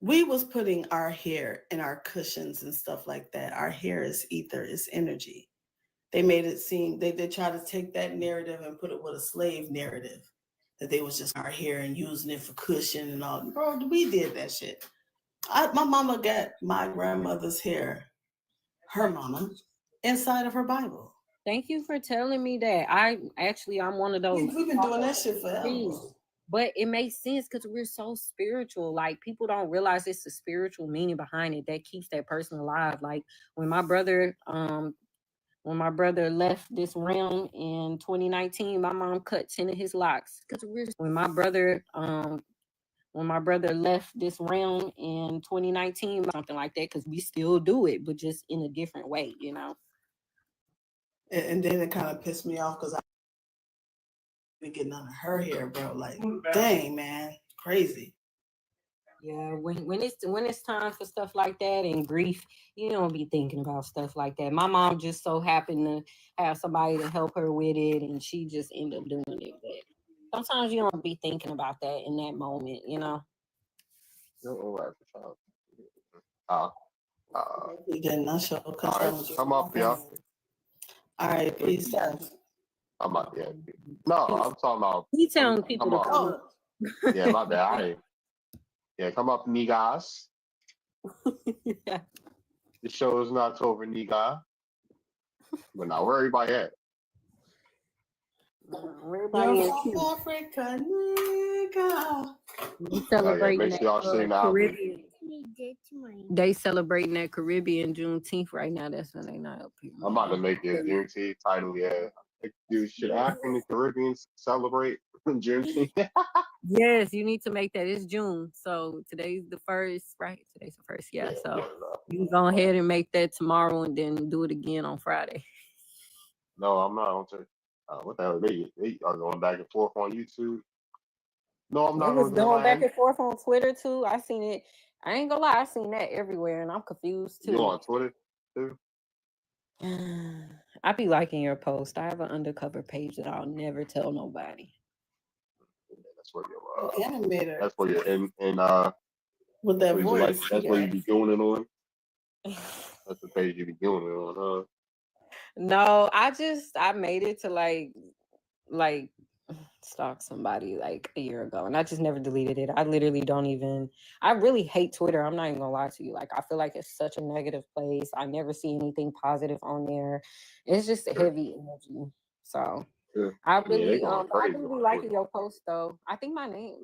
We was putting our hair in our cushions and stuff like that. Our hair is ether, is energy. They made it seem, they try to take that narrative and put it with a slave narrative. That they was just our hair and using it for cushion and all. Bro, we did that shit. My mama got my grandmother's hair, her mama, inside of her Bible. Thank you for telling me that. I'm one of those. We've been doing that shit forever. But it makes sense because we're so spiritual. Like people don't realize it's the spiritual meaning behind it that keeps that person alive. Like when my brother left this realm in 2019, my mom cut 10 of his locks. When my brother left this realm in 2019, something like that, because we still do it, but just in a different way, you know. And then it kind of pissed me off because I been getting under her hair, bro. Like, dang, man, crazy. Yeah, when it's time for stuff like that and grief, you don't be thinking about stuff like that. My mom just so happened to have somebody to help her with it, and she just ended up doing it. But sometimes you don't be thinking about that in that moment, you know. We did not show. All right, come up, y'all. All right, peace out. I'm not yet. No, I'm talking about. He telling people to come up. Yeah, my bad. Yeah, come up, niggas. Yeah. The show is not over, nigga. But now where everybody at? Everybody in South Africa, nigga. We celebrating make sure y'all sing the Caribbean. They celebrating that Caribbean Juneteenth right now. That's when they not up here. I'm about to make this Juneteenth title, yeah. Dude, should African and Caribbeans celebrate Juneteenth? Yes, you need to make that. It's June. So today's the 1st, right? Today's the 1st, yeah. So you can go ahead and make that tomorrow and then do it again on Friday. No, I'm not on what the hell? They are going back and forth on YouTube. No, I'm not Niggas on going back Miami. and forth on Twitter too. I seen it. I ain't gonna lie, I seen that everywhere, and I'm confused You too. on Twitter too? I be liking your post. I have an undercover page that I'll never tell nobody. That's where The animator that's where you're in with that what is it like? voice. That's You where you got be doing it on. That's the page you be doing it on, huh? No, I made it to like stalk somebody like a year ago, and I just never deleted it. I literally don't even. I really hate Twitter. I'm not even gonna lie to you. Like I feel like it's such a negative place. I never see anything positive on there. It's just a heavy energy. So Yeah. I Yeah, they really going I crazy do be on liking Twitter. your post though. I think my name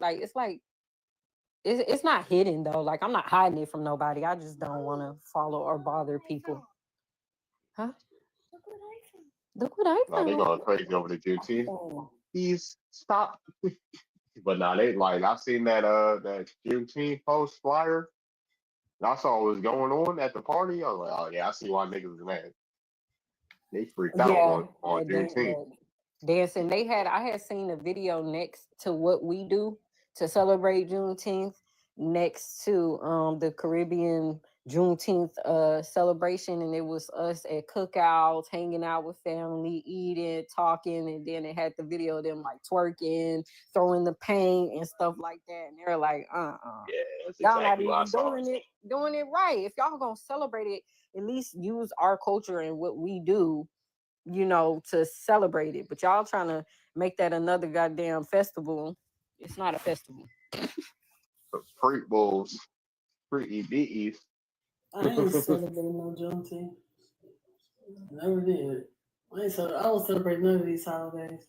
it's not hidden though. Like I'm not hiding it from nobody. I just don't want to follow or bother people. Huh? Look what I No, they found. going crazy over the Juneteenth. Oh. Please stop. But now they like I seen that Juneteenth post flyer. And I saw what was going on at the party. I was like, oh yeah, I see why niggas is mad. They freaked out on Juneteenth. Dancing. I had seen a video next to what we do to celebrate Juneteenth, next to the Caribbean Juneteenth celebration, and it was us at cookouts, hanging out with family, eating, talking, and then it had the video of them like twerking, throwing the paint and stuff like that, and they're like, Yeah, that's y'all not exactly what I even saw. doing it right. If y'all gonna celebrate it, at least use our culture and what we do, to celebrate it. But y'all trying to make that another goddamn festival. It's not a festival. Freak bulls, freak EBEs. I ain't celebrating no Juneteenth. Never did. I don't celebrate none of these holidays.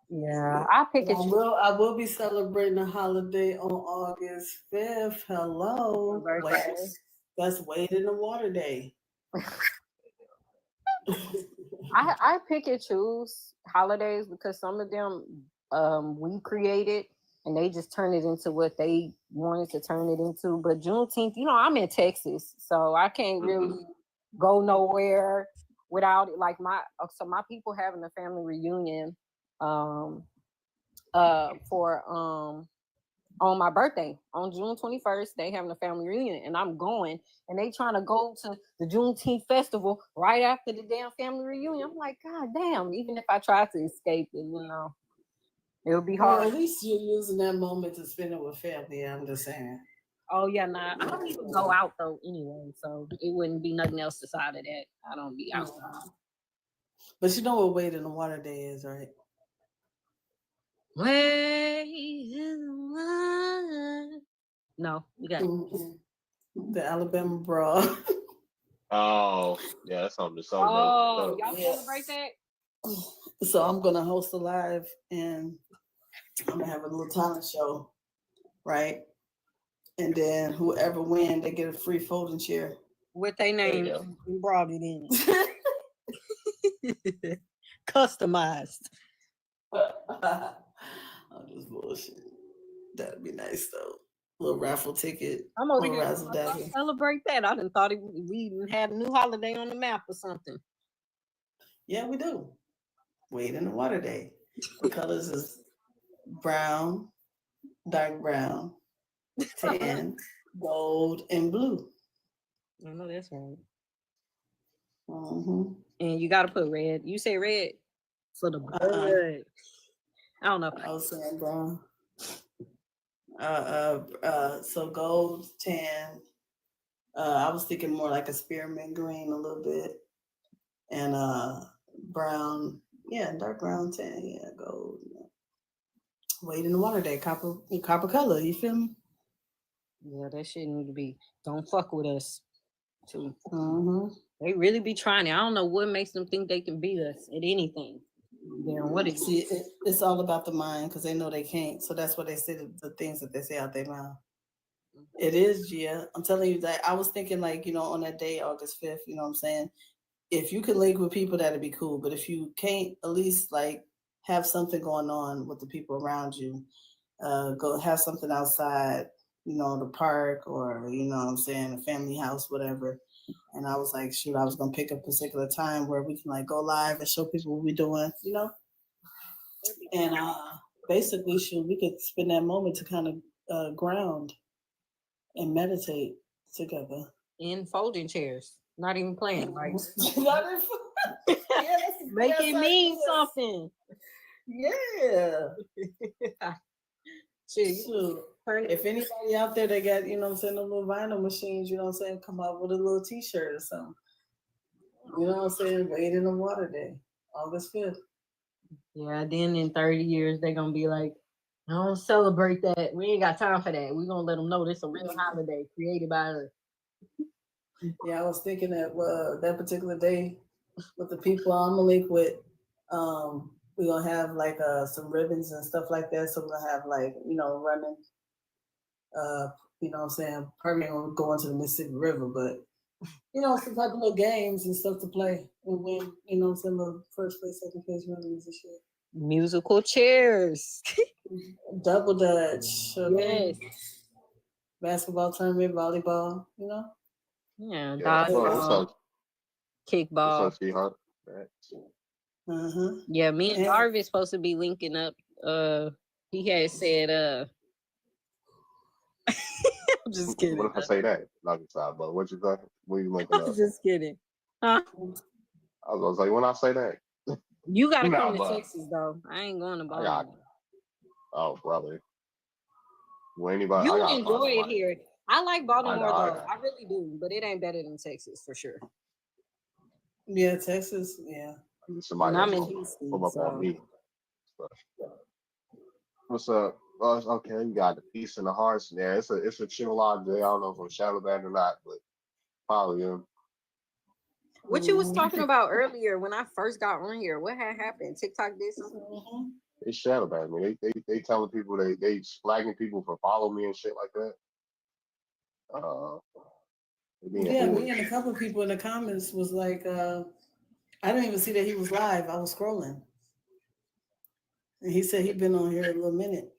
Yeah, I pick it. I will be celebrating a holiday on August 5th. Hello. That's Wade in the Water Day. I pick and choose holidays because some of them we created and they just turn it into what they wanted to turn it into. But Juneteenth, I'm in Texas, so I can't really go nowhere without it. Like my people having a family reunion for on my birthday on June 21st. They having a family reunion and I'm going, and they trying to go to the Juneteenth festival right after the damn family reunion. I'm like, God damn, even if I try to escape it, it'll be hard. Well, at least you're using that moment to spend it with family. I'm just saying. Oh yeah, nah, I don't even go out though anyway, so it wouldn't be nothing else aside of that. I don't be outside. But you know what Wade in the Water Day is, right? Wade in the water. No, you got the Alabama Brawl. Oh, yeah, that's something to celebrate. Oh, y'all celebrate that? So I'm gonna host a live and I'm gonna have a little talent show, right? And then whoever wins, they get a free folding chair. With their name embroidered in it. Customized. I'm just bullshit. That'd be nice though. Little raffle ticket. I'm over here to celebrate that. I done thought we even had a new holiday on the map or something. Yeah, we do. Wade in the Water Day. The colors is brown, dark brown, tan, gold, and blue. I know that's right. Mm-hmm. And you got to put red. You say red for the blood. I don't know. I was saying brown. So gold, tan. I was thinking more like a spearmint green a little bit, and brown. Yeah, dark brown, tan. Yeah, gold. Wade in the Water Day, copper color. You feel me? Yeah, that shit need to be. Don't fuck with us, too. Mm-hmm. They really be trying it. I don't know what makes them think they can beat us at anything. Damn, what is it's all about the mind because they know they can't. So that's what they say, the things that they say out their mouth. It is, Gia. I'm telling you that I was thinking on that day, August 5th, you know what I'm saying? If you could link with people, that'd be cool. But if you can't, at least have something going on with the people around you. Go have something outside, the park or, a family house, whatever. And I was like, shoot, I was going to pick a particular time where we can go live and show people what we're doing, And basically, we could spend that moment to kind of ground and meditate together. In folding chairs. Not even playing. Like Not if- yeah, make that's it how mean it is. something. Yeah. Shoot. If anybody out there that got, you know what I'm saying, the little vinyl machines, you know what I'm saying, come out with a little t-shirt or something. You know what I'm saying? Wade in the Water Day, August 5th. Yeah, then in 30 years, they're going to be like, I don't celebrate that. We ain't got time for that. We're going to let them know this is a real holiday created by us. Yeah, I was thinking that that particular day with the people I'm gonna link with, we're gonna have like some ribbons and stuff like that. So we're gonna have like, you know, running, you know what I'm saying? Probably ain't gonna go into the Mississippi River, but you know, some type of little games and stuff to play and win, you know what I'm saying, little first place, second place runnings and shit. Musical chairs. Double dutch. Yes. Basketball tournament, volleyball, you know? Yeah, Yeah, dodgeball, kickball. Yeah, me and Jarvis supposed to be linking up. He had said, I'm just kidding. What if I say that? Not inside, but what you got? What you linking up? I'm just kidding. Huh? I was like, when I say that, You gotta Nah, come to but Texas though. I ain't going to I got. Baltimore. Oh, brother. Well, anybody? I You got enjoy it somebody. here. I like Baltimore I though. I really do, but it ain't better than Texas for sure. Yeah, Texas, yeah. Somebody And I'm else in will Houston, come up on so me. But, what's up? Okay, you got the peace and the hearts. Yeah, it's a chill out day. I don't know if I'm shadow banned or not, but probably am. what you was talking about earlier when I first got on here, what had happened? TikTok did something? They shadow banned me. They telling people they flagging people for following me and shit like that. They being Yeah, me foolish. and a couple of people in the comments was like, I didn't even see that he was live. I was scrolling. And he said he'd been on here a little minute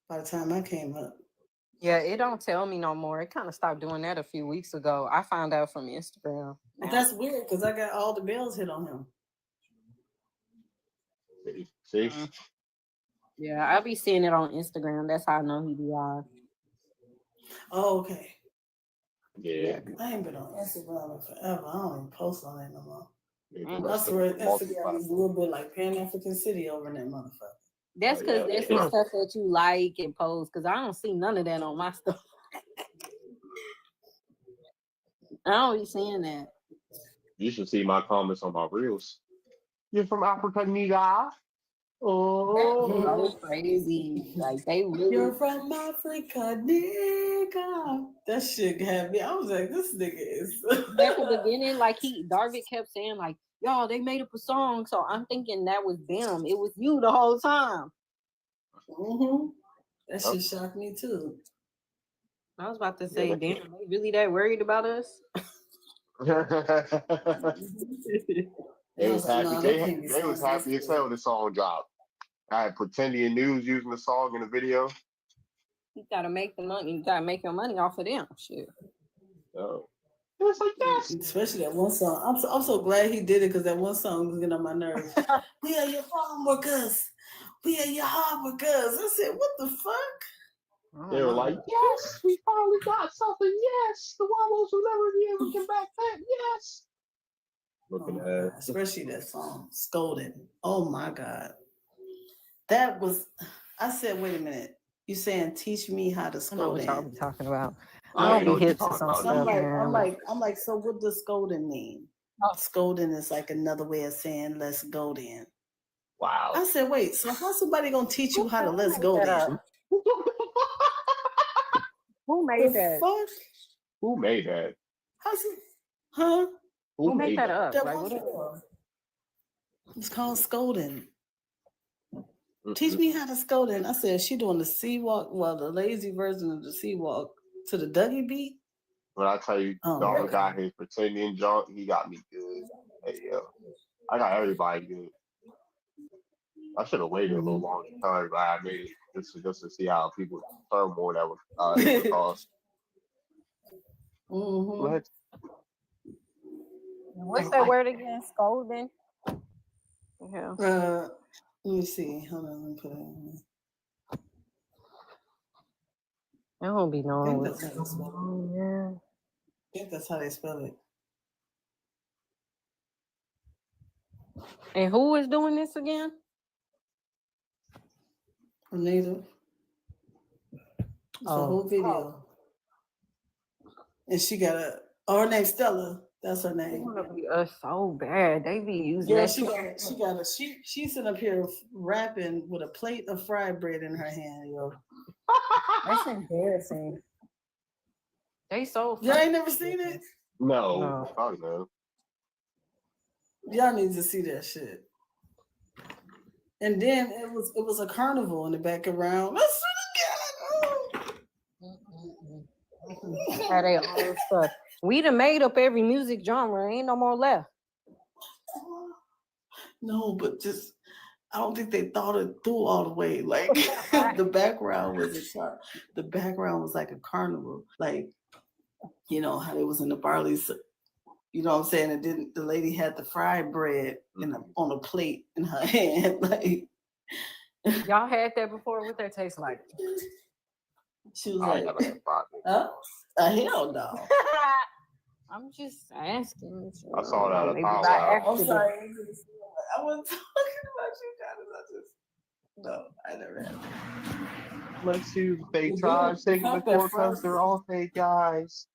by the time I came up. Yeah, it don't tell me no more. It kind of stopped doing that a few weeks ago. I found out from Instagram. But that's weird because I got all the bells hit on him. See? Yeah, I'll be seeing it on Instagram. That's how I know he be live. Oh, okay. Yeah. I ain't been on Instagram in forever. I don't even post on it no more. Mm. I swear Instagram is a little bit like Pan-African City over in that motherfucker. That's because that's the stuff that you like and post. Because I don't see none of that on my stuff. I don't be seeing that. You should see my comments on my reels. You're from Africa, nigga. That was crazy. Like they really. You're from Africa, nigga. That shit had me. I was like, this nigga is. At the beginning, like Darvin kept saying, like, y'all, they made up a song. So I'm thinking that was them. It was you the whole time. Mm-hmm. That shit shocked me too. I was about to say, damn, they really that worried about us? They was happy. No, They was happy as hell the song dropped. I had Pretendian News using the song in the video. You gotta make the money. You gotta make your money off of them. Shit. Oh. It was like that. Especially that one song. I'm so glad he did it because that one song was getting on my nerves. We are your farm workers. We are your hard workers. I said, what the fuck? They were like, yes, we finally got something. Yes, the Wallows will never be able to get back that. Yes. Looking at especially that song, Scolding. Oh my God. That was, I said, wait a minute. You saying teach me how to I know what scold y'all in. be talking about. I I don't know don't what be you're hip to talking some about. stuff. I'm like, so what does scolding mean? Scolding is like another way of saying let's go then. Wow. I said, wait, so how's somebody gonna teach you how to let's go then? Who made The that? fuck? Who made that? How's it? Huh? Who made that up? That Like, was what for. It's called scolding. Teach me how to scolding. I said, she doing the sea walk, well, the lazy version of the sea walk to the Dougie beat. When I tell you, dog got his Pretendian junk, he got me good. Hey, yo. I got everybody good. I should have waited a little longer to tell everybody I made it just to see how people turn more that would cost. Mm-hmm. What's that word again? Scolding? Yeah. Let me see. Hold on, let me put it in. I don't be I knowing think what's that's how they spell going on. Yeah. it. I think that's how they spell it. And who is doing this again? Anita. It's a whole video. And she got her name's Stella. That's her They name. want to be us so bad. They be using Girl, that. she's sitting up here rapping with a plate of fried bread in her hand, yo. That's embarrassing. They so Y'all ain't never seen it? No, I know. Y'all need to see that shit. And then it was a carnival in the background. Let's do it again. How they all stuff. We done made up every music genre. Ain't no more left. No, but just I don't think they thought it through all the way. Like the background was like a carnival. Like, you know, how they was in the Barley's, you know what I'm saying? And then the lady had the fried bread on a plate in her hand. Like, y'all had that before? What that taste like? She was like, hell no. I'm just asking. I saw that at Maybe Power by Hour. I'm accident. sorry. I wasn't talking about you guys. No, I never had that. Let's see if they Well, try dude, taking the fuck that because they're all fake guys.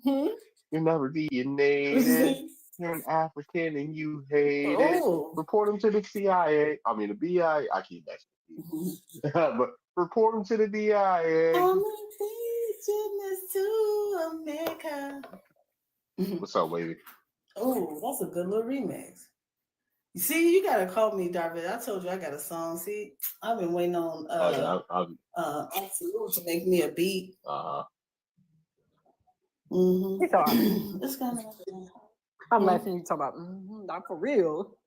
You'll never be a native. You're an African and you hate it. Oh. Report them to the CIA. I mean, the BIA. I keep that. But report them to the BIA. To America. What's up, lady? Oh, that's a good little remix. You see, you gotta call me, Darvin. I told you I got a song. See, I've been waiting on Absolute to make me a beat. It's all right. It's kind of. I'm laughing. You talk about not for real.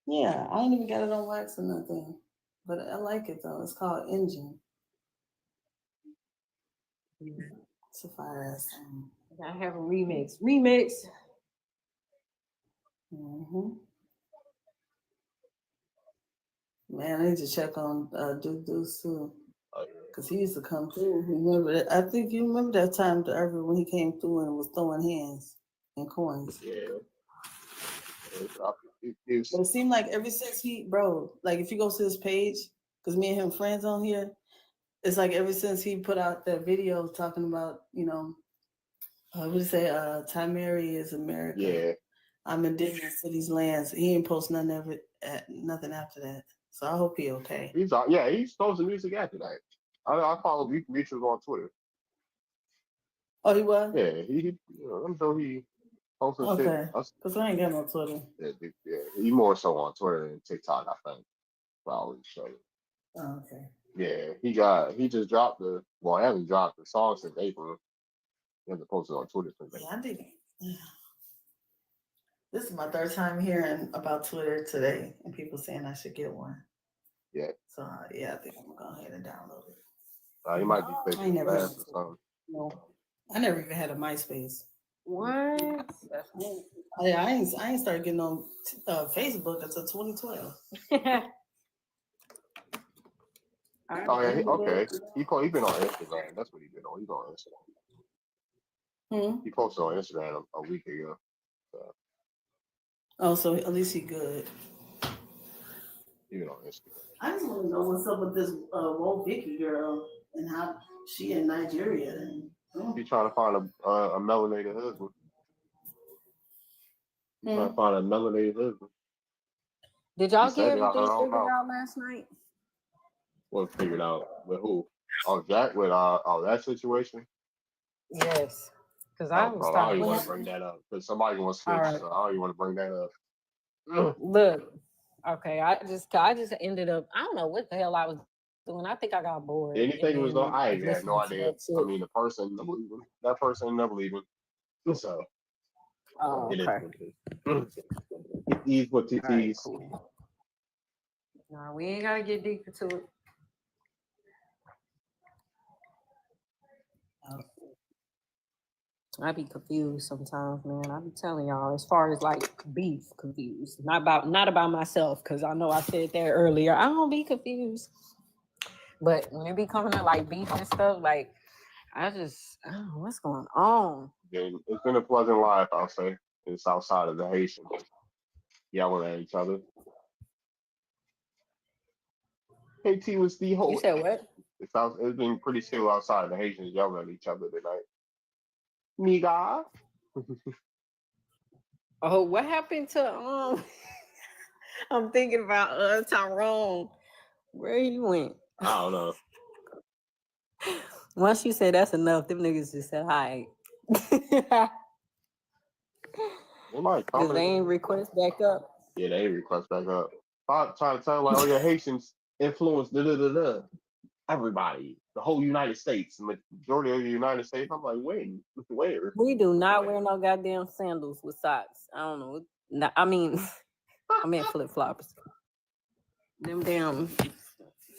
Yeah, I ain't even got it on wax or nothing, but I like it though. It's called Engine. It's a fire ass song. I have a remix. Remix. Man, I need to check on Duke Deuce too, because he used to come through. Remember that? I think you remember that time, Darvin, when he came through and was throwing hands and coins. Yeah. But it seemed like ever since like if you go to his page, because me and him friends on here, it's like ever since he put out that video talking about, you know, what did he say? Tamari is America. Yeah. I'm indigenous to these lands. He ain't post nothing after that. So I hope he okay. He's posting music after that. I follow Mutuals on Twitter. Oh, he was? Yeah, I'm sure he posted shit. Okay. Because I ain't got no Twitter. Yeah, he more so on Twitter than TikTok, I think. Probably so. Oh, okay. Yeah, he just dropped I haven't dropped the song since April. He hasn't posted on Twitter since April. Yeah, I did. This is my third time hearing about Twitter today and people saying I should get one. Yeah. So I think I'm gonna go ahead and download it. He might be faking fast or something. No, I never even had a MySpace. What? Yeah, I ain't started getting on Facebook until 2012. Oh yeah, okay. He been on Instagram. That's what he been on. He's on Instagram. He posted on Instagram a week ago. So. Oh, so at least he good. He been on Instagram. I just want to know what's up with this Wo Vicky girl and how she in Nigeria. She's trying to find a melanated husband. Trying to find a melanated husband. Did y'all get everything figured out last night? What figured out? With who? Oh, Jack with that situation? Yes. Because I was I don't even want to bring that up. Because somebody wants to switch, right. so I don't even want to bring that up. Look, okay, I just ended up, I don't know what the hell I was doing. I think I got bored. Anything was on, I had no idea. I mean, that person never leaving. So, okay. It is what it is. Cool. Nah, we ain't gotta get deep into it. I be confused sometimes, man. I be telling y'all, as far as like beef, confused. Not about myself, because I know I said that earlier. I don't be confused. But when it be coming to like beef and stuff, like I don't know what's going on. Yeah, it's been a pleasant life, I'll say. It's outside of the Haitians yelling at each other. Haiti was the You whole. said what? It's been pretty still outside. The Haitians yelling at each other tonight. Nigga. Oh, what happened to I'm thinking about Tyrone. Where he went? I don't know. Once you say that's enough, them niggas just said hi. They might Cause come they in. ain't request back up. Yeah, they request back up. Trying to tell like, oh yeah, Haitians influence everybody, the whole United States, majority of the United States. I'm like, wait, where? We do not wear no goddamn sandals with socks. I don't know. No, I mean flip flops. Them damn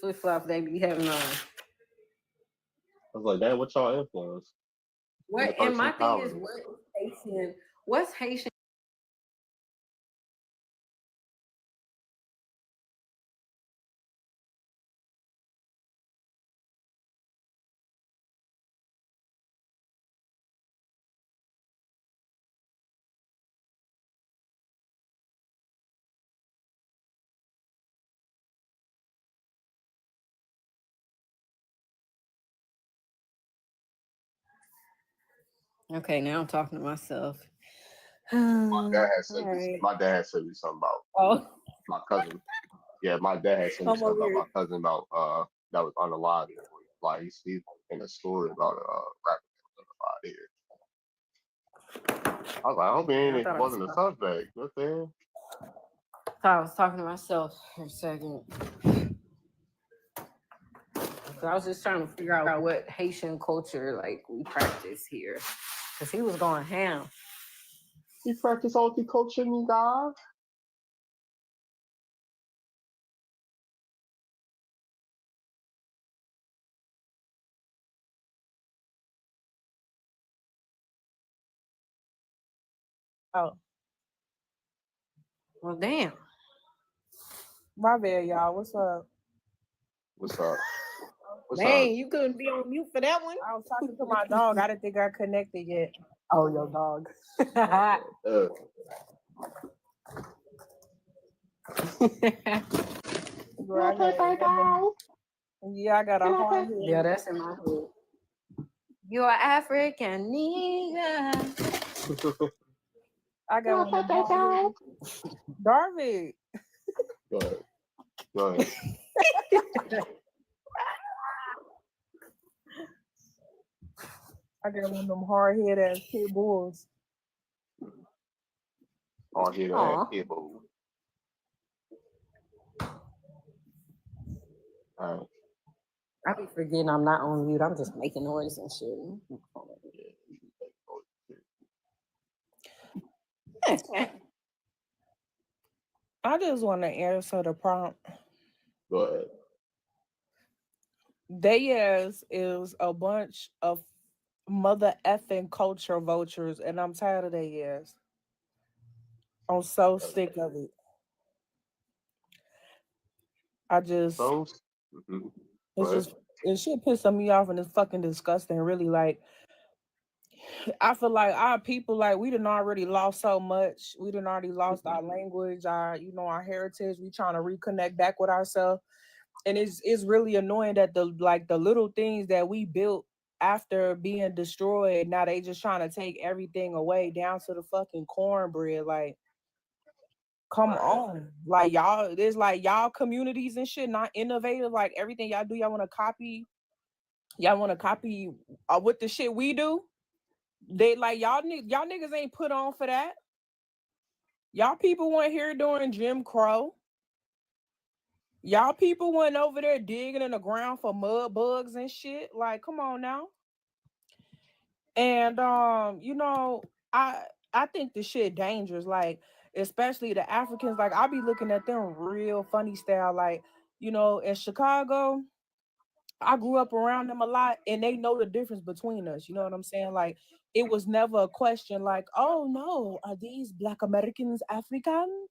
flip flops they be having on. I was like, damn, what y'all influence? What? And my thing is, what's Haitian? Okay, now I'm talking to myself. My dad had said All right. my dad said me something about my cousin. Yeah, my dad had said me something about my cousin about that was unalive. Like he's in a story about rapping unalive here. I was like, I hope it wasn't a suspect. What the hell? I was talking to myself for a second. So I was just trying to figure out what Haitian culture like we practice here. Cause he was going ham. We practice culture, me guys. Oh. Well, damn. My bad, y'all. What's up? What's up? What's Man, up? you couldn't be on mute for that one. I was talking to my dog. I didn't think I connected yet. Oh, your dog. Yeah, I got a hard head. Yeah, that's in my head. You're African nigga. I got one of them. Darby. Go ahead. Go ahead. I got one of them hard head ass pit bulls. Hard head ass pit bull. All right. I be forgetting I'm not on mute. I'm just making noise and shit. I just want to answer the prompt. Go ahead. They is a bunch of mother effing culture vultures, and I'm tired of they ass. I'm so sick of it. I just it shit pissing me off and it's fucking disgusting. Really, like I feel like our people, like we done already lost so much. We done already lost our language, our heritage. We trying to reconnect back with ourselves. And it's really annoying that the little things that we built after being destroyed, now they just trying to take everything away down to the fucking cornbread. Like, come on. Like y'all, there's like y'all communities and shit not innovative. Like everything y'all do, y'all want to copy what the shit we do. They like y'all niggas ain't put on for that. Y'all people weren't here during Jim Crow. Y'all people went over there digging in the ground for mud bugs and shit. Like, come on now. And I think the shit dangerous. Like, especially the Africans. Like, I be looking at them real funny style. Like, in Chicago, I grew up around them a lot, and they know the difference between us. You know what I'm saying? Like, it was never a question like, oh no, are these Black Americans African?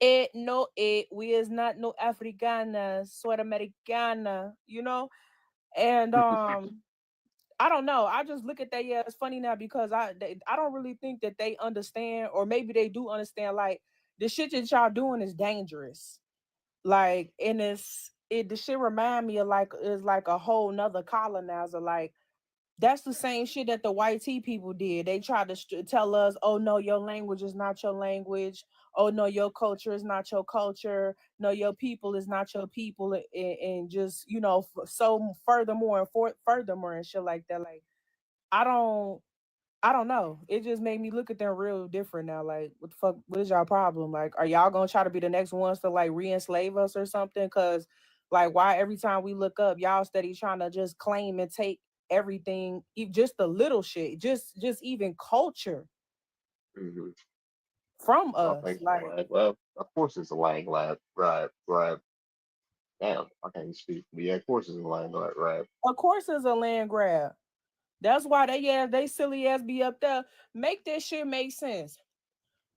we is not no Africana, Sudamericana, you know? And I don't know. I just look at that. Yeah, it's funny now because I don't really think that they understand, or maybe they do understand. Like the shit that y'all doing is dangerous. Like, and the shit remind me of like is like a whole nother colonizer. Like that's the same shit that the white tea people did. They tried to tell us, oh no, your language is not your language. Oh no, your culture is not your culture. No, your people is not your people, and just so furthermore and furthermore and shit like that. Like I don't know. It just made me look at them real different now. Like, what the fuck? What is y'all problem? Like, are y'all gonna try to be the next ones to like re-enslave us or something? Cause like, why every time we look up, y'all steady trying to just claim and take everything, just the little shit, just even culture from I us. think Like, well, of course it's a land grab, right? Damn, I can't even speak. But yeah, of course it's a land grab, right? of course, it's a land grab. That's why they silly ass be up there. Make that shit make sense.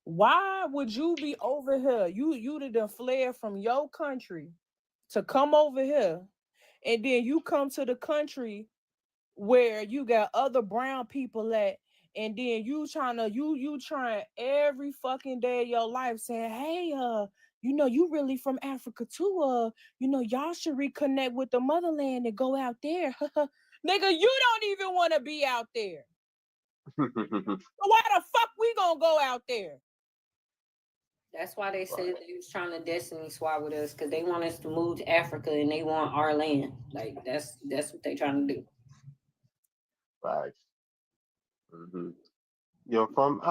Why would you be over here? You done fled from your country to come over here, and then you come to the country where you got other brown people at, and then you trying every fucking day of your life saying, hey, you really from Africa too. Y'all should reconnect with the motherland and go out there. Nigga, you don't even want to be out there. So why the fuck we gonna go out there? That's why they said they was trying to destiny swap with us, because they want us to move to Africa and they want our land. Like that's what they trying to do. Right. You're from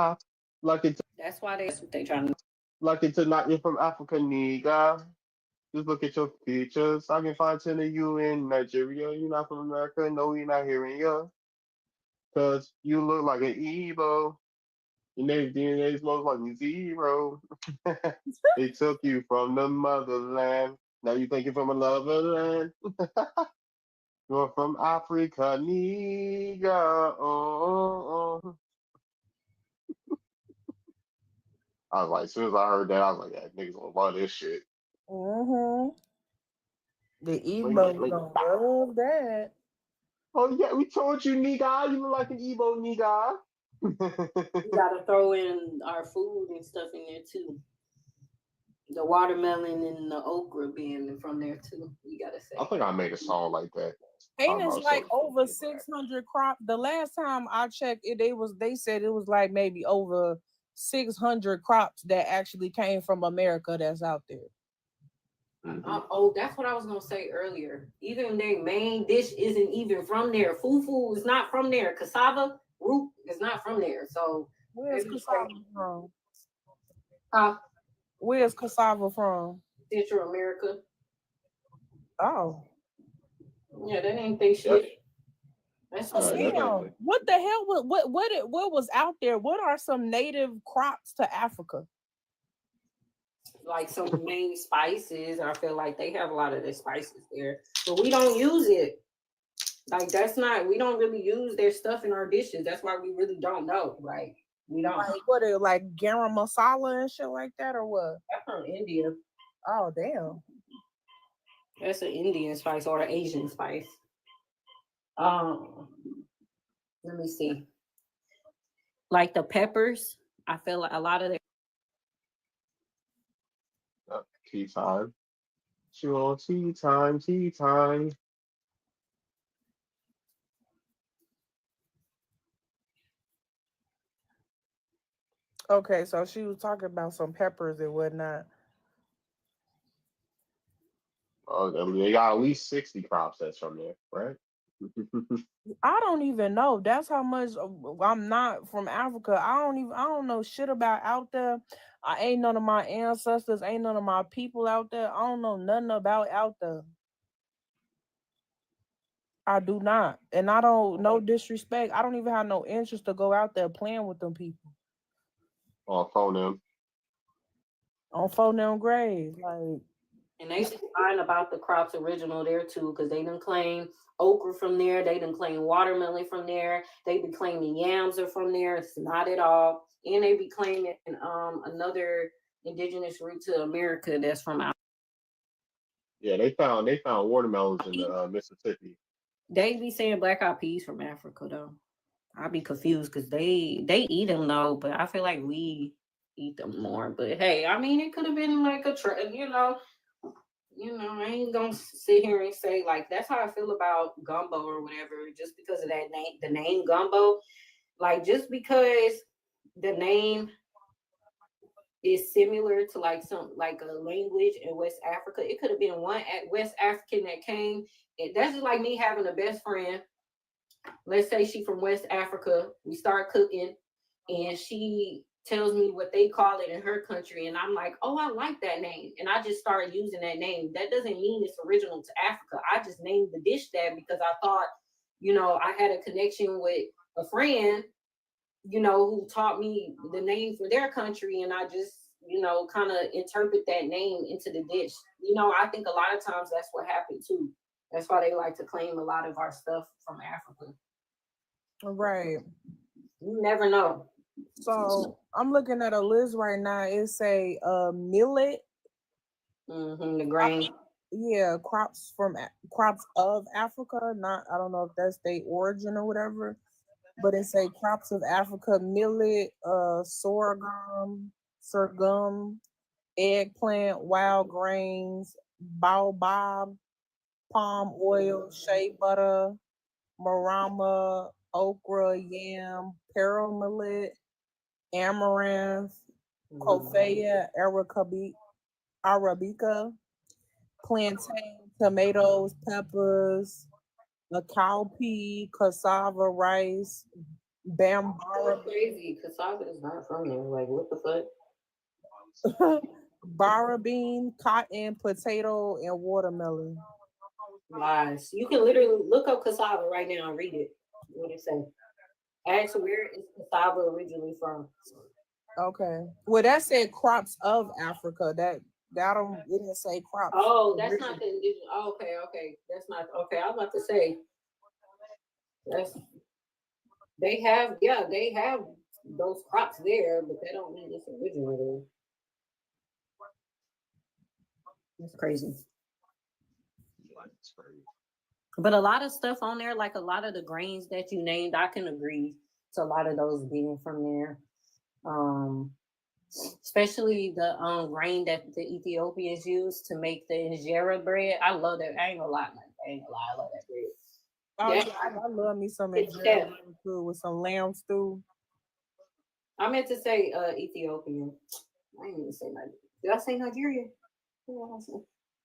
lucky to, That's what they trying to do. lucky to not you're from Africa, nigga. Just look at your features. I can find 10 of you in Nigeria. You're not from America. No, you're not hearing you. Cause you look like an Igbo. Your native DNA is most likely zero. They took you from the motherland. Now you think you're from another land. You're from Africa, nigga. Oh. I was like, as soon as I heard that, I was like, yeah, niggas gonna love this shit. The Igbo gonna love that. Oh yeah, we told you, nigga. You look like an Igbo, nigga. We gotta throw in our food and stuff in there too. The watermelon and the okra being from there too. You gotta say. I think I made a song like that. Ain't it's like over 600 crops? The last time I checked it, they said it was like maybe over 600 crops that actually came from America that's out there. That's what I was gonna say earlier. Even their main dish isn't even from there. Fufu is not from there. Cassava root is not from there. So where's cassava from? Where's cassava from? Central America. Oh. Yeah, that ain't they shit. That's damn. What the hell? What was out there? What are some native crops to Africa? Like some main spices. I feel like they have a lot of the spices there, but we don't use it. Like we don't really use their stuff in our dishes. That's why we really don't know. Like we don't. Like what? Like garam masala and shit like that, or what? That's from India. Oh damn. That's an Indian spice or an Asian spice. Let me see. Like the peppers, I feel like a lot of Tea time. Sure, tea time, tea time. Okay, so she was talking about some peppers and whatnot. Oh, I mean, they got at least 60 crops that's from there, right? I don't even know. That's how much I'm not from Africa. I don't know shit about out there. I ain't none of my ancestors, ain't none of my people out there. I don't know nothing about out there. I do not. And I don't, no disrespect, I don't even have no interest to go out there playing with them people. On phone them. On phone them grave. Like, and they lying about the crops original there too, because they done claim okra from there, they done claim watermelon from there, they be claiming yams are from there. It's not at all. And they be claiming another indigenous root to America that's from out. Yeah, they found watermelons in the Mississippi. They be saying black eyed peas from Africa though. I'd be confused because they eat them though, but I feel like we eat them more. But hey, I mean, it could have been like a trend, you know. I ain't gonna sit here and say like that's how I feel about gumbo or whatever, just because of that name, the name gumbo. Like just because the name is similar to like some like a language in West Africa, it could have been one West African that came. That's just like me having a best friend. Let's say she from West Africa. We start cooking, and she tells me what they call it in her country, and I'm like, oh, I like that name, and I just started using that name. That doesn't mean it's original to Africa. I just named the dish that because I thought, I had a connection with a friend, who taught me the name for their country, and I just, kind of interpret that name into the dish. I think a lot of times that's what happened too. That's why they like to claim a lot of our stuff from Africa. Right. You never know. So I'm looking at a list right now. It say millet. The grain. Yeah, crops of Africa. I don't know if that's their origin or whatever, but it say crops of Africa: millet, sorghum, eggplant, wild grains, baobab, palm oil, shea butter, marama, okra, yam, pearl millet, amaranth, coffea arabica, plantain, tomatoes, peppers, a cowpea, cassava, rice, bambara. Crazy. Cassava is not from there. Like, what the fuck? Barra bean, cotton, potato, and watermelon. Lies. You can literally look up cassava right now and read it. What it say? Ask where is cassava originally from. Okay. Well, that said crops of Africa. That it didn't say crops. Oh, that's not the indigenous. Oh, okay. That's not okay. I was about to say they have those crops there, but they don't mean it's original there. That's crazy. But a lot of stuff on there, like a lot of the grains that you named, I can agree to a lot of those being from there. Especially the grain that the Ethiopians use to make the injera bread. I love that. I ain't gonna lie, I love that bread. Oh, yeah, I love me some injera food with some lamb stew. I meant to say Ethiopian. I didn't even say Nigeria. Did I say Nigeria?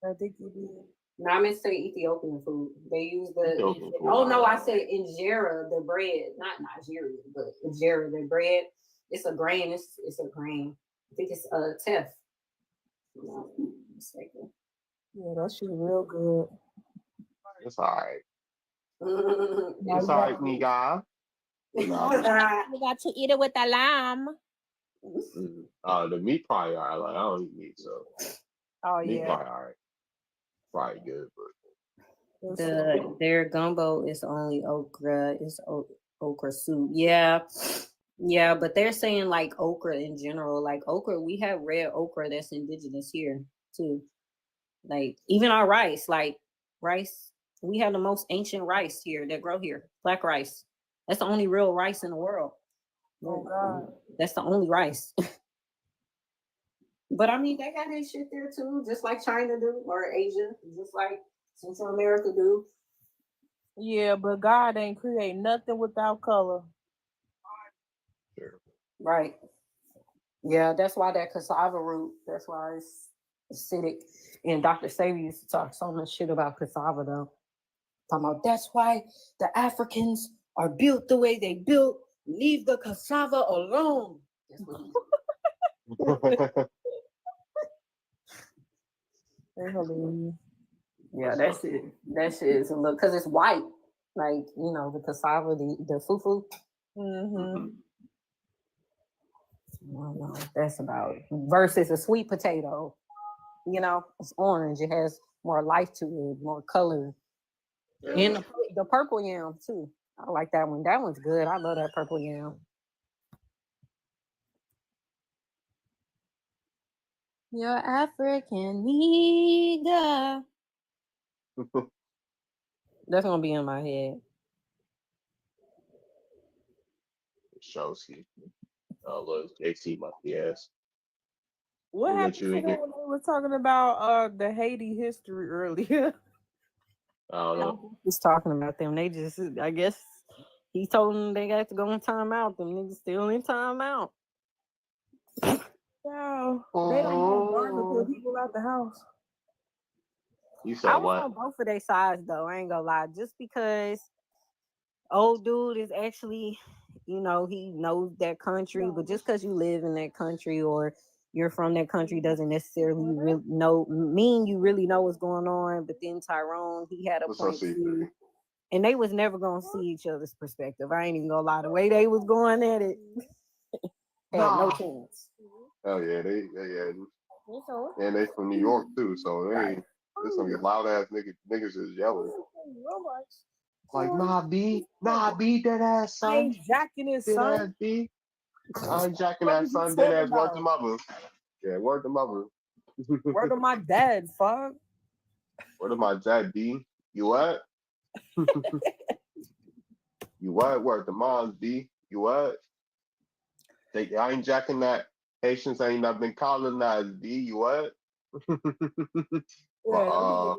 I think you did. No, I meant to say Ethiopian food. They use I said injera, the bread, not Nigeria, but injera, the bread. It's a grain. It's a grain. I think it's teff. No, mistaken. Yeah, that shit real good. It's all right. It's all right, nigga. You got to eat it with the lamb. The meat probably all right. Like I don't eat meat, so meat probably all right. Probably good, but their gumbo is only okra. It's okra soup. Yeah, but they're saying like okra in general. Like okra, we have red okra that's indigenous here too. Like even our rice, we have the most ancient rice here that grow here. Black rice. That's the only real rice in the world. Oh God. That's the only rice. But I mean, they got their shit there too, just like China do, or Asia, just like Central America do. Yeah, but God ain't create nothing without color. Right. Yeah, that's why that cassava root, that's why it's acidic. And Dr. Savy used to talk so much shit about cassava though. Talking about that's why the Africans are built the way they built. Leave the cassava alone. That's what yeah, that's it. That shit is a look because it's white. Like, the cassava, the fufu. Mm-hmm. That's about it. Versus a sweet potato. It's orange. It has more life to it, more color. And the purple yam too. I like that one. That one's good. I love that purple yam. You're African nigga. That's gonna be in my head. Showski. Oh, look, JC must be ass. What We'll let happened you to in them here. when they were talking about the Haiti history earlier? I don't know. He's talking about them. They just, I guess, he told them they got to go in timeout. Them niggas still in timeout. No, they don't have bars to pull people out the house. You I said was what? on both of their sides though. I ain't gonna lie. Just because old dude is actually, you know, he knows that country, but just because you live in that country or you're from that country doesn't necessarily mean you really know what's going on. But then Tyrone, he had a What's point up, of C? view, and they was never gonna see each other's perspective. I ain't even gonna lie. The way they was going at it, had no chance. Hell yeah, and they from New York too, so they there's some loud ass niggas is yelling. Like, nah, B, that ass, I son. ain't jacking his Dead son. ass, B. I ain't jacking What that is you son, dead talking ass, word to about? mother. Yeah, word to mother. Word to my dad, fuck. Word to my dad, B. You what? You what? Word to mom's, B. You what? I ain't jacking that. Haitians ain't not been colonized, B. You what? Yeah,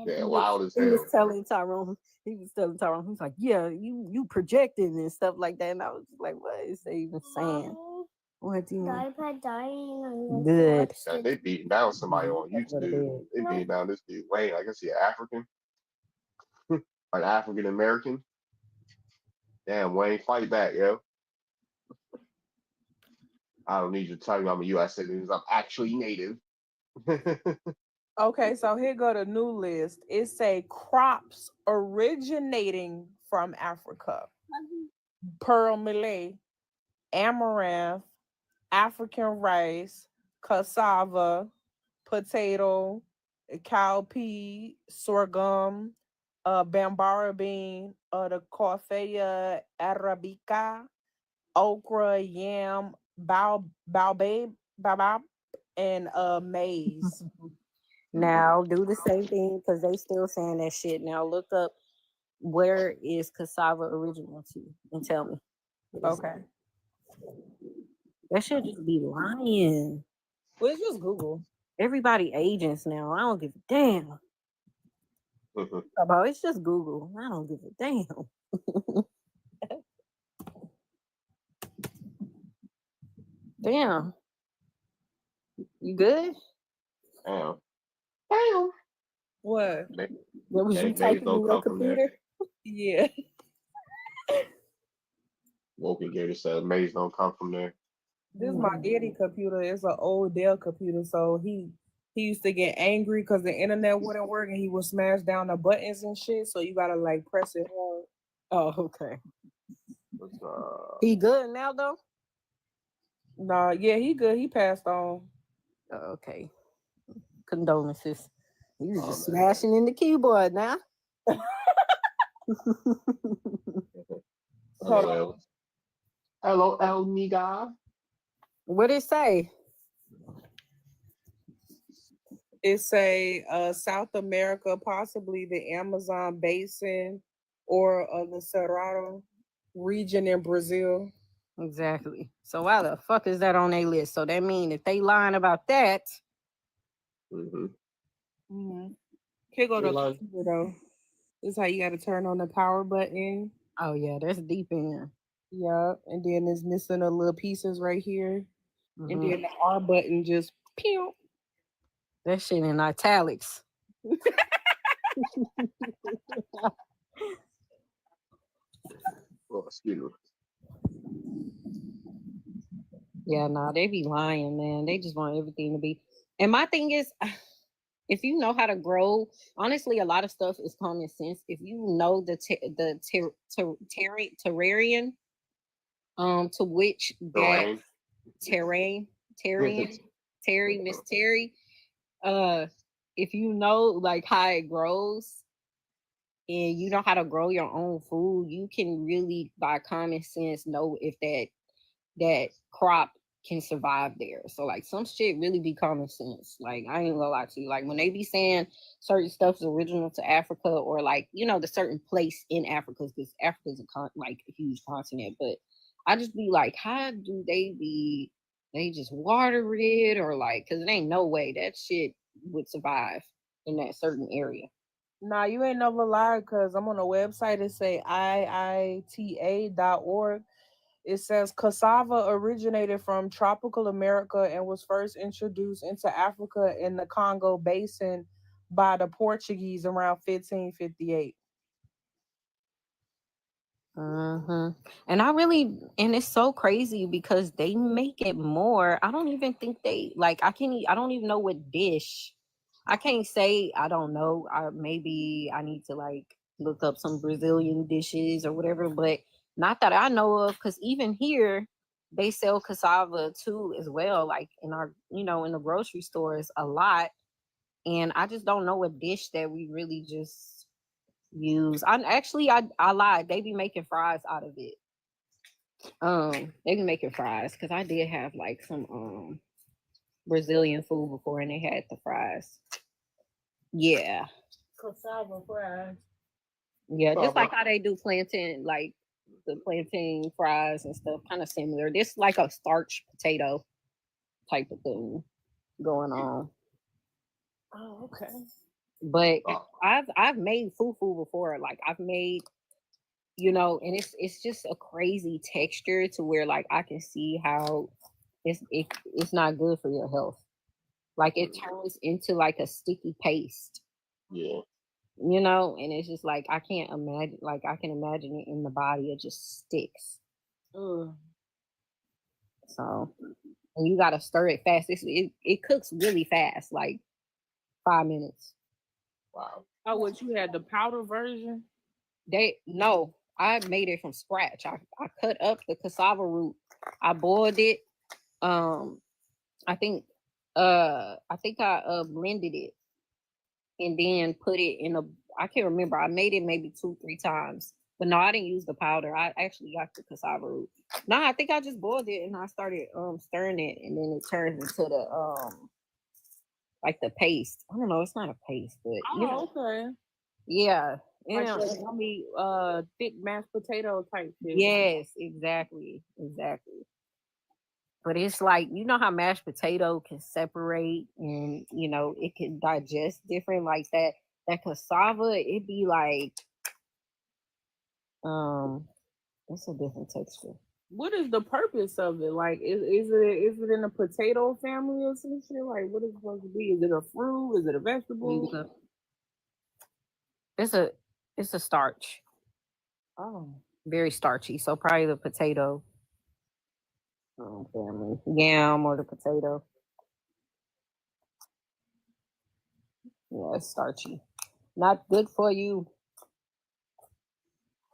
Yeah, loud as He was hell. telling Tyrone, he's like, yeah, you projected and stuff like that. And I was like, what is they even saying? What do you iPad dying. Good. Yeah, they beating down somebody on YouTube. They beating down this dude. Wayne, I guess he's African. Like African American. Damn, Wayne, fight back, yo. I don't need you to tell me I'm a U.S. citizen. I'm actually native. Okay, so here go the new list. It say crops originating from Africa. Pearl millet, amaranth, African rice, cassava, potato, cowpea, sorghum, bambara bean, the coffea arabica, okra, yam, baobab, and maize. Now do the same thing because they still saying that shit. Now look up where is cassava original to and tell me. Okay. That should just be lying. Well, it's just Google. Everybody agents now. I don't give a damn. About it's just Google. I don't give a damn. Damn. You good? Damn. What? What was you typing in your computer? Yeah. Woken Gator said maize don't come from there. This is my daddy computer. It's an old Dell computer, so he used to get angry because the internet wouldn't work and he would smash down the buttons and shit. So you gotta like press it hard. Oh, okay. He good now though? Nah, yeah, he good. He passed on. Okay. Condolences. You was just smashing in the keyboard now. LOL, nigga. What it say? It say South America, possibly the Amazon basin or the Cerrado region in Brazil. Exactly. So why the fuck is that on their list? So that mean if they lying about that. Can't go to the computer though. This is how you got to turn on the power button. Oh yeah, that's deep in there. Yeah, and then it's missing a little pieces right here, and then the R button just pew. That shit in italics. Oh, excuse me. Yeah, nah, they be lying, man. They just want everything to be. And my thing is, if you know how to grow, honestly, a lot of stuff is common sense. If you know the terrarium, to which that Terry, Miss Terry, if you know like how it grows and you know how to grow your own food, you can really by common sense know if that crop can survive there. So like some shit really be common sense. Like I ain't gonna lie to you. Like when they be saying certain stuff is original to Africa, or like, you know, the certain place in Africa, because Africa's like a huge continent. But I just be like, how do they just water it, or like, because it ain't no way that shit would survive in that certain area. Nah, you ain't never lied, because I'm on a website that say IITA.org. It says cassava originated from tropical America and was first introduced into Africa in the Congo Basin by the Portuguese around 1558. And it's so crazy because they make it more. I don't even think they like. I don't even know what dish. I can't say I don't know. Maybe I need to like look up some Brazilian dishes or whatever, but not that I know of. Because even here, they sell cassava too as well. Like in our, in the grocery stores a lot. And I just don't know what dish that we really just use. I lied. They be making fries out of it. They be making fries because I did have like some Brazilian food before, and they had the fries. Yeah. Cassava fries. Yeah, just like how they do plantain, like the plantain fries and stuff, kind of similar. This like a starch potato type of thing going on. Oh, okay. But I've made fufu before. Like I've made, and it's just a crazy texture to where like I can see how it's not good for your health. Like it turns into like a sticky paste. Yeah. And it's just like I can't imagine. Like I can imagine it in the body. It just sticks. Ugh. So, and you gotta stir it fast. It cooks really fast, like 5 minutes. Wow. Oh, what you had, the powder version? No, I made it from scratch. I cut up the cassava root. I boiled it. I think I blended it and then put it in I can't remember. I made it maybe 2-3 times. But no, I didn't use the powder. I actually got the cassava root. No, I think I just boiled it and I started stirring it, and then it turns into the like the paste. I don't know, it's not a paste, but okay. Yeah. Like thick mashed potato type thing. Yes, exactly. But it's like, how mashed potato can separate and it can digest different, like that cassava, it'd be like it's a different texture. What is the purpose of it? Like, is it in a potato family or some shit? Like, what is it supposed to be? Is it a fruit? Is it a vegetable? It's a starch. Oh, very starchy. So probably the potato family, yam or the potato. Yeah, it's starchy. Not good for you.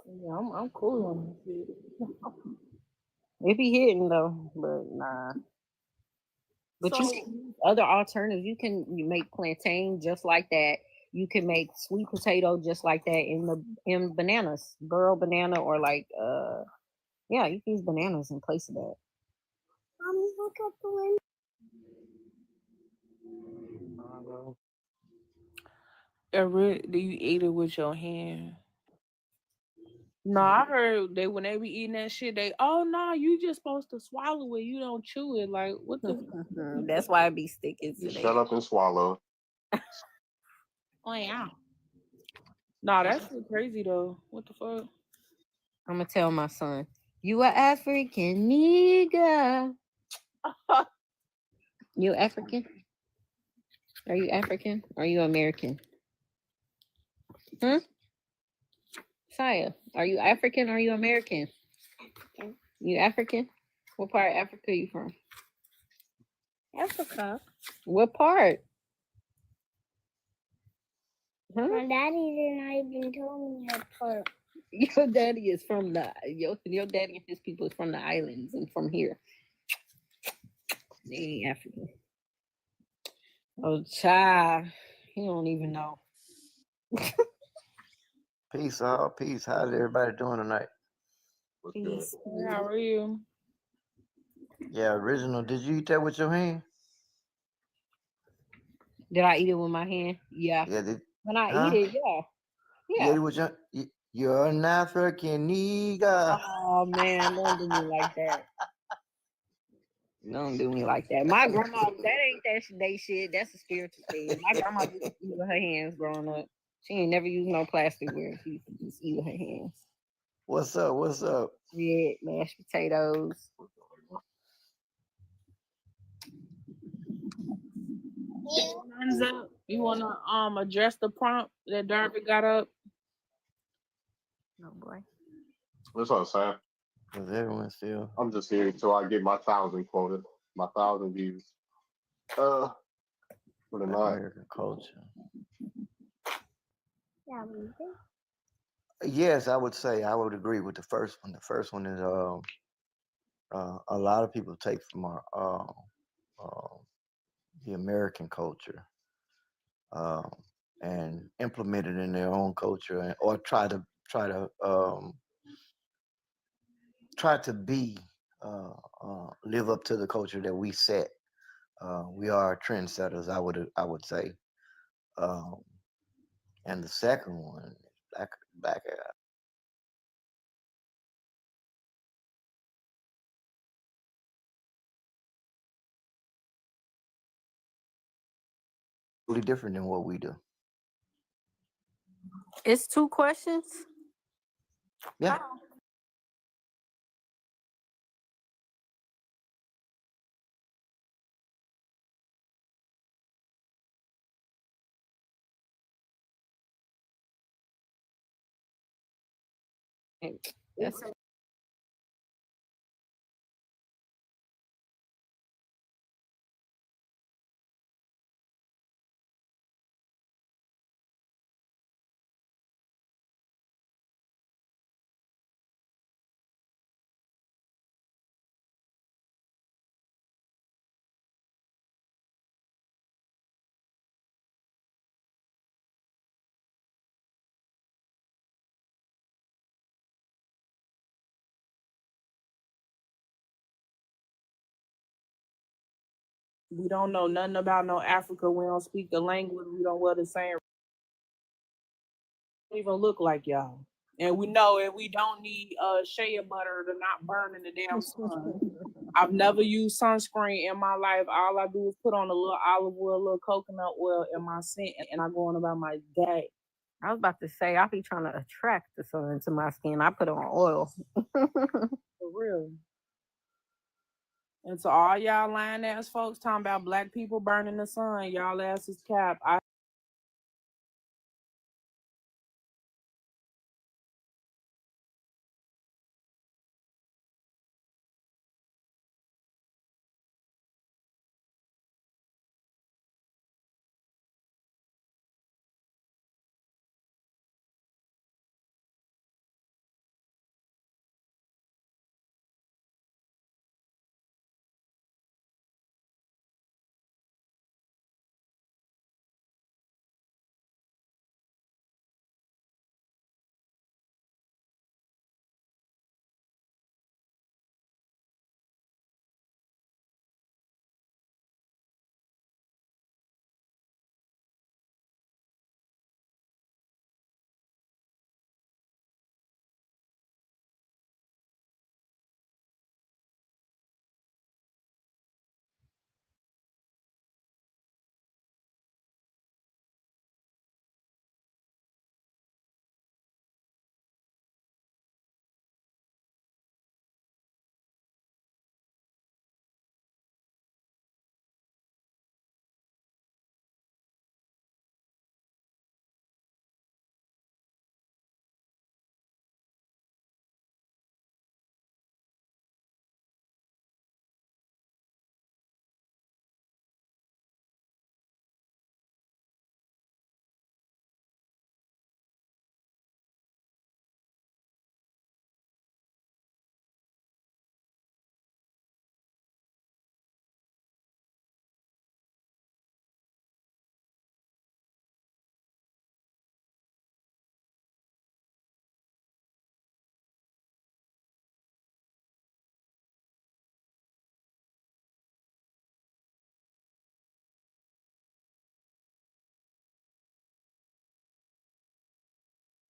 yeah, I'm cool on this shit. It be hitting though, but nah. But you can use other alternatives. You make plantain just like that. You can make sweet potato just like that in bananas, burro banana, or like you can use bananas in place of that. Mommy, look at the window. Do you eat it with your hand? No, I heard when they be eating that shit, you just supposed to swallow it. You don't chew it. Like, what the? That's why it be sticking. You shut up and swallow. Oh yeah. Nah, that's crazy though. What the fuck? I'm gonna tell my son, you are African nigga. You African? Are you African? Are you American? Saya, are you African? Are you American? You African? What part of Africa are you from? Africa. What part? My daddy did not even tell me what part. Your daddy is from your daddy and his people is from the islands and from here. They ain't African. Oh, child. He don't even know. Peace, all. Peace. How's everybody doing tonight? Peace. How are you? Yeah, original. Did you eat that with your hand? Did I eat it with my hand? Yeah. Yeah. When I eat Huh? it, yeah. You ate it with your. You're an African nigga. Oh man, don't do me like that. Don't do me like that. My grandma, that ain't they shit. That's a spiritual thing. My grandma used to eat with her hands growing up. She ain't never used no plasticware. She used to just eat with her hands. What's up? What's up? Bread, mashed potatoes. Hands up. You wanna address the prompt that Darby got up? Oh boy. What's up, Sam? Cause everyone still. I'm just here till I get my 1,000 quota, my 1,000 views. For the night. American culture. Yes, I would say I would agree with the first one. The first one is a lot of people take from our the American culture and implement it in their own culture, or try to be live up to the culture that we set. We are trendsetters, I would say. And the second one, black really different than what we do. It's 2 questions. Yeah. That's We don't know nothing about no Africa. We don't speak the language. We don't wear the same. We don't even look like y'all. And we know it. We don't need shea butter to not burn in the damn sun. I've never used sunscreen in my life. All I do is put on a little olive oil, a little coconut oil in my scent, and I go on about my day. I was about to say I be trying to attract the sun to my skin. I put on oil. For real. And to all y'all lying ass folks talking about black people burning the sun, y'all ass is cap.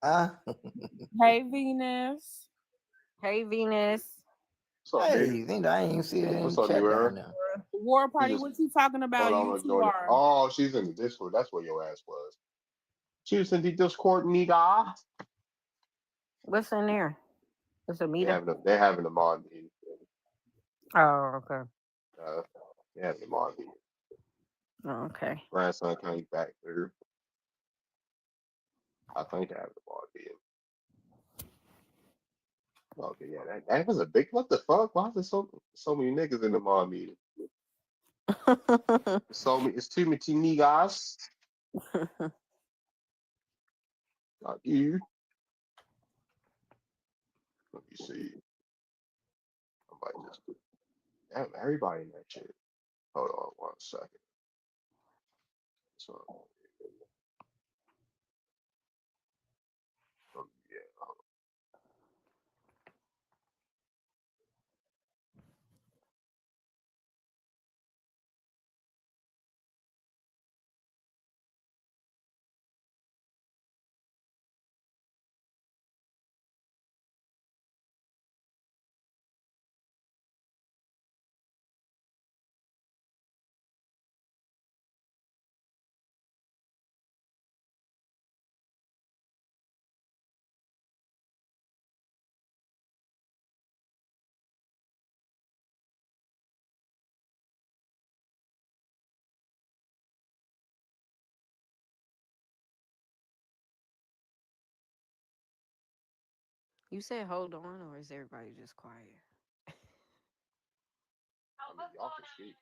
Huh? Hey, Venus. Hey, Venus. What's up, Hey, dude? Linda, I ain't see it in What's the up, chat New down Era? there. War She Party, just what you talking hold about? on, You I'm two joining. are. Oh, she's in the Discord. That's where your ass was. She was in the Discord, nigga. What's in there? What's a meetup? They're having the mod meeting. Oh, okay. They having the mod meeting. Oh, okay. Grandson came back through. I think they have the mod meeting. Okay, yeah, that was a big. What the fuck? Why is there so many niggas in the mod meeting? It's too many niggas. Not you. Let me see. I might just damn everybody in that shit. Hold on 1 second. So yeah. You said hold on, or is everybody just quiet? I mean, y'all can speak.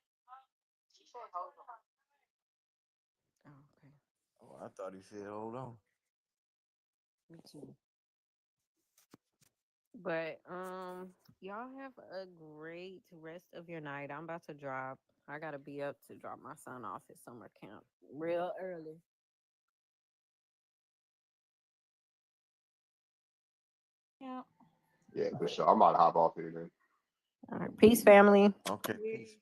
Oh, okay. Oh, I thought he said, hold on. Me too. But y'all have a great rest of your night. I'm about to drop. I gotta be up to drop my son off at summer camp real early. Yeah. Yeah, for sure. I'm about to hop off here then. All right. Peace, family. Okay, peace.